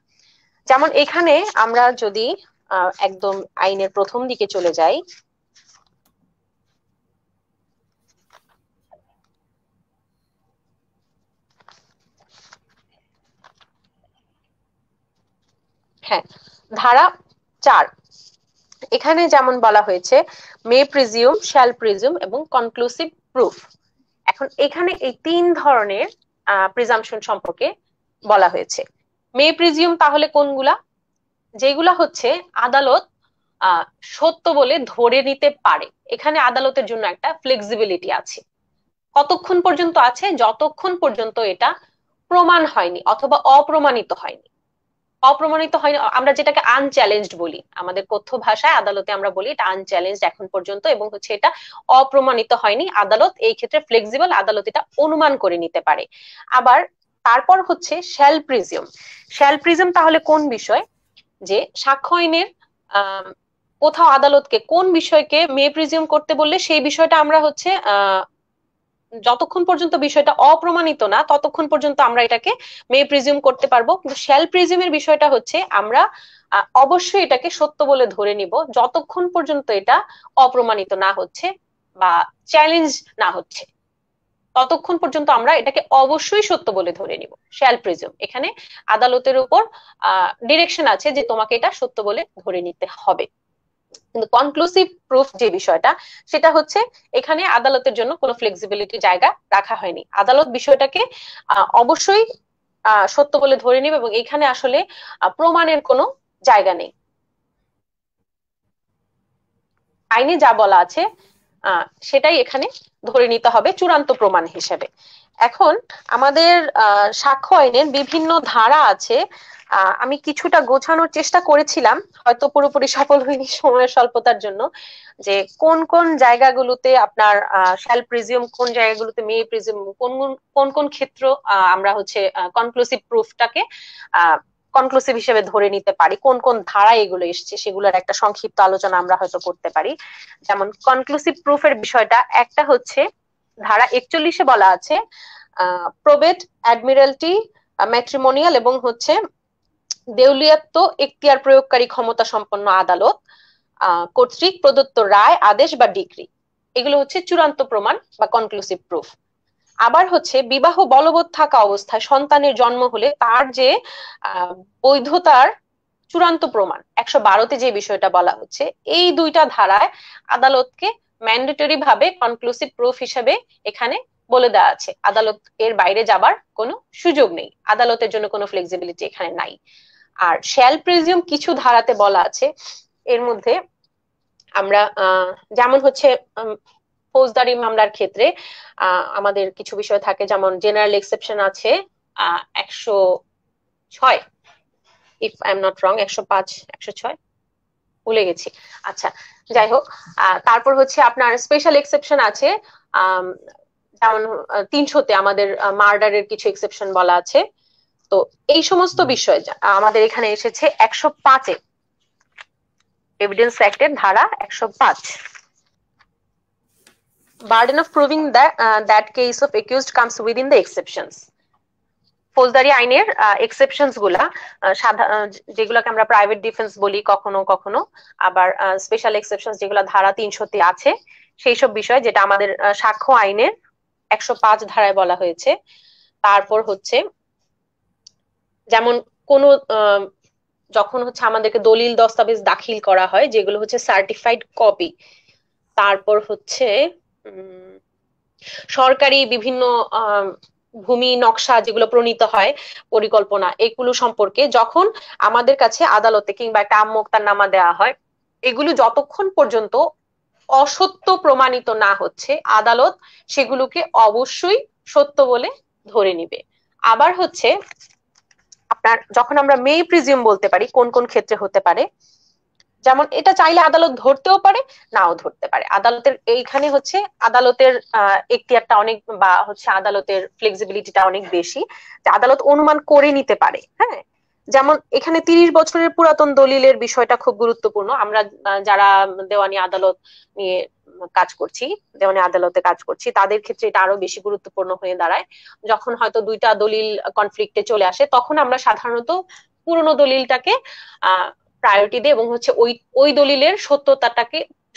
যেমন এখানে আমরা যদি একদম আইনের প্রথম দিকে চলে যাই, হ্যাঁ ধারা 4, এখানে যেমন বলা হয়েছে মে প্রিজিউম, শ্যাল প্রিজিউম এবং কনক্লুসিভ প্রুফ। এখন এখানে এই তিন ধরনের প্রিজাম্পশন সম্পর্কে বলা হয়েছে। মে প্রিজিউম তাহলে কোনগুলা? যেগুলা হচ্ছে আদালত সত্য বলে ধরে নিতে পারে। এখানে আদালতের জন্য একটা ফ্লেক্সিবিলিটি আছে, কতক্ষণ পর্যন্ত আছে? যতক্ষণ পর্যন্ত এটা প্রমাণ হয়নি অথবা অপ্রমাণিত হয়নি। অপ্রমাণিত হয়নি আমরা যেটাকে আনচ্যালেঞ্জড বলি, আমাদের কথ্য ভাষায় আদালতে আমরা বলি এটা আনচ্যালেঞ্জড এখন পর্যন্ত, এবং হচ্ছে এটা অপ্রমাণিত হয়নি। আদালত এই ক্ষেত্রে ফ্লেক্সিবল, আদালত এটা অনুমান করে নিতে পারে। আবার তারপর হচ্ছে শ্যাল প্রিজিউম। শ্যাল প্রিজিউম তাহলে কোন বিষয়? যে সাক্ষ্য আইনের কোথাও আদালতকে কোন বিষয়কে মে প্রিজিউম করতে বললে সেই বিষয়টা আমরা হচ্ছে যতক্ষণ পর্যন্ত বিষয়টা অপ্রমাণিত না ততক্ষণ পর্যন্ত আমরা এটাকে মে প্রিজিউম করতে পারবো। কিন্তু শ্যাল প্রিজিউমের বিষয়টা হচ্ছে আমরা অবশ্যই এটাকে সত্য বলে ধরে নিব যতক্ষণ পর্যন্ত এটা অপ্রমাণিত না হচ্ছে বা চ্যালেঞ্জ না হচ্ছে, ততক্ষণ পর্যন্ত আমরা এটাকে অবশ্যই সত্য বলে ধরে নিব। শ্যাল প্রিজিউম, এখানে আদালতের উপর ডিরেকশন আছে যে তোমাকে এটা সত্য বলে ধরে নিতে হবে। কিন্তু কনক্লুসিভ প্রুফ যে বিষয়টা, সেটা হচ্ছে এখানে আদালতের জন্য কোনো ফ্লেক্সিবিলিটি জায়গা রাখা হয়নি। আদালত বিষয়টাকে অবশ্যই সত্য বলে ধরে নিবে এবং এখানে আসলে প্রমাণের কোনো জায়গা নেই। আইনে যা বলা আছে সেটাই এখানে ধরে নিতে হবে চূড়ান্ত প্রমাণ হিসেবে। এখন আমাদের সাক্ষ্য আইনের বিভিন্ন ধারা আছে, আমি কিছুটা গোছানোর চেষ্টা করেছিলাম, হয়তো পুরোপুরি সফল হয়নি সময়ের স্বল্পতার জন্য, যে কোন কোন জায়গাগুলোতে আপনার শ্যাল প্রিজিউম, কোন জায়গাগুলোতে মে প্রিজিউম, কোন কোন ক্ষেত্র আমরা হচ্ছে কনক্লুসিভ প্রুফটাকে কনক্লুসিভ হিসেবে ধরে নিতে পারি, কোন কোন ধারায় এগুলো এসছে সেগুলোর একটা সংক্ষিপ্ত আলোচনা আমরা হয়তো করতে পারি। যেমন কনক্লুসিভ প্রুফের বিষয়টা, একটা হচ্ছে ধারা 41-এ বলা আছে প্রবেট, অ্যাডমিরালটি, ম্যাট্রিমোনিয়াল এবং হচ্ছে দেউলিয়াত্ব এখতিয়ার প্রয়োগকারী ক্ষমতা সম্পন্ন আদালত কর্তৃক প্রদত্ত রায়, আদেশ বা ডিক্রি, এগুলো হচ্ছে চূড়ান্ত প্রমাণ বা কনক্লুসিভ প্রুফ। আবার হচ্ছে বিবাহ বলবৎ থাকা অবস্থায় সন্তানের জন্ম হলে তার যে বৈধতার চূড়ান্ত প্রমাণ, 112-তে যে বিষয়টা বলা হচ্ছে, এই দুইটা ধারায় আদালতকে ম্যান্ডেটরি ভাবে কনক্লুসিভ প্রুফ হিসেবে এখানে বলে দেওয়া আছে। আদালত এর বাইরে যাবার কোনো সুযোগ নেই, আদালতের জন্য কোনো ফ্লেক্সিবিলিটি এখানে নাই। আর শ্যাল প্রিজিউম কিছু ধারাতে বলা আছে, এর মধ্যে আমরা যেমন হচ্ছে ফৌজদারি মামলার ক্ষেত্রে আমাদের কিছু বিষয় থাকে, যেমন জেনারেল এক্সেপশন আছে 106, if I am not wrong, 105, 106 ভুলে গেছি। আচ্ছা, যাই হোক, তারপর হচ্ছে আপনার স্পেশাল এক্সেপশন আছে, যেমন 300-তে আমাদের মার্ডারের কিছু এক্সেপশন বলা আছে। তো এই সমস্ত বিষয় আমাদের এখানে এসেছে 105-এ, এভিডেন্স অ্যাক্টের ধারা 105। burden of proving that case of accused comes within the exceptions। ফৌজদারি আইনের এক্সেপশনস গুলা যেগুলোকে আমরা প্রাইভেট ডিফেন্স বলি কখনো কখনো, আবার স্পেশাল এক্সেপশনস যেগুলো ধারা 300-তে আছে, সেই সব বিষয় যেটা আমাদের সাক্ষ্য আইনের 105 ধারায় বলা হয়েছে। তারপর হচ্ছে যেমন কোন যখন হচ্ছে আমাদেরকে দলিল দস্তাবেজ দাখিল করা হয় যেগুলো হচ্ছে সার্টিফাইড কপি, তারপর হচ্ছে সরকারি বিভিন্ন ভূমি নকশা যেগুলো প্রণীত হয়, পরিকল্পনা, এগুলো সম্পর্কে যখন আমাদের কাছে আদালতে কিংবা একটা আমোক্তারনামা দেওয়া হয়, এগুলো যতক্ষণ পর্যন্ত অসত্য প্রমাণিত না হচ্ছে আদালত সেগুলোকে অবশ্যই সত্য বলে ধরে নিবে। আবার হচ্ছে আপনার যখন আমরা মে প্রিজিউম বলতে পারি, কোন কোন ক্ষেত্রে হতে পারে, যেমন এটা চাইলে আদালত ধরতেও পারে, নাও ধরতে পারে। আদালতের এইখানে হচ্ছে আদালতের এখতিয়ারটা অনেক, বা হচ্ছে আদালতের ফ্লেক্সিবিলিটিটা অনেক বেশি, যে আদালত অনুমান করে নিতে পারে। হ্যাঁ, যেমন এখানে 30 বছরের পুরাতন দলিলের বিষয়টা খুব গুরুত্বপূর্ণ। আমরা যারা দেওয়ানি আদালত নিয়ে কাজ করছি, দেওয়ানি আদালতে কাজ করছি, তাদের ক্ষেত্রে এটা আরো বেশি গুরুত্বপূর্ণ হয়ে দাঁড়ায়। যখন হয়তো দুইটা দলিল কনফ্লিক্টে চলে আসে, তখন আমরা সাধারণত পুরনো দলিলটাকে প্রায়োরিটি দিই এবং হচ্ছে ওই দলিলের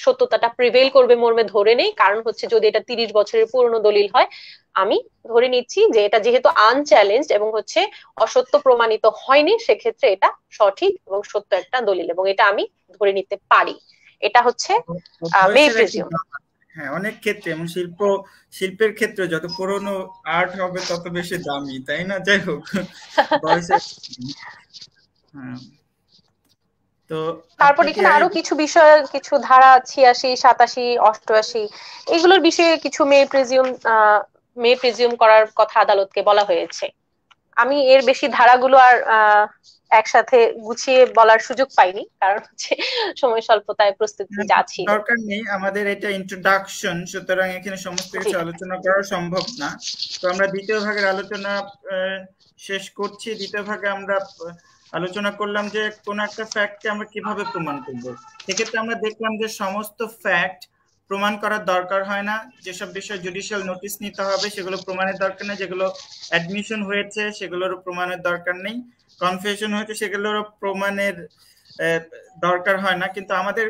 সত্যতাটা প্রিভেল করবে মর্মে ধরে নেই। কারণ হচ্ছে যদি এটা 30 বছরের পুরনো দলিল হয়, আমি ধরে নিচ্ছি যে এটা যেহেতু আনচ্যালেঞ্জড এবং হচ্ছে অসত্য প্রমাণিত হয়নি, সেক্ষেত্রে এটা সঠিক এবং সত্য একটা দলিল এবং এটা আমি ধরে নিতে পারি। এটা হচ্ছে মে প্রিজিউম। হ্যাঁ, অনেক ক্ষেত্রে, এবং শিল্পের ক্ষেত্রে যত পুরনো আর্ট হবে তত বেশি দামি, তাই না? যাই হোক, তো তারপর এখানে আরো কিছু বিষয়, কিছু ধারা 86, 87, 88 এগুলোর বিষয়ে কিছু মে প্রিজিউম করার কথা আদালতকে বলা হয়েছে। আমি এর বেশি ধারাগুলো আর একসাথে গুছিয়ে বলার সুযোগ পাইনি, কারণ হচ্ছে সময় স্বল্পতায় প্রস্তুতি যাচ্ছি, দরকার নেই, আমাদের এটা ইন্ট্রোডাকশন, সুতরাং এখানে সমস্ত কিছু আলোচনা করা সম্ভব না। তো আমরা দ্বিতীয় ভাগের আলোচনা শেষ করছি। দ্বিতীয় ভাগে আমরা আলোচনা করলাম যে কোন একটা ফ্যাক্টকে আমরা কিভাবে প্রমাণ করব। সেক্ষেত্রে আমরা দেখলাম যে সমস্ত ফ্যাক্ট প্রমাণ করার দরকার হয় না, যেসব বিষয় জুডিশিয়াল নোটিশ নিতে হবে সেগুলো প্রমাণের দরকার নেই, যেগুলো অ্যাডমিশন হয়েছে সেগুলোরও প্রমাণের দরকার নেই, কনফেশন হয়েছে সেগুলোরও প্রমাণের দরকার হয় না। কিন্তু আমাদের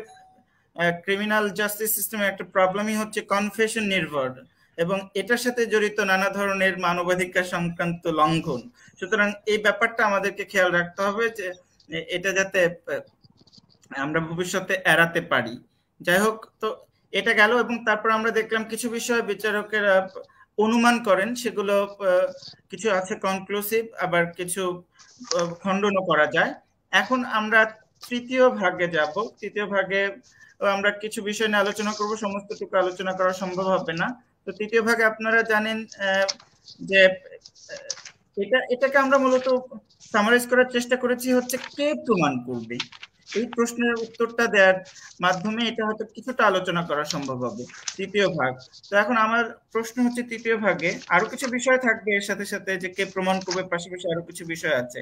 ক্রিমিনাল জাস্টিস সিস্টেমের একটা প্রবলেমই হচ্ছে কনফেশন নির্ভর, এবং এটার সাথে জড়িত নানা ধরনের মানবাধিকার সংক্রান্ত লঙ্ঘন। সুতরাং এই ব্যাপারটা আমাদেরকে খেয়াল রাখতে হবে যে এটা যাতে আমরা ভবিষ্যতে এড়াতে পারি। যাই হোক, তো এটা গেল, এবং তারপর আমরা দেখলাম কিছু বিষয় বিচারকেরা অনুমান করেন, সেগুলো কিছু আছে কনক্লুসিভ, আবার কিছু খণ্ডনও করা যায়। এখন আমরা তৃতীয় ভাগে যাব। তৃতীয় ভাগে আমরা কিছু বিষয় নিয়ে আলোচনা করব, সমস্তটুকু আলোচনা করা সম্ভব হবে না। তো তৃতীয় ভাগে আপনারা জানেন যে এটাকে আমরা মূলত সামারাইজ করার চেষ্টা করেছি হচ্ছে কে প্রমাণ করবে। এই প্রশ্নের উত্তরটা দেওয়ার মাধ্যমে এটা হয়তো কিছুটা আলোচনা করা সম্ভব হবে তৃতীয় ভাগ। তো এখন আমার প্রশ্ন হচ্ছে, তৃতীয় ভাগে আরো কিছু বিষয় থাকবে এর সাথে সাথে, যে কে প্রমাণ করবে, পাশাপাশি আরো কিছু বিষয় আছে।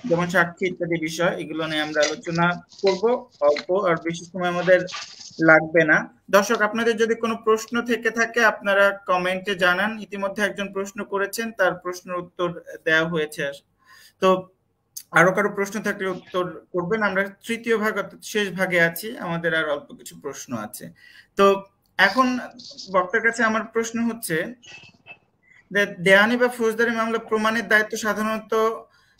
যেমন সাক্ষী ইত্যাদি বিষয়, এগুলো নিয়ে আমরা আলোচনা করব অল্প, আর বেশি সময় আমাদের লাগবে না। দর্শক, আপনাদের যদি কোনো প্রশ্ন থেকে থাকে আপনারা কমেন্টে জানান। ইতিমধ্যে একজন প্রশ্ন করেছেন, তার প্রশ্নের উত্তর দেওয়া হয়েছে। তো আরো কারো প্রশ্ন থাকলে উত্তর করবেন। আমরা তৃতীয় ভাগ অর্থাৎ শেষ ভাগে আছি, আমাদের আর অল্প কিছু প্রশ্ন আছে। তো এখন বক্তার কাছে আমার প্রশ্ন হচ্ছে যে দেওয়ানি বা ফৌজদারি মামলা প্রমাণের দায়িত্ব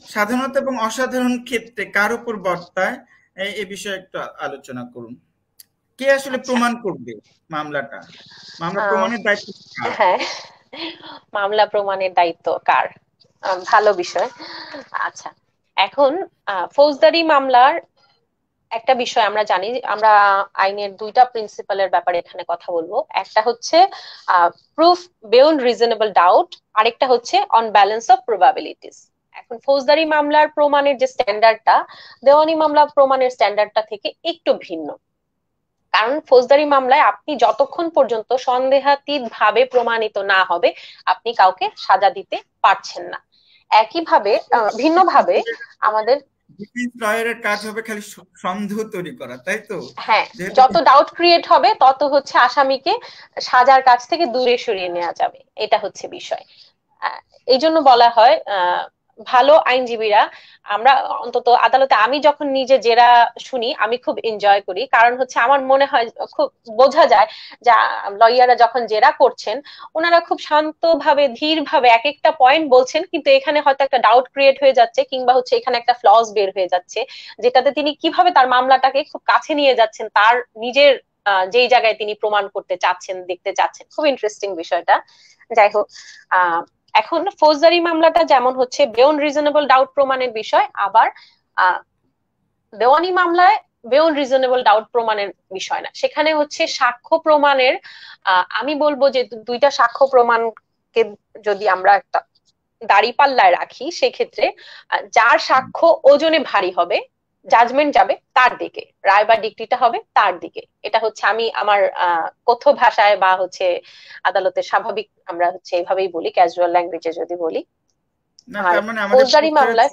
সাধারণত এবং অসাধারণ ক্ষেত্রে কার উপর বর্তায়, এই বিষয়ে একটু আলোচনা করুন। কে আসলে আচ্ছা, প্রমাণ করবে মামলা প্রমাণের দায়িত্ব কার? হ্যাঁ, মামলা প্রমাণের দায়িত্ব কার? ভালো বিষয়। আচ্ছা, এখন ফৌজদারি মামলার একটা বিষয় আমরা জানি, আমরা আইনের দুইটা প্রিন্সিপালের ব্যাপারে এখানে কথা বলবো। একটা হচ্ছে প্রুফ বিয়ন্ড রিজনেবল ডাউট, আরেকটা হচ্ছে অন ব্যালেন্স অফ প্রবাবিলিটিস। এখন ফৌজদারি মামলার প্রমাণের যে স্ট্যান্ডার্ডটা দেওয়ানি মামলা প্রমাণের স্ট্যান্ডার্ডটা থেকে একটু ভিন্ন। কারণ ফৌজদারি মামলায় আপনি যতক্ষণ পর্যন্ত সন্দেহাতীত ভাবে প্রমাণিত না হবে আপনি কাউকে সাজা দিতে পারছেন না। একইভাবে ভিন্নভাবে আমাদের ডিফেন্স লয়ারের কাজ হবে খালি সন্দেহ তৈরি করা, তাই তো? হ্যাঁ, যেহেতু যত ডাউট ক্রিয়েট হবে তত হচ্ছে আসামিকে সাজার কাছ থেকে দূরে সরিয়ে নেওয়া যাবে, এটা হচ্ছে বিষয়। আহ, এই জন্য বলা হয় ভালো আইনজীবীরা, আমরা অন্তত আদালতে আমি যখন নিজে জেরা শুনি আমি খুব এনজয় করি, কারণ হচ্ছে আমার মনে হয় খুব বোঝা যায় যে লয়াররা যখন জেরা করছেন ওনারা খুব শান্তভাবে ধীরভাবে এক একটা পয়েন্ট বলছেন, কিন্তু এখানে হয়তো একটা ডাউট ক্রিয়েট হয়ে যাচ্ছে কিংবা হচ্ছে এখানে একটা ফ্লস বের হয়ে যাচ্ছে, যেটাতে তিনি কিভাবে তার মামলাটাকে খুব কাছে নিয়ে যাচ্ছেন তার নিজের যেই জায়গায় তিনি প্রমাণ করতে চাচ্ছেন, দেখতে চাচ্ছেন। খুব ইন্টারেস্টিং বিষয়টা। যাই হোক, এখন ফৌজদারি মামলাটা যেমন হচ্ছে বেয়ন্ড রিজনেবল ডাউট প্রমাণের বিষয়, আবার আহ, দেওয়ানি মামলায় বেয়ন্ড রিজনেবল ডাউট প্রমাণের বিষয় না, সেখানে হচ্ছে সাক্ষ্য প্রমাণের আমি বলবো যে দুইটা সাক্ষ্য প্রমাণকে যদি আমরা একটা দাঁড়িপাল্লায় রাখি সেক্ষেত্রে যার সাক্ষ্য ওজনে ভারী হবে জাজমেন্ট যাবে তার দিকে, রায় বা ডিক্রিটা হবে তার দিকে। এটা হচ্ছে আমি আমার কথ্য ভাষায় বা হচ্ছে আদালতের স্বাভাবিক আমরা হচ্ছে এইভাবেই বলি, ক্যাজুয়াল ল্যাঙ্গুয়েজে যদি বলি। না, আর তার মানে আমাদের ফৌজদারি মামলায়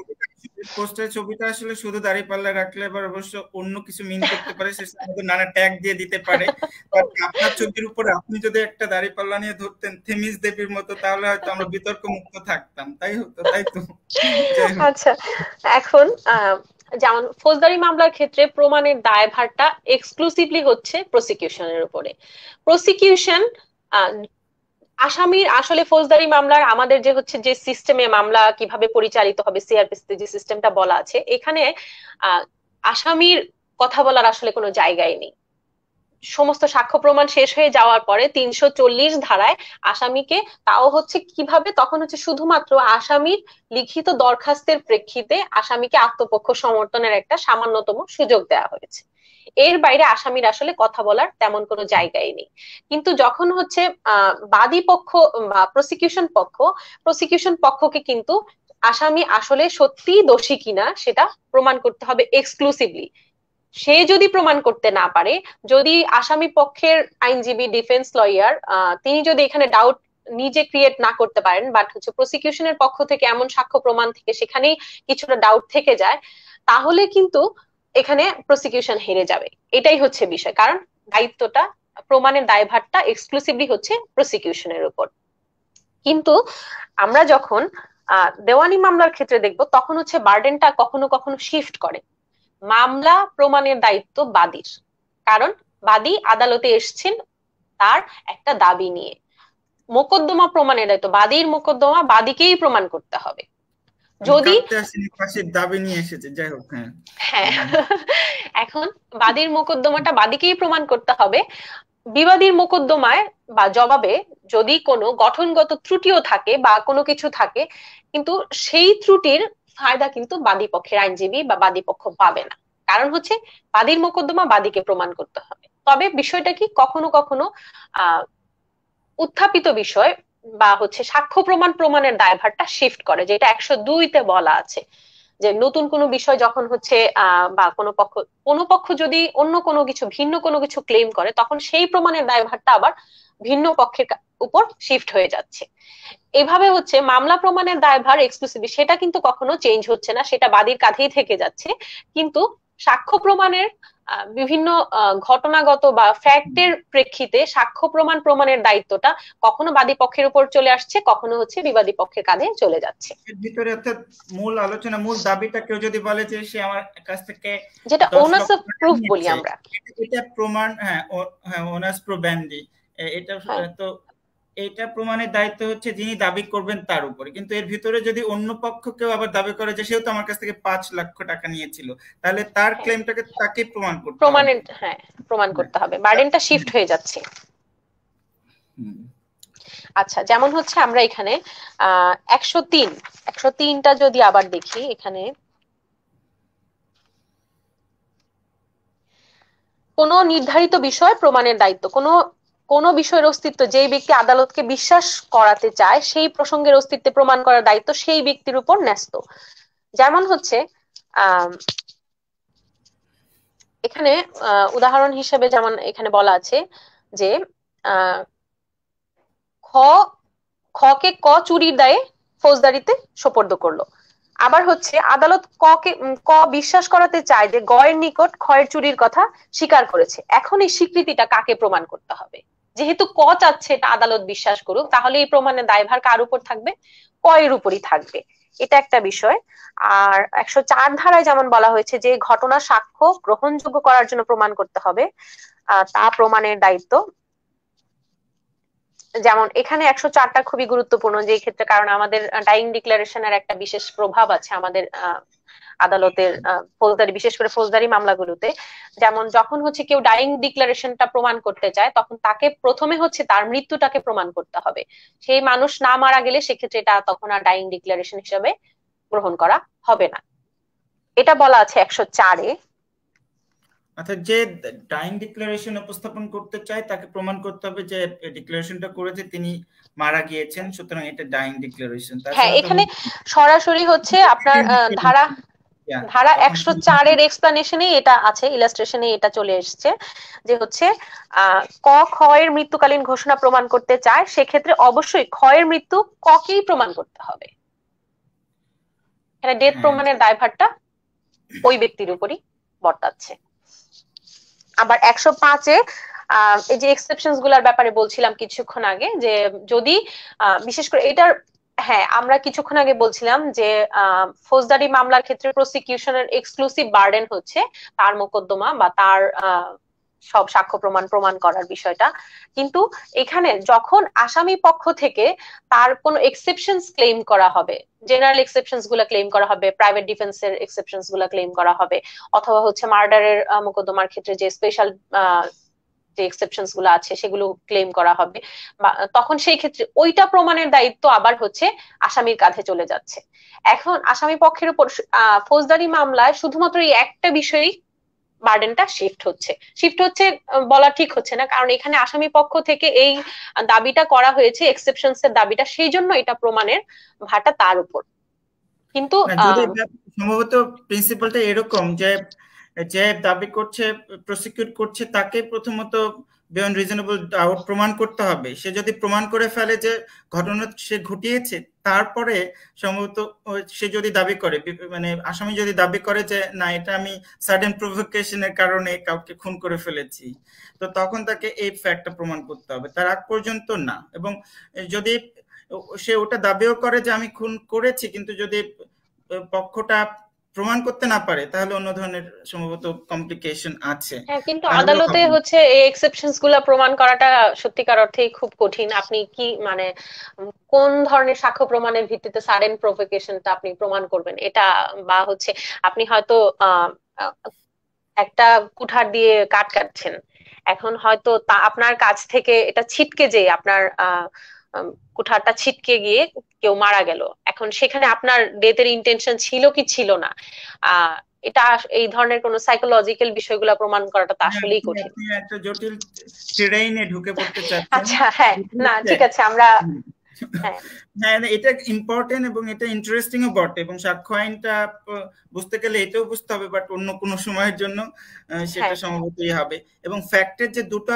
পোস্টারের ছবিটা আসলে শুধু দাঁড়িপাল্লা রাখলে এবার অবশ্য অন্য কিছু মিন করতে পারে, সে আমাদের নানা ট্যাগ দিয়ে দিতে পারে। আপনার ছবির উপরে আপনি যদি একটা দাঁড়িপাল্লা নিয়ে ধরতেন থেমিস দেবীর মতো, তাহলে হয়তো আমরা বিতর্ক মুক্ত থাকতাম, তাই হতো, তাই তো? যাই হোক। আচ্ছা, এখন যেমন ফৌজদারি মামলার ক্ষেত্রে প্রমাণের দায়ভারটা এক্সক্লুসিভলি হচ্ছে প্রসিকিউশনের উপরে। প্রসিকিউশন আসামির আসলে ফৌজদারি মামলার আমাদের যে হচ্ছে যে সিস্টেমে মামলা কিভাবে পরিচালিত হবে, সিআরপিসিতে যে সিস্টেমটা বলা আছে এখানে আহ আসামির কথা বলার আসলে কোনো জায়গাই নেই। সমস্ত সাক্ষ্য প্রমাণ শেষ হয়ে যাওয়ার পরে ৩৪০ ধারায় আসামিকে, তাও হচ্ছে কিভাবে, তখন হচ্ছে শুধুমাত্র আসামির লিখিত দরখাস্তের প্রেক্ষিতে আসামিকে আত্মপক্ষ সমর্থনের একটা সামান্যতম সুযোগ দেওয়া হয়েছে। এর বাইরে আসামির আসলে কথা বলার তেমন কোনো জায়গাই নেই। কিন্তু যখন হচ্ছে বাদী পক্ষ বা প্রসিকিউশন পক্ষকে কিন্তু আসামি আসলে সত্যিই দোষী কিনা সেটা প্রমাণ করতে হবে এক্সক্লুসিভলি। সে যদি প্রমাণ করতে না পারে, যদি আসামি পক্ষের আইনজীবী ডিফেন্স লয়ার তিনি যদি এখানে ডাউট নিজে ক্রিয়েট না করতে পারেন, বাট হচ্ছে প্রসিকিউশনের পক্ষ থেকে এমন সাক্ষ্য প্রমাণ থেকে সেখানেই কিছুটা ডাউট থেকে যায়, তাহলে কিন্তু এখানে প্রসিকিউশন হেরে যাবে। এটাই হচ্ছে বিষয়, কারণ দায়িত্বটা প্রমাণের দায়ভারটা এক্সক্লুসিভলি হচ্ছে প্রসিকিউশনের উপর। কিন্তু আমরা যখন দেওয়ানি মামলার ক্ষেত্রে দেখব তখন হচ্ছে বার্ডেনটা কখনো কখনো শিফট করে। মামলা প্রমাণের দায়িত্ব বাদীর, কারণ বাদী আদালতে এসছেন তার একটা দাবি নিয়ে। মোকদ্দমা প্রমাণের দায়িত্ব বাদীর, মোকদ্দমা বাদীকেই প্রমাণ করতে হবে। যদি দাবি নিয়ে এসেছে, যাই হোক। হ্যাঁ, হ্যাঁ, এখন বাদীর মোকদ্দমাটা বাদীকেই প্রমাণ করতে হবে। বিবাদীর মোকদ্দমায় বা জবাবে যদি কোনো গঠনগত ত্রুটিও থাকে বা কোনো কিছু থাকে, কিন্তু সেই ত্রুটির ফায়দা কিন্তু বাদী পক্ষের আইনজীবী বা বাদী পক্ষ পাবে না। কারণ হচ্ছে বাদীর মোকদ্দমা বাদীকে প্রমাণ করতে হবে। তবে বিষয়টা কি কখনো কখনো আহ উত্থাপিত বিষয় বা হচ্ছে সাক্ষ্য প্রমাণের দায়ভারটা শিফট করে, যেটা ১০২-তে বলা আছে যে নতুন কোনো বিষয় যখন হচ্ছে বা কোনো পক্ষ যদি অন্য কোনো কিছু ভিন্ন কোনো কিছু ক্লেম করে তখন সেই প্রমাণের দায়ভারটা আবার ভিন্ন পক্ষের উপর শিফট হয়ে যাচ্ছে। এভাবে হচ্ছে মামলা প্রমাণের দায়ভার এক্সক্লুসিভলি সেটা কিন্তু কখনো চেঞ্জ হচ্ছে না, সেটা বাদীর কাঁধেই থেকে যাচ্ছে। কিন্তু সাক্ষ্য প্রমাণের বিভিন্ন ঘটনাগত বা ফ্যাক্টের প্রেক্ষিতে সাক্ষ্য প্রমাণের দায়িত্বটা কখনো বাদী পক্ষের উপর চলে আসছে, কখনো হচ্ছে বিবাদী পক্ষের কাঁধে চলে যাচ্ছে। এর ভিতরে অর্থাৎ মূল আলোচনা, মূল দাবিটা কেউ যদি বলে যে সে আমার কাছ থেকে যেটা 10 ওনাস লক্ষ অফ টাকা প্রুফ বলি নিয়েছে, আমরা। এটা প্রমাণ, হ্যাঁ হ্যাঁ ওনাস প্রোব্যান্ডি, এটা হ্যাঁ তো এটা প্রমাণের দায়িত্ব হচ্ছে যিনি দাবি করবেন তার উপরে। কিন্তু এর ভিতরে যদি অন্য পক্ষ কেউ আবার দাবি করে যে সেও তো আমার কাছ থেকে 5 লক্ষ টাকা নিয়েছিল, তাহলে তার হ্যাঁ ক্লেমটাকে তাকে প্রমাণ করতে হবে। প্রমাণের, হ্যাঁ প্রমাণ করতে হবে, বার্ডেনটা শিফট হয়ে যাচ্ছে। হুম। আচ্ছা, যেমন হচ্ছে আমরা এখানে 103টা যদি আবার দেখি, এখানে কোন নির্ধারিত বিষয় প্রমাণের দায়িত্ব, কোন বিষয়ের অস্তিত্ব যেই ব্যক্তি আদালতকে বিশ্বাস করাতে চায় সেই প্রসঙ্গের অস্তিত্বে প্রমাণ করার দায়িত্ব সেই ব্যক্তির উপর ন্যস্ত। যেমন হচ্ছে এখানে উদাহরণ হিসেবে যেমন এখানে বলা আছে যে আহ খ খকে ক চুরির দায়ে ফৌজদারিতে সোপর্দ করলো। আবার হচ্ছে আদালত ক বিশ্বাস করাতে চায় যে গয়ের নিকট খয়ের চুরির কথা স্বীকার করেছে। এখন এই স্বীকৃতিটা কাকে প্রমাণ করতে হবে? যেহেতু ক চাচ্ছে এটা আদালত বিশ্বাস করুক, তাহলে এই প্রমাণের দায়ভার কার উপর থাকবে? ক এর উপরই থাকবে। এটা একটা বিষয়। আর 104 ধারায় যেমন বলা হয়েছে যে ঘটনা সাক্ষ্য গ্রহণযোগ্য করার জন্য প্রমাণ করতে হবে, তা প্রমাণের দায়িত্ব। যেমন এখানে 104টা খুবই গুরুত্বপূর্ণ যে ক্ষেত্রে, কারণ আমাদের ডাইং ডিক্লারেশনের একটা বিশেষ প্রভাব আছে আমাদের আদালতের ফৌজদারি, বিশেষ করে ফৌজদারি মামলাগুলোতে। যেমন যখন হচ্ছে কেউ ডাইং ডিক্লারেশনটা প্রমাণ করতে চায়, তখন তাকে প্রথমে হচ্ছে তার মৃত্যুটাকে প্রমাণ করতে হবে। সেই মানুষ না মারা গেলে সেক্ষেত্রে এটা তখন আর ডাইং ডিক্লারেশন হিসেবে গ্রহণ করা হবে না। এটা বলা আছে 104-এ। অর্থাৎ যে ডাইং ডিক্লারেশন উপস্থাপন করতে চায় তাকে প্রমাণ করতে হবে যে ডিক্লারেশনটা করেছে তিনি মারা গিয়েছেন, সুতরাং এটা ডাইং ডিক্লারেশন। হ্যাঁ, তাছাড়া তো এখানে সরাসরি হচ্ছে আপনার ধারা 104-এর এক্সপ্লানেশনে এটা আছে, ইলাস্ট্রেশনে এটা চলে এসছে যে হচ্ছে ক খ এর মৃত্যুকালীন ঘোষণা প্রমাণ করতে চায়, সেক্ষেত্রে অবশ্যই খ এর মৃত্যু ককেই প্রমাণ করতে হবে। এখানে ডেথ হ্যাঁ প্রমাণের দায়ভারটা ওই ব্যক্তির উপরই বর্তাচ্ছে। আবার 105-এ এই যে এক্সেপশনস গুলার ব্যাপারে বলছিলাম কিছুক্ষণ আগে, যে যদি বিশেষ করে এটার, হ্যাঁ আমরা কিছুক্ষণ আগে বলছিলাম যে ফৌজদারি মামলার ক্ষেত্রে প্রসিকিউশনের এক্সক্লুসিভ বার্ডেন হচ্ছে তার মোকদ্দমা বা তার সব সাক্ষ্য প্রমাণ করার বিষয়টা। কিন্তু এখানে যখন আসামি পক্ষ থেকে তার কোনো এক্সেপশনস ক্লেম করা হবে, জেনারেল এক্সেপশনস গুলা ক্লেম করা হবে, প্রাইভেট ডিফেন্সের এক্সেপশনস গুলা ক্লেম করা হবে, অথবা হচ্ছে মার্ডারের মোকদ্দমার ক্ষেত্রে যে স্পেশাল যে এক্সেপশনস গুলো আছে সেগুলো ক্লেম করা হবে, তখন সেই ক্ষেত্রে ওইটা প্রমাণের দায়িত্ব আবার হচ্ছে আসামির কাঁধে চলে যাচ্ছে। এখন আসামি পক্ষের উপর ফৌজদারি মামলায় শুধুমাত্র এই একটা বিষয়ই বার্ডেনটা শিফট হচ্ছে বলা ঠিক হচ্ছে না, কারণ এখানে আসামি পক্ষ থেকে এই দাবিটা করা হয়েছে, এক্সেপশনস এর দাবিটা, সেই জন্য এটা প্রমাণের ভারটা তার উপর। কিন্তু যদি সম্ভবত প্রিন্সিপালটা এরকম যে যে দাবি করছে, প্রসিকিউট করছে, তাকে প্রথমত বিয়ন্ড রিজনেবল ডাউট প্রমাণ করতে হবে। সে যদি প্রমাণ করে ফেলে যে ঘটনা সে ঘটিয়েছে, তারপরে সম্ভবত সে যদি দাবি করে, মানে আসামি যদি দাবি করে যে না এটা আমি সাডেন প্রভোকেশনের কারণে কাউকে খুন করে ফেলেছি, তো তখন তাকে এই ফ্যাক্টটা প্রমাণ করতে হবে, তার আগ পর্যন্ত না। এবং যদি সে ওটা দাবিও করে যে আমি খুন করেছি, কিন্তু যদি পক্ষটা প্রমাণ করতে না পারে তাহলে অন্য ধরনের সম্ভবত কমপ্লিকেশন আছে। হ্যাঁ, কিন্তু আদালতে হচ্ছে এই এক্সেপশনস গুলা প্রমাণ করাটা সত্যিকার অর্থেই খুব কঠিন। আপনি কি মানে কোন ধরনের সাক্ষ্য প্রমাণের ভিত্তিতে সাডেন প্রভোকেশনটা আপনি প্রমাণ করবেন এটা, বা হচ্ছে আপনি হয়তো একটা কুঠার দিয়ে কাঠ কাটছেন, এখন হয়তো আপনার কাছ থেকে এটা ছিটকে যে আপনার কুঠারটা ছিটকে গিয়ে কেউ মারা গেল, এখন সেখানে আপনার ডেথের ইন্টেনশন ছিল কি ছিল না, এটা এই ধরনের কোন সাইকোলজিক্যাল বিষয়গুলো প্রমাণ করাটা তো আসলেই কঠিন। একটা জটিল টেরেইনে ঢুকে পড়তে চাচ্ছেন। আচ্ছা হ্যাঁ, না ঠিক আছে, আমরা হ্যাঁ হ্যাঁ, এটা ইম্পর্টেন্ট এবং এটা ইন্টারেস্টিং ও বটে, এবং সাক্ষ্য আইনটা বুঝতে গেলে এটাও বুঝতে হবে, বাট অন্য কোনো সময়ের জন্য সেটা হ্যাঁ সম্ভবতই হবে। এবং ফ্যাক্টের যে দুটো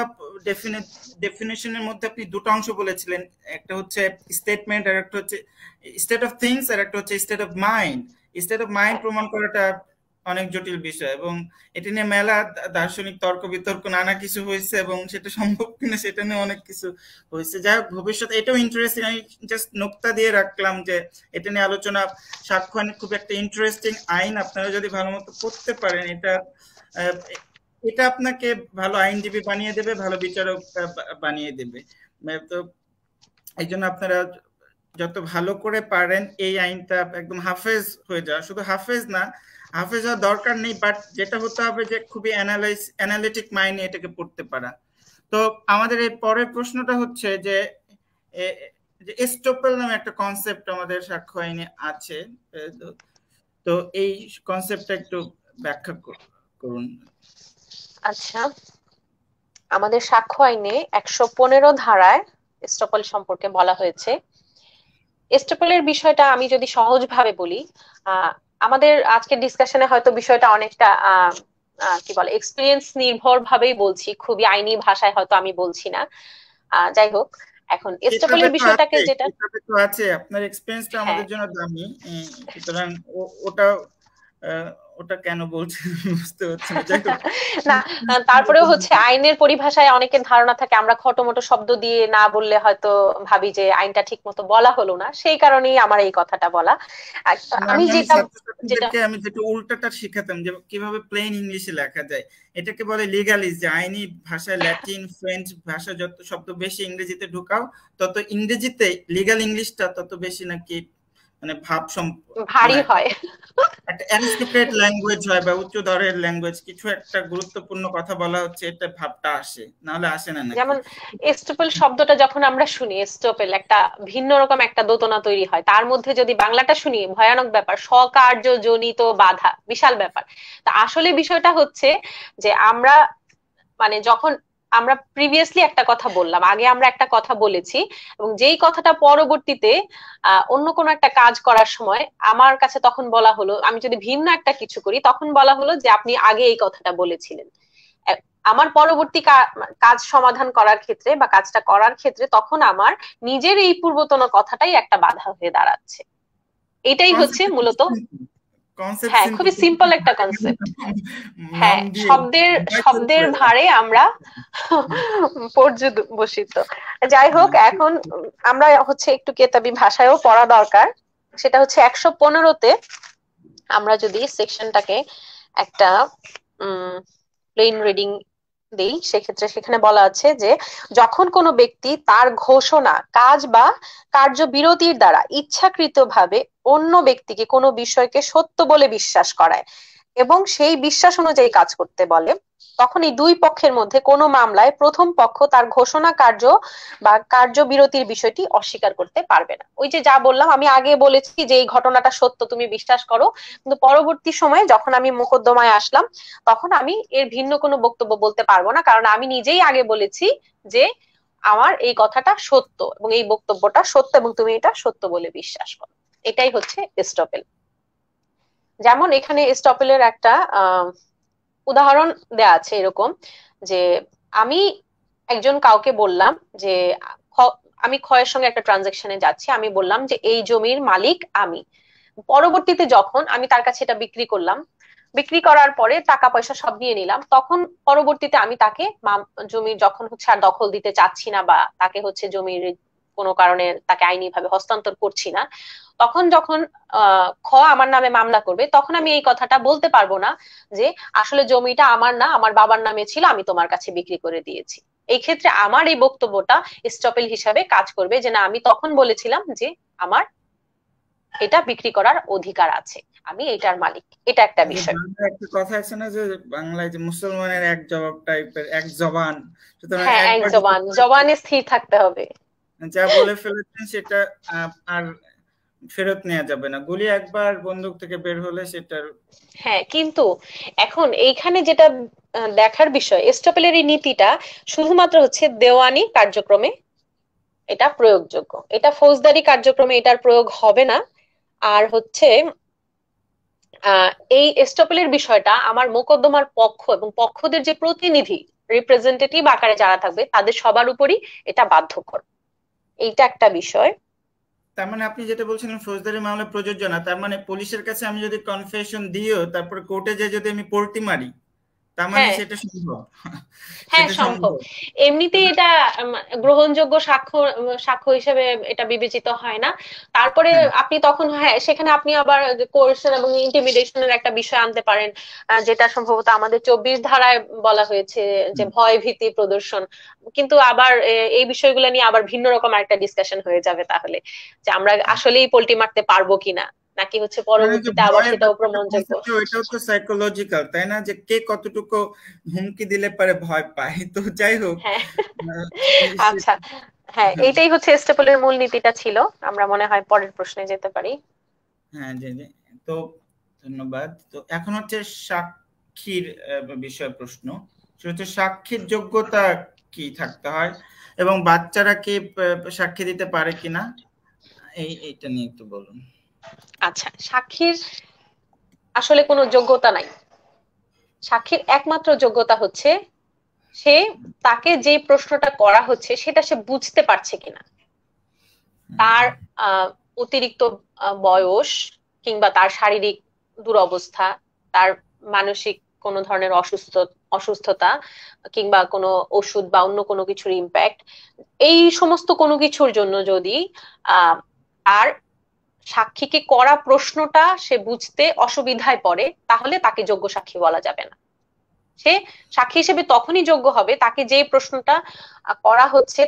ডেফিনেশনের মধ্যে আপনি দুটো অংশ বলেছিলেন, একটা হচ্ছে স্টেটমেন্ট আর একটা হচ্ছে স্টেট অফ থিংস, আর একটা হচ্ছে state of mind. State of mind হ্যাঁ প্রমাণ করাটা অনেক জটিল বিষয়, এবং এটা নিয়ে মেলা দার্শনিক তর্ক বিতর্ক নানা কিছু হয়েছে, এবং সেটা সম্ভব কিনা সেটা নিয়ে অনেক কিছু হয়েছে। যাই হোক, ভবিষ্যতে এটাও ইন্টারেস্টিং, আমি জাস্ট নোক্তা দিয়ে রাখলাম যে এটা নিয়ে আলোচনা। সাক্ষ্য আইন খুব একটা ইন্টারেস্টিং আইন, আপনারা যদি ভালো মতো পড়তে পারেন এটা, আহ, এটা আপনাকে ভালো আইনজীবী বানিয়ে দেবে, ভালো বিচারক বানিয়ে দেবে। তো এই জন্য আপনারা যত ভালো করে পারেন এই আইনটা একদম হাফেজ হয়ে যাওয়া, শুধু হাফেজ না, হাফেজ হওয়ার দরকার নেই, বাট যেটা হতে হবে যে খুবই অ্যানালিটিক মাইন্ডে এটাকে পড়তে পারা। তো আমাদের এই পরের প্রশ্নটা হচ্ছে যে এস্টোপেল নামে একটা কনসেপ্ট আমাদের সাক্ষ্য আইনে আছে। তো এই কনসেপ্টটা একটু ব্যাখ্যা করুন। আচ্ছা, আমাদের সাক্ষ্য আইনে 115 ধারায় এস্টপল সম্পর্কে বলা হয়েছে। এস্টপলের বিষয়টা আমি যদি সহজভাবে বলি, আহ আমাদের আজকের ডিসকাশনে হয়তো বিষয়টা অনেকটা কি বলে এক্সপিরিয়েন্স নির্ভর ভাবেই বলছি, খুবই আইনি ভাষায় হয়তো আমি বলছি না। যাই হোক, এখন কিতাবে এস্টপলের তো বিষয়টাকে আছে, যেটা, কিতাবে তো আছে, আপনার এক্সপেরিয়েন্সটা হ্যাঁ আমাদের জন্য দামি। সুতরাং ওটা ওটা কেন বলছেন বুঝতে পারছি না, যাই হোক। না, তারপরেও হচ্ছে আইনের পরিভাষায় অনেকের ধারণা থাকে আমরা খটোমটো শব্দ দিয়ে না বললে হয়তো ভাবি যে আইনটা ঠিক মতো বলা হলো না, সেই কারণেই আমার এই কথাটা বলা। আর আমি আমি যেটা যেটা ছাত্রছাত্রীদেরকে আমি যেটা উল্টাটা শিখাতাম, যে কিভাবে প্লেন ইংলিশে লেখা যায়। এটাকে বলে লিগালিজ, যে আইনি ভাষায় ল্যাটিন ফ্রেঞ্চ ভাষা যত শব্দ বেশি ইংরেজিতে ঢুকাও, তত ইংরেজিতে লিগাল ইংলিশটা তত বেশি নাকি মানে ভারী মানে হয়। একটা অ্যানস্ক্রিপ্টেড ল্যাঙ্গুয়েজ হয়, বা উচ্চ দরের ল্যাঙ্গুয়েজ, কিছু একটা গুরুত্বপূর্ণ কথা বলা হচ্ছে, এটা ভাবটা আসে, নাহলে আসে না নাকি? যেমন এস্টোপেল শব্দটা যখন আমরা শুনি, এস্টোপেল একটা ভিন্ন রকম একটা দোতনা তৈরি হয়, তার মধ্যে যদি বাংলাটা শুনি ভয়ানক ব্যাপার, স্বকার্য জনিত বাধা, বিশাল ব্যাপার। তা আসলে বিষয়টা হচ্ছে যে আমরা মানে যখন আমরা প্রিভিয়াসলি একটা কথা বললাম, আগে আমরা একটা কথা বলেছি, এবং যেই কথাটা পরবর্তীতে অন্য কোনো একটা কাজ করার সময় আমার কাছে তখন বলা হলো, আমি যদি ভিন্ন একটা কিছু করি তখন বলা হলো যে আপনি আগে এই কথাটা বলেছিলেন। আমার পরবর্তী কাজ সমাধান করার ক্ষেত্রে বা কাজটা করার ক্ষেত্রে তখন আমার নিজের এই পূর্বতন কথাটাই একটা বাধা হয়ে দাঁড়াচ্ছে। এটাই হচ্ছে মূলত, কনসেপ্ট হ্যাঁ সিম্পল, খুবই সিম্পল একটা কনসেপ্ট। নাম হ্যাঁ, দিয়ে শব্দের ছোট শব্দের করে ভারে আমরা পর্যবসিত। যাই হোক, এখন আমরা হচ্ছে একটু কেতাবি ভাষায়ও পড়া দরকার। সেটা হচ্ছে 115-তে আমরা যদি সেকশনটাকে একটা প্লেন রিডিং দেই, সেক্ষেত্রে সেখানে বলা আছে যে যখন কোনো ব্যক্তি তার ঘোষণা, কাজ বা কার্যবিরতির দ্বারা ইচ্ছাকৃতভাবে অন্য ব্যক্তিকে কোনো বিষয়কে সত্য বলে বিশ্বাস করায় এবং সেই বিশ্বাস অনুযায়ী কাজ করতে বলে, তখন এই দুই পক্ষের মধ্যে কোনো মামলায় প্রথম পক্ষ তার ঘোষণা কার্য বা কার্যবিরতির বিষয়টি অস্বীকার করতে পারবে না। ওই যে যা বললাম, আমি আগে বলেছি যে এই ঘটনাটা সত্য, তুমি বিশ্বাস করো, কিন্তু পরবর্তী সময়ে যখন আমি মোকদ্দমায় আসলাম তখন আমি এর ভিন্ন কোনো বক্তব্য বলতে পারবো না, কারণ আমি নিজেই আগে বলেছি যে আমার এই কথাটা সত্য এবং এই বক্তব্যটা সত্য এবং তুমি এটা সত্য বলে বিশ্বাস করো। এটাই হচ্ছে এস্টপেল। যেমন এখানে এস্টপেলের একটা উদাহরণ দেয়া আছে এরকম, যে আমি একজন কাউকে বললাম যে আমি ক্ষয়ের সঙ্গে একটা ট্রানজাকশনে যাচ্ছি, আমি বললাম যে এই জমির মালিক আমি। পরবর্তীতে যখন আমি তার কাছে এটা বিক্রি করলাম, বিক্রি করার পরে টাকা পয়সা সব নিয়ে নিলাম, তখন পরবর্তীতে আমি তাকে জমির যখন হচ্ছে আর দখল দিতে চাচ্ছি না বা তাকে হচ্ছে জমির কোনো কারণে তাকে আইনি ভাবে হস্তান্তর করছি না, তখন যখন খ আমার নামে মামলা করবে, তখন আমি এই কথাটা বলতে পারবো না যে আসলে জমিটা আমার না, আমার বাবার নামে ছিল, আমি তোমার কাছে বিক্রি করে দিয়েছি। এই ক্ষেত্রে আমার এই বক্তব্যটা স্টপেল হিসাবে কাজ করবে, যে না আমি তখন বলেছিলাম যে আমার এটা বিক্রি করার অধিকার আছে, আমি এটার মালিক। এটা একটা বিষয়। বাংলায় একটা কথা আছে না, যে বাংলায় যে মুসলমানের এক জবাব টাইপের, এক জবান, সুতরাং হ্যাঁ, এক একবার যদি জবান, জবানে স্থির থাকতে হবে। যা বলে ফেলেছেন সেটা আর ফেরত নেওয়া যাবে না, গুলি একবার বন্দুক থেকে বের হলে সেটার। হ্যাঁ, কিন্তু এখন এইখানে যেটা দেখার বিষয়, এস্টপেলের এই নীতিটা শুধুমাত্র হচ্ছে দেওয়ানি কার্যক্রমে এটা প্রয়োগযোগ্য। এটা ফৌজদারি কার্যক্রমে এটার প্রয়োগ হবে না। আর হচ্ছে এই এস্টপেলের বিষয়টা আমার মোকদ্দমার পক্ষ এবং পক্ষদের যে প্রতিনিধি, রিপ্রেজেন্টেটিভ আকারে যারা থাকবে তাদের সবার উপরই এটা বাধ্যকর। এইটা একটা বিষয়। তার মানে আপনি যেটা বলছিলেন ফৌজদারি মামলা প্রযোজ্য না, তার মানে পুলিশের কাছে আমি যদি কনফেশন দিও তারপর কোর্টে যে যদি আমি পোল্টি মারি, তার মানে হ্যাঁ, সেটা সম্ভব? হ্যাঁ সেটা সম্ভব। সম্ভব? এমনিতেই এটা গ্রহণযোগ্য সাক্ষ্য সাক্ষ্য হিসেবে এটা বিবেচিত হয় না। তারপরে হ্যাঁ। আপনি তখন, হ্যাঁ সেখানে আপনি আবার কোercion এবং ইন্টিমিডেশনের একটা বিষয় আনতে পারেন, যেটা সম্ভবত আমাদের 24 ধারায় বলা হয়েছে যে হুম। ভয় ভীতি প্রদর্শন। কিন্তু আবার এই বিষয়গুলো নিয়ে আবার ভিন্ন রকম একটা ডিসকাশন হয়ে যাবে তাহলে, যে আমরা আসলেই পোল্টি মারতে পারবো কিনা, নাকি হচ্ছে মানে যে পরবর্তীতে আবার ভয়ের সেটাও ব্যাপারটা প্রমাণযোগ্য। কনসেপ্ট, ওইটাও তো সাইকোলজিক্যাল, তাই না? যে কে কতটুকু হুমকি দিলে পারে ভয় পায়। তো যাই হোক, হ্যাঁ। আহ, আচ্ছা, সে- হ্যাঁ হ্যাঁ, এইটাই হচ্ছে স্টেপলের মূল নীতিটা ছিল। আমরা মনে হয় পরের প্রশ্নে যেতে পারি। হ্যাঁ, জি জি। তো ধন্যবাদ। তো এখন হচ্ছে সাক্ষীর বিষয় প্রশ্ন। সেটা হচ্ছে সাক্ষীর যোগ্যতা কি থাকতে হয় এবং বাচ্চারা কি সাক্ষী দিতে পারে কিনা, এইটা নিয়ে একটু বলুন। আচ্ছা, সাক্ষীর আসলে কোনো যোগ্যতা নাই। সাক্ষীর একমাত্র যোগ্যতা হচ্ছে সে, তাকে যে প্রশ্নটা করা হচ্ছে সেটা সে বুঝতে পারছে কিনা। তার আহ অতিরিক্ত বয়স, কিংবা তার শারীরিক দুরবস্থা, তার মানসিক কোনো ধরনের অসুস্থতা, কিংবা কোনো ওষুধ বা অন্য কোনো কিছুর ইম্প্যাক্ট, এই সমস্ত কোনো কিছুর জন্য যদি আহ আর সাক্ষীকে করা প্রশ্নটা সে বুঝতে অসুবিধায় পড়ে, তাহলে তাকে যোগ্য সাক্ষী বলা যাবে না। সে সাক্ষী হিসেবে তখনই যোগ্য হবে তাকে যে প্রশ্নটা করা হচ্ছে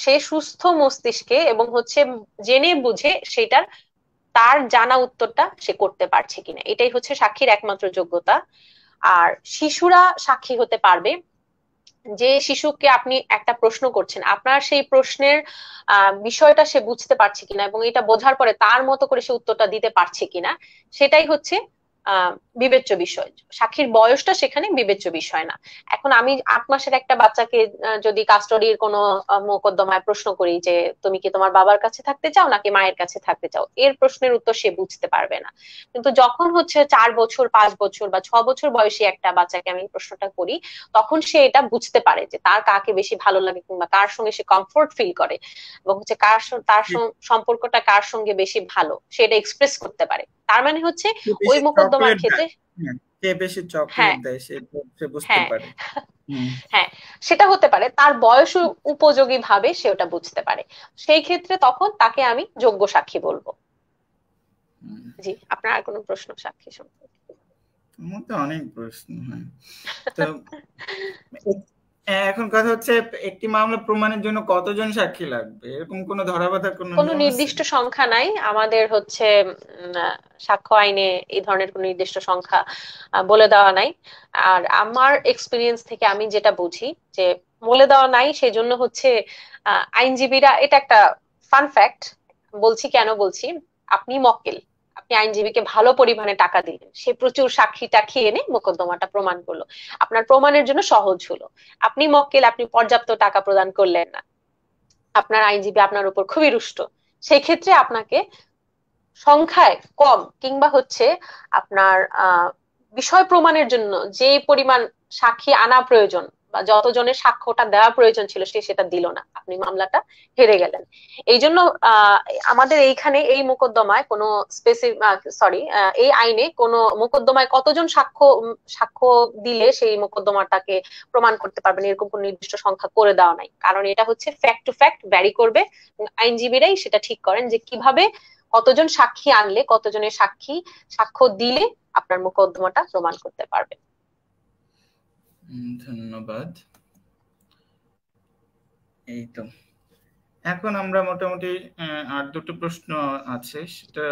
সে সুস্থ মস্তিষ্কে এবং হচ্ছে জেনে বুঝে সেটার তার জানা উত্তরটা সে করতে পারছে কিনা, এটাই হচ্ছে সাক্ষীর একমাত্র যোগ্যতা। আর শিশুরা সাক্ষী হতে পারবে যে শিশুকে আপনি একটা প্রশ্ন করছেন, আপনার সেই প্রশ্নের বিষয়টা সে বুঝতে পারছে কিনা এবং এটা বোঝার পরে তার মতো করে সে উত্তরটা দিতে পারছে কিনা, সেটাই হচ্ছে আহ বিবেচ্য বিষয়। সাক্ষীর বয়সটা সেখানে বিবেচ্য বিষয় না। এখন আমি 8 মাসের একটা বাচ্চাকে যদি কাস্টডির কোনো মোকদ্দমায় প্রশ্ন করি যে তুমি কি তোমার বাবার কাছে থাকতে চাও নাকি মায়ের কাছে থাকতে চাও, এর প্রশ্নের উত্তর সে বুঝতে পারবে না। কিন্তু যখন হচ্ছে 4 বছর 5 বছর বা 6 বছর বয়সী একটা বাচ্চাকে আমি প্রশ্নটা করি, তখন সে এটা বুঝতে পারে যে তার কাকে বেশি ভালো লাগে কিংবা কার সঙ্গে সে কমফোর্ট ফিল করে, এবং হচ্ছে সম্পর্কটা কার সঙ্গে বেশি ভালো সেটা এক্সপ্রেস করতে পারে। তার মানে হচ্ছে কে ওই বেশি মোকদ্দমার চকলেট ক্ষেত্রে, দেয়, হ্যাঁ, কে বেশি চকলেট হ্যাঁ, দেয় সে সে বুঝতে হ্যাঁ, পারে। হুম। হ্যাঁ, সেটা হতে পারে তার বয়স উপযোগী ভাবে সে ওটা বুঝতে পারে। সেই ক্ষেত্রে তখন তাকে আমি যোগ্য সাক্ষী বলবো। হুম। জি, আপনার আর কোনো প্রশ্ন সাক্ষী সম্পর্কে? আমার তো অনেক প্রশ্ন, হ্যাঁ। তো এখন কথা হচ্ছে, একটি মামলা প্রমাণের জন্য কতজন সাক্ষী লাগবে, এরকম কোনো ধরাবাঁধা কোনো কোনো নিয়ম আছে? নির্দিষ্ট সংখ্যা নাই আমাদের হচ্ছে সাক্ষ্য আইনে এই ধরনের কোনো নির্দিষ্ট সংখ্যা বলে দেওয়া নাই। আর আমার এক্সপিরিয়েন্স থেকে আমি যেটা বুঝি যে বলে দেওয়া নাই সেজন্য হচ্ছে আইনজীবীরা, এটা একটা ফান ফ্যাক্ট বলছি, কেন বলছি, আপনি মক্কেল, আপনি আইনজীবীকে ভালো পরিমাণে টাকা দিলেন, সে প্রচুর সাক্ষী টাক্ষী এনে মোকদ্দমাটা প্রমাণ করলো, আপনার প্রমাণের জন্য সহজ হলো। আপনি মক্কেল, আপনি পর্যাপ্ত টাকা প্রদান করলেন না, আপনার আইনজীবী আপনার উপর খুবই রুষ্ট, সেই ক্ষেত্রে আপনাকে সংখ্যায় কম কিংবা হচ্ছে আপনার বিষয় প্রমাণের জন্য যে পরিমাণ সাক্ষী আনা প্রয়োজন বা যতজনের সাক্ষ্যটা দেওয়া প্রয়োজন ছিল সে সেটা দিল না, আপনি মামলাটা হেরে গেলেন। এই জন্য আহ আমাদের এইখানে এই মোকদ্দমায় কোনো স্পেসিফিক, সরি, এই আইনে কোনো মোকদ্দমায় কতজন সাক্ষ্য দিলে সেই মোকদ্দমাটাকে প্রমাণ করতে পারবেন এরকম কোনো নির্দিষ্ট সংখ্যা করে দেওয়া নাই, কারণ এটা হচ্ছে ফ্যাক্ট টু ফ্যাক্ট ভ্যারি করবে। আইনজীবীরাই সেটা ঠিক করেন যে কিভাবে কতজন সাক্ষী আনলে, কতজনের সাক্ষ্য দিলে আপনার মোকদ্দমাটা প্রমাণ করতে পারবে। ধন্যবাদ। এই তো, এখন আমরা মোটামুটি আর দুটো প্রশ্ন আছে, সেটা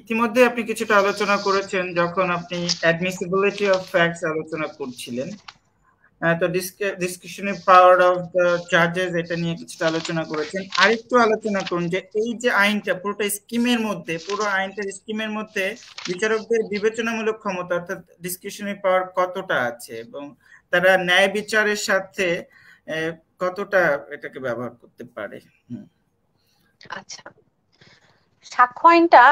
ইতিমধ্যে আপনি কিছুটা আলোচনা করেছেন যখন আপনি অ্যাডমিসিবিলিটি অফ ফ্যাক্টস আলোচনা করছিলেন। তো ডিসকাশনের পাওয়ার অফ দ্য জাজেস, এটা নিয়ে কিছুটা আলোচনা করেছেন। আরেকটু আলোচনা করুন যে এই যে আইনটা পুরোটা স্কিমের মধ্যে, পুরো আইনটার স্কিমের মধ্যে বিচারকদের বিবেচনামূলক ক্ষমতা অর্থাৎ ডিসকাশনের পাওয়ার কতটা আছে এবং তারা ন্যায় বিচারের সাথে কতটা এটাকে ব্যবহার করতে পারে? আচ্ছা, সাক্ষ্য আইনটা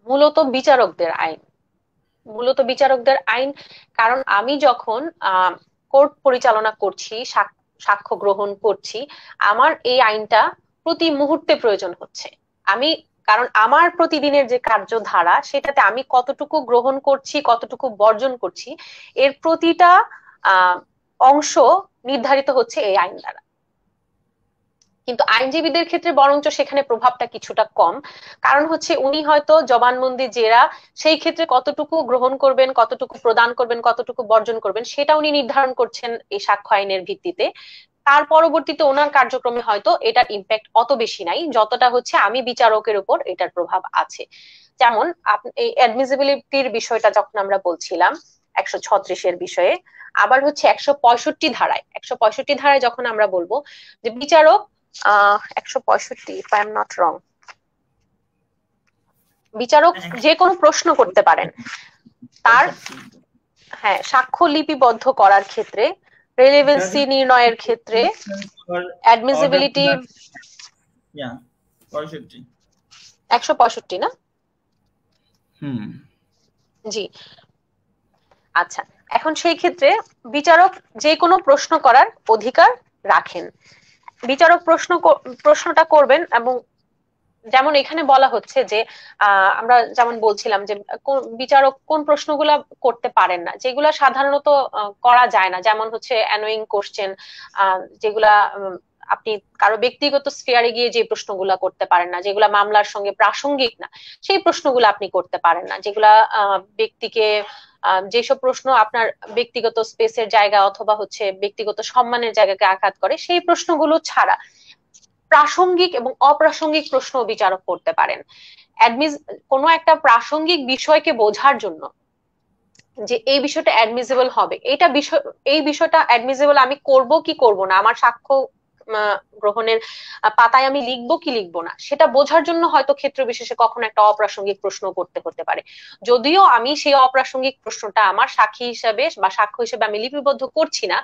মূলত বিচারকদের আইন, মূলত বিচারকদের আইন। কারণ আমি যখন কোর্ট পরিচালনা করছি, সাক্ষ্য গ্রহণ করছি, আমার এই আইনটা প্রতি মুহূর্তে প্রয়োজন হচ্ছে। আমি, কারণ আমার প্রতিদিনের যে কার্যধারা সেটাতে আমি কতটুকু গ্রহণ করছি, কতটুকু বর্জন করছি, এর প্রতিটা আহ অংশ নির্ধারিত হচ্ছে এই আইন দ্বারা। কিন্তু আইনজীবীদের ক্ষেত্রে বরঞ্চ সেখানে প্রভাবটা কিছুটা কম। কারণ হচ্ছে উনি হয়তো জবানবন্দি জেরা, সেই ক্ষেত্রে কতটুকু গ্রহণ করবেন, কতটুকু প্রদান করবেন, কতটুকু বর্জন করবেন, সেটা উনি নির্ধারণ করছেন এই সাক্ষ্য আইনের ভিত্তিতে। তার পরবর্তীতে ওনার কার্যক্রমে হয়তো এটার ইম্প্যাক্ট অত বেশি নাই, যতটা হচ্ছে আমি বিচারকের উপর এটার প্রভাব আছে। যেমন এই অ্যাডমিসিবিলিটির বিষয়টা যখন আমরা বলছিলাম 136-এর বিষয়ে, আবার হচ্ছে 165 ধারায় যখন আমরা বলবো যে বিচারক 165, if I am not wrong, বিচারক যে কোনো প্রশ্ন করতে পারেন তার, হ্যাঁ, সাক্ষ্য লিপিবদ্ধ করার ক্ষেত্রে, রেলেভেন্সি নির্ণয়ের ক্ষেত্রে, অ্যাডমিসিবিলিটি। 165 না? জি, আচ্ছা। এখন সেই ক্ষেত্রে বিচারক যে কোনো প্রশ্ন করার অধিকার রাখেন। বিচারক প্রশ্নটা করবেন, এবং যেমন এখানে বলা হচ্ছে যে আমরা যেমন বলছিলাম যে বিচারক কোন প্রশ্নগুলা করতে পারেন না, যেগুলা সাধারণত করা যায় না, যেমন হচ্ছে অ্যানোয়িং কোশ্চেন, যেগুলা আপনি কারো ব্যক্তিগত স্ফিয়ারে গিয়ে যে প্রশ্নগুলা করতে পারেন না, যেগুলা মামলার সঙ্গে প্রাসঙ্গিক না, সেই প্রশ্নগুলো আপনি করতে পারেন না। যেগুলা ব্যক্তিকে, যেসব প্রশ্ন আপনার ব্যক্তিগত স্পেসের জায়গা অথবা হচ্ছে ব্যক্তিগত সম্মানের জায়গাকে আঘাত করে, সেই প্রশ্নগুলো ছাড়া প্রাসঙ্গিক এবং অপ্রাসঙ্গিক প্রশ্ন বিচারক করতে পারেন। কোনো একটা প্রাসঙ্গিক বিষয়কে বোঝার জন্য যে এই বিষয়টা অ্যাডমিসিবল হবে, এই বিষয়টা অ্যাডমিসিবল আমি করব কি করব না, আমার সাক্ষ্য গ্রহণের পাতায় আমি লিখবো কি লিখবো না, সেটা বোঝার জন্য হয়তো ক্ষেত্র বিশেষে কখনো একটা অপ্রাসঙ্গিক প্রশ্ন করতে হতে পারে। যদিও আমি সেই অপ্রাসঙ্গিক প্রশ্নটা আমার সাক্ষী হিসাবে বা সাক্ষ্য হিসেবে আমি লিপিবদ্ধ করছি না,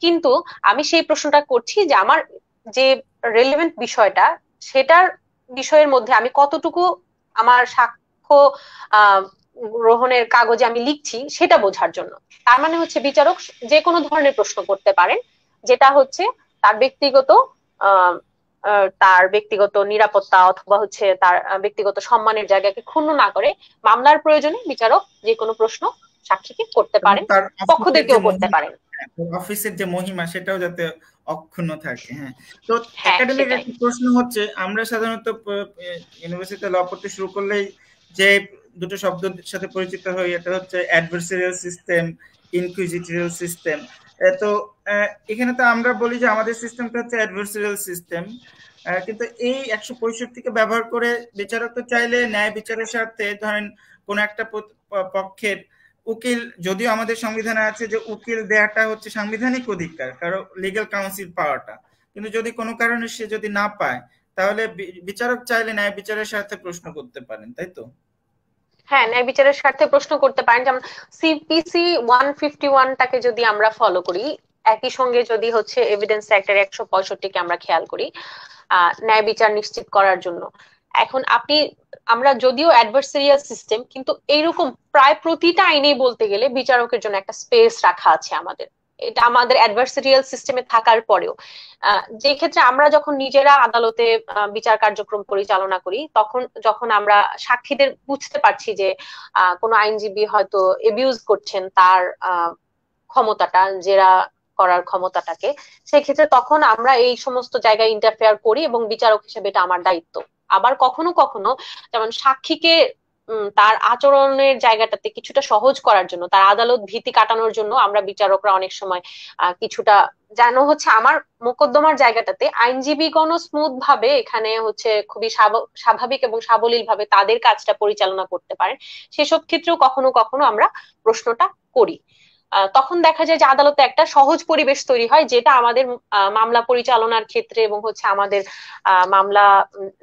কিন্তু আমি সেই প্রশ্নটা করছি যে আমার যে রেলেভেন্ট বিষয়টা, সেটার বিষয়ের মধ্যে আমি কতটুকু আমার সাক্ষ্য গ্রহণের কাগজে আমি লিখছি সেটা বোঝার জন্য। তার মানে হচ্ছে বিচারক যে কোনো ধরনের প্রশ্ন করতে পারেন, যেটা হচ্ছে তার ব্যক্তিগত তার ব্যক্তিগত নিরাপত্তা অথবা হচ্ছে তার ব্যক্তিগত সম্মানের জায়গাকে ক্ষুণ্ণ না করে মামলার প্রয়োজনে বিচারক যে কোনো প্রশ্ন সাক্ষীকে করতে পারেন, পক্ষদেরকেও করতে পারেন। অফিসের যে মহিমা সেটাও যাতে অক্ষুণ্ণ থাকে। হ্যাঁ, তো একাডেমিক একটা প্রশ্ন হচ্ছে, আমরা সাধারণত ইউনিভার্সিটিতে ল পড়তে শুরু করলেই যে দুটো শব্দের সাথে পরিচিত হই, এটা হচ্ছে অ্যাডভার্সারিয়াল সিস্টেম, ইনকুইজিটরিয়াল সিস্টেম। তো এখানে তো আমরা বলি যে আমাদের সিস্টেমটা হচ্ছে অ্যাডভার্সারিয়াল সিস্টেম, কিন্তু এই 165-কে ব্যবহার করে বিচারক তো চাইলে ন্যায় বিচারের স্বার্থে ধরেন কোন একটা পক্ষের উকিল, যদিও আমাদের সংবিধানে আছে যে উকিল দেয়াটা হচ্ছে সাংবিধানিক অধিকার, কারো লিগ্যাল কাউন্সিল পাওয়াটা, কিন্তু যদি কোনো কারণে সে যদি না পায়, তাহলে বিচারক চাইলে ন্যায় বিচারের স্বার্থে প্রশ্ন করতে পারেন, তাই তো? হ্যাঁ, ন্যায় বিচারের স্বার্থে প্রশ্ন করতে পারেন। যেমন সিপিসি 151টাকে যদি আমরা ফলো করি, একই সঙ্গে যদি হচ্ছে এভিডেন্স অ্যাক্টের 165-কে আমরা খেয়াল করি ন্যায় বিচার নিশ্চিত করার জন্য। এখন আমরা যদিও অ্যাডভার্সারিয়াল সিস্টেম, কিন্তু এইরকম প্রায় প্রতিটা আইনেই বলতে গেলে বিচারকের জন্য একটা স্পেস রাখা আছে আমাদের। এটা আমাদের অ্যাডভার্সারিয়াল সিস্টেমে থাকার পরেও যে ক্ষেত্রে আমরা যখন নিজেরা আদালতে বিচার কার্যক্রম পরিচালনা করি, তখন যখন আমরা সাক্ষীদের বুঝতে পারছি যে কোনো আইনজীবী হয়তো এবিউজ করছেন তার ক্ষমতাটা, জেরা করার ক্ষমতাটাকে, সেক্ষেত্রে তখন আমরা এই সমস্ত জায়গায় ইন্টারফেয়ার করি এবং বিচারক হিসেবে এটা আমার দায়িত্ব। আবার কখনো কখনো যেমন সাক্ষীকে তার আচরণের জায়গাটাতে কিছুটা সহজ করার জন্য, তার আদালত ভীতি কাটানোর জন্য আমরা বিচারকরা অনেক সময় কিছুটা যেন হচ্ছে আমার মোকদ্দমার জায়গাটাতে আইনজীবীগণ স্মুথ ভাবে এখানে হচ্ছে খুবই স্বাভাবিক এবং সাবলীল ভাবে তাদের কাজটা পরিচালনা করতে পারেন, সেসব ক্ষেত্রেও কখনো কখনো আমরা প্রশ্নটা করি। তখন দেখা যায় যে আদালতে একটা সহজ পরিবেশ তৈরি হয়, যেটা আমাদের মামলা পরিচালনার ক্ষেত্রে এবং হচ্ছে আমাদের মামলা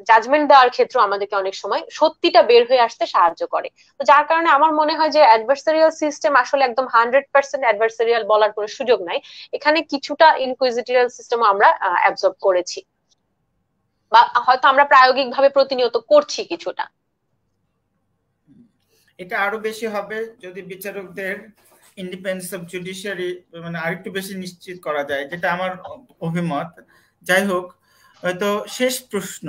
জাজমেন্ট দেওয়ার ক্ষেত্রে আমাদেরকে অনেক সময় সত্যিটা বের হয়ে আসতে সাহায্য করে। তো যার কারণে আমার মনে হয় যে অ্যাডভার্সারিয়াল সিস্টেম আসলে একদম 100% অ্যাডভার্সারিয়াল বলার কোনো সুযোগ নাই। এখানে কিছুটা ইনকুইজিটোরিয়াল সিস্টেম আমরা অ্যাবজর্ব করেছি, বা হয়তো আমরা প্রায়োগিক ভাবে প্রতিনিয়ত করছি কিছুটা। এটা আরো বেশি হবে যদি বিচারকদের ইন্ডিপেন্ডেন্স অফ জুডিশিয়ারি মানে আরেকটু বেশি নিশ্চিত করা যায়, যেটা আমার অভিমত। যাই হোক, হয়তো শেষ প্রশ্ন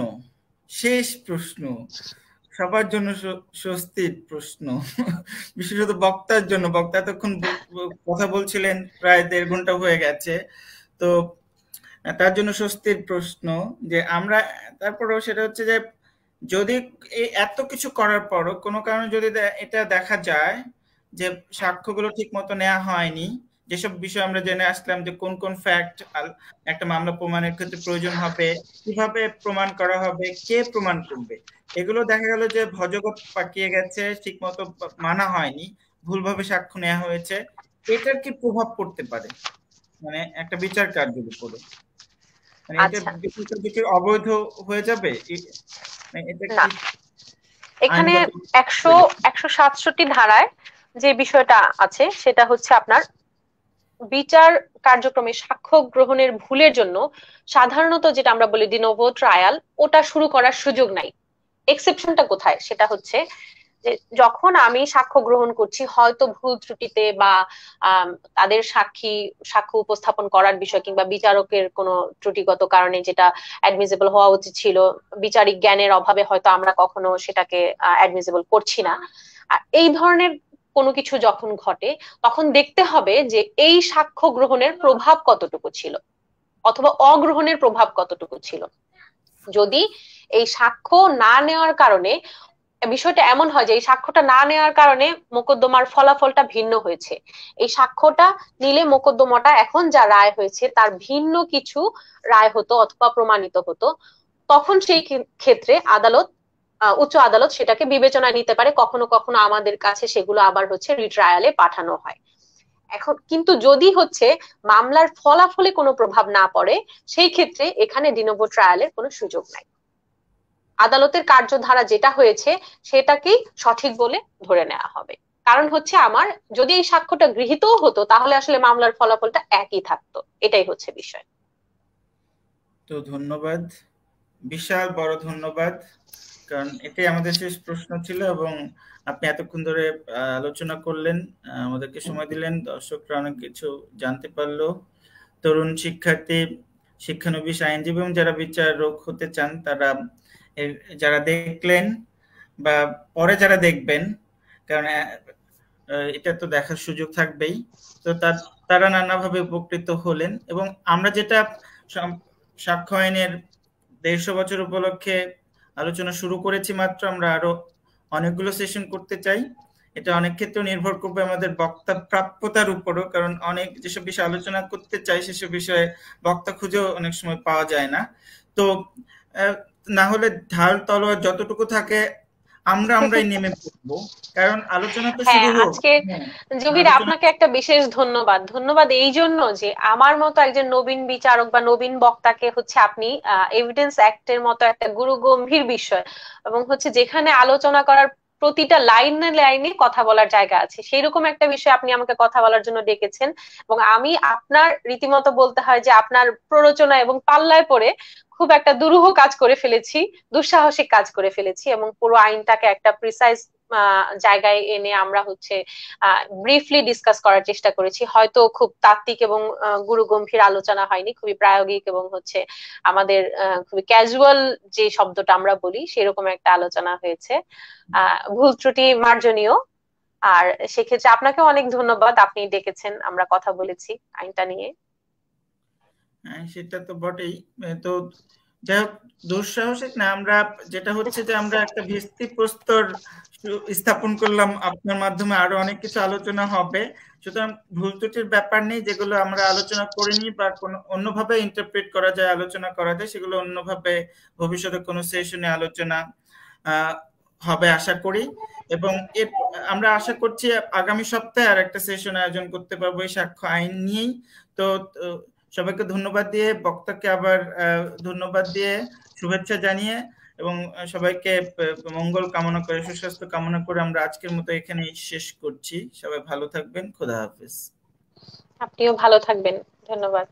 সবার জন্য স্বস্তির প্রশ্ন, বিশেষত বক্তার জন্য। বক্তা এতক্ষণ কথা বলছিলেন, প্রায় 1.5 ঘন্টা হয়ে গেছে। তো তার জন্য স্বস্তির প্রশ্ন যে আমরা, তারপরেও সেটা হচ্ছে যে যদি এত কিছু করার পরও কোনো কারণে যদি এটা দেখা যায় যে সাক্ষ্যগুলো ঠিক মতো নেওয়া হয়নি, যেসব বিষয় আমরা জেনে আসলাম যে কোন কোন ফ্যাক্ট একটা মামলা প্রমাণের ক্ষেত্রে প্রয়োজন হবে, কিভাবে প্রমাণ করা হবে, কে প্রমাণ করবে, এগুলো দেখা গেল যে ভজগত পাকিয়ে গেছে, ঠিক মতো মানা হয়নি, ভুলভাবে সাক্ষ্য নেওয়া হয়েছে, এটার কি প্রভাব পড়তে পারে মানে একটা বিচার কার্যের উপরে? মানে এটা আচ্ছা, বিচার অবৈধ হয়ে যাবে? মানে এটা না, কি এখানে আইনগত? 167 ধারায় যে বিষয়টা আছে সেটা হচ্ছে আপনার বিচার কার্যক্রমে সাক্ষ্য গ্রহণের ভুলের জন্য সাধারণত যেটা আমরা বলি ডিনোভো ট্রায়াল, ওটা শুরু করার সুযোগ নাই। এক্সেপশনটা কোথায়, সেটা হচ্ছে যে যখন আমি সাক্ষ্য গ্রহণ করছি হয়তো ভুল ত্রুটিতে বা তাদের সাক্ষ্য উপস্থাপন করার বিষয় কিংবা বিচারকের কোনো ত্রুটিগত কারণে যেটা অ্যাডমিসিবল হওয়া উচিত ছিল, বিচারিক জ্ঞানের অভাবে হয়তো আমরা কখনো সেটাকে অ্যাডমিসিবল করছি না। আর এই ধরনের কোনো কিছু যখন ঘটে, তখন দেখতে হবে যে এই সাক্ষ্য গ্রহণের প্রভাব কতটুকু ছিল অথবা অগ্রহণের প্রভাব কতটুকু ছিল। যদি এই সাক্ষ্য না নেওয়ার কারণে বিষয়টা এমন হয় যে এই সাক্ষ্যটা না নেওয়ার কারণে মোকদ্দমার ফলাফলটা ভিন্ন হয়েছে, এই সাক্ষ্যটা নিলে মোকদ্দমাটা এখন যা রায় হয়েছে তার ভিন্ন কিছু রায় হতো অথবা প্রমাণিত হতো, তখন সেই ক্ষেত্রে উচ্চ আদালত সেটাকে বিবেচনায় নিতে পারে। কখনো কখনো আমাদের কাছে সেগুলো আবার হচ্ছে রিট্রায়ালে পাঠানো হয়। এখন কিন্তু যদি হচ্ছে মামলার ফলাফলে কোনো প্রভাব না পড়ে, সেই ক্ষেত্রে এখানে ডিনোভো ট্রায়ালের কোনো সুযোগ নাই। আদালতের কার্যধারা যেটা হয়েছে সেটাকেই সঠিক বলে ধরে নেওয়া হবে। কারণ হচ্ছে আমার যদি এই সাক্ষ্যটা গৃহীতও হতো তাহলে আসলে মামলার ফলাফলটা একই থাকতো, এটাই হচ্ছে বিষয়। তো ধন্যবাদ, বিশাল বড় ধন্যবাদ, কারণ এটাই আমাদের শেষ প্রশ্ন ছিল এবং আপনি এতক্ষণ ধরে আলোচনা করলেন, আমাদেরকে সময় দিলেন, দর্শকরা অনেক কিছু জানতে পারলো। তরুণ শিক্ষার্থী, শিক্ষানবিশ আইনজীবী এবং যারা বিচারক হতে চান তারা যারা দেখলেন বা পরে যারা দেখবেন, কারণ এটা তো দেখার সুযোগ থাকবেই, তো তারা নানাভাবে উপকৃত হলেন। এবং আমরা যেটা সাক্ষ্য আইনের 150 বছর উপলক্ষে আলোচনা শুরু করেছি মাত্র, আমরা আরো অনেকগুলো সেশন করতে চাই। এটা অনেক ক্ষেত্রে নির্ভর করবে আমাদের বক্তা প্রাপ্যতার উপরও, কারণ অনেক যেসব বিষয়ে আলোচনা করতে চাই সেসব বিষয়ে বক্তা খুঁজেও অনেক সময় পাওয়া যায় না। তো না হলে ঢাল তলোয়ার যতটুকু থাকে আমরাই নেমে পড়বো, কারণ আলোচনা তো হ্যাঁ, শুরু হোক। আজকে হ্যাঁ, জহির আলোচনা। আপনাকে একটা বিশেষ ধন্যবাদ। ধন্যবাদ এই জন্য যে আমার মতো একজন নবীন বিচারক বা নবীন বক্তাকে হচ্ছে আপনি এভিডেন্স অ্যাক্টের মতো একটা গুরু গম্ভীর বিষয় এবং হচ্ছে যেখানে আলোচনা করার প্রতিটা লাইনে লাইনে কথা বলার জায়গা আছে, সেই রকম একটা বিষয় আপনি আমাকে কথা বলার জন্য ডেকেছেন। এবং আমি আপনার রীতিমতো বলতে হয় যে আপনার প্ররোচনা এবং পাল্লায় পড়ে খুব একটা দুরূহ কাজ করে ফেলেছি, দুঃসাহসিক কাজ করে ফেলেছি, এবং পুরো আইনটাকে একটা প্রিসাইজ জায়গায় এনে আমরা হচ্ছে ব্রিফলি ডিসকাস করার চেষ্টা করেছি। হয়তো খুব তাত্ত্বিক এবং গুরুগম্ভীর আলোচনা হয়নি, খুবই প্রায়োগিক এবং হচ্ছে আমাদের খুবই ক্যাজুয়াল যে শব্দটা আমরা বলি সেরকম একটা আলোচনা হয়েছে। ভুল ত্রুটি মার্জনীয়। আর সেক্ষেত্রে আপনাকে অনেক ধন্যবাদ, আপনি ডেকেছেন, আমরা কথা বলেছি আইনটা নিয়ে। হ্যাঁ, সেটা তো বটেই। তো যাই হোক, দুঃসাহসিক না, আমরা যেটা হচ্ছে যে আমরা একটা ভিত্তিপ্রস্তর স্থাপন করলাম, আপনার মাধ্যমে আরো অনেক কিছু আলোচনা হবে। সুতরাং ভুল ত্রুটির ব্যাপার নেই, যেগুলো আমরা আলোচনা করিনি বা কোনো অন্যভাবে ইন্টারপ্রেট করা যায়, আলোচনা করা যায়, সেগুলো অন্যভাবে ভবিষ্যতে কোনো সেশনে আলোচনা হবে আশা করি। এবং এর আমরা আশা করছি আগামী সপ্তাহে আর একটা সেশন আয়োজন করতে পারবো এই সাক্ষ্য আইন নিয়েই। তো সবাইকে ধন্যবাদ দিয়ে, বক্তাকে আবার ধন্যবাদ দিয়ে, শুভেচ্ছা জানিয়ে এবং সবাইকে মঙ্গল কামনা করে, সুস্বাস্থ্য কামনা করে আমরা আজকের মতো এখানেই শেষ করছি। সবাই ভালো থাকবেন, খোদা হাফেজ। আপনিও ভালো থাকবেন, ধন্যবাদ।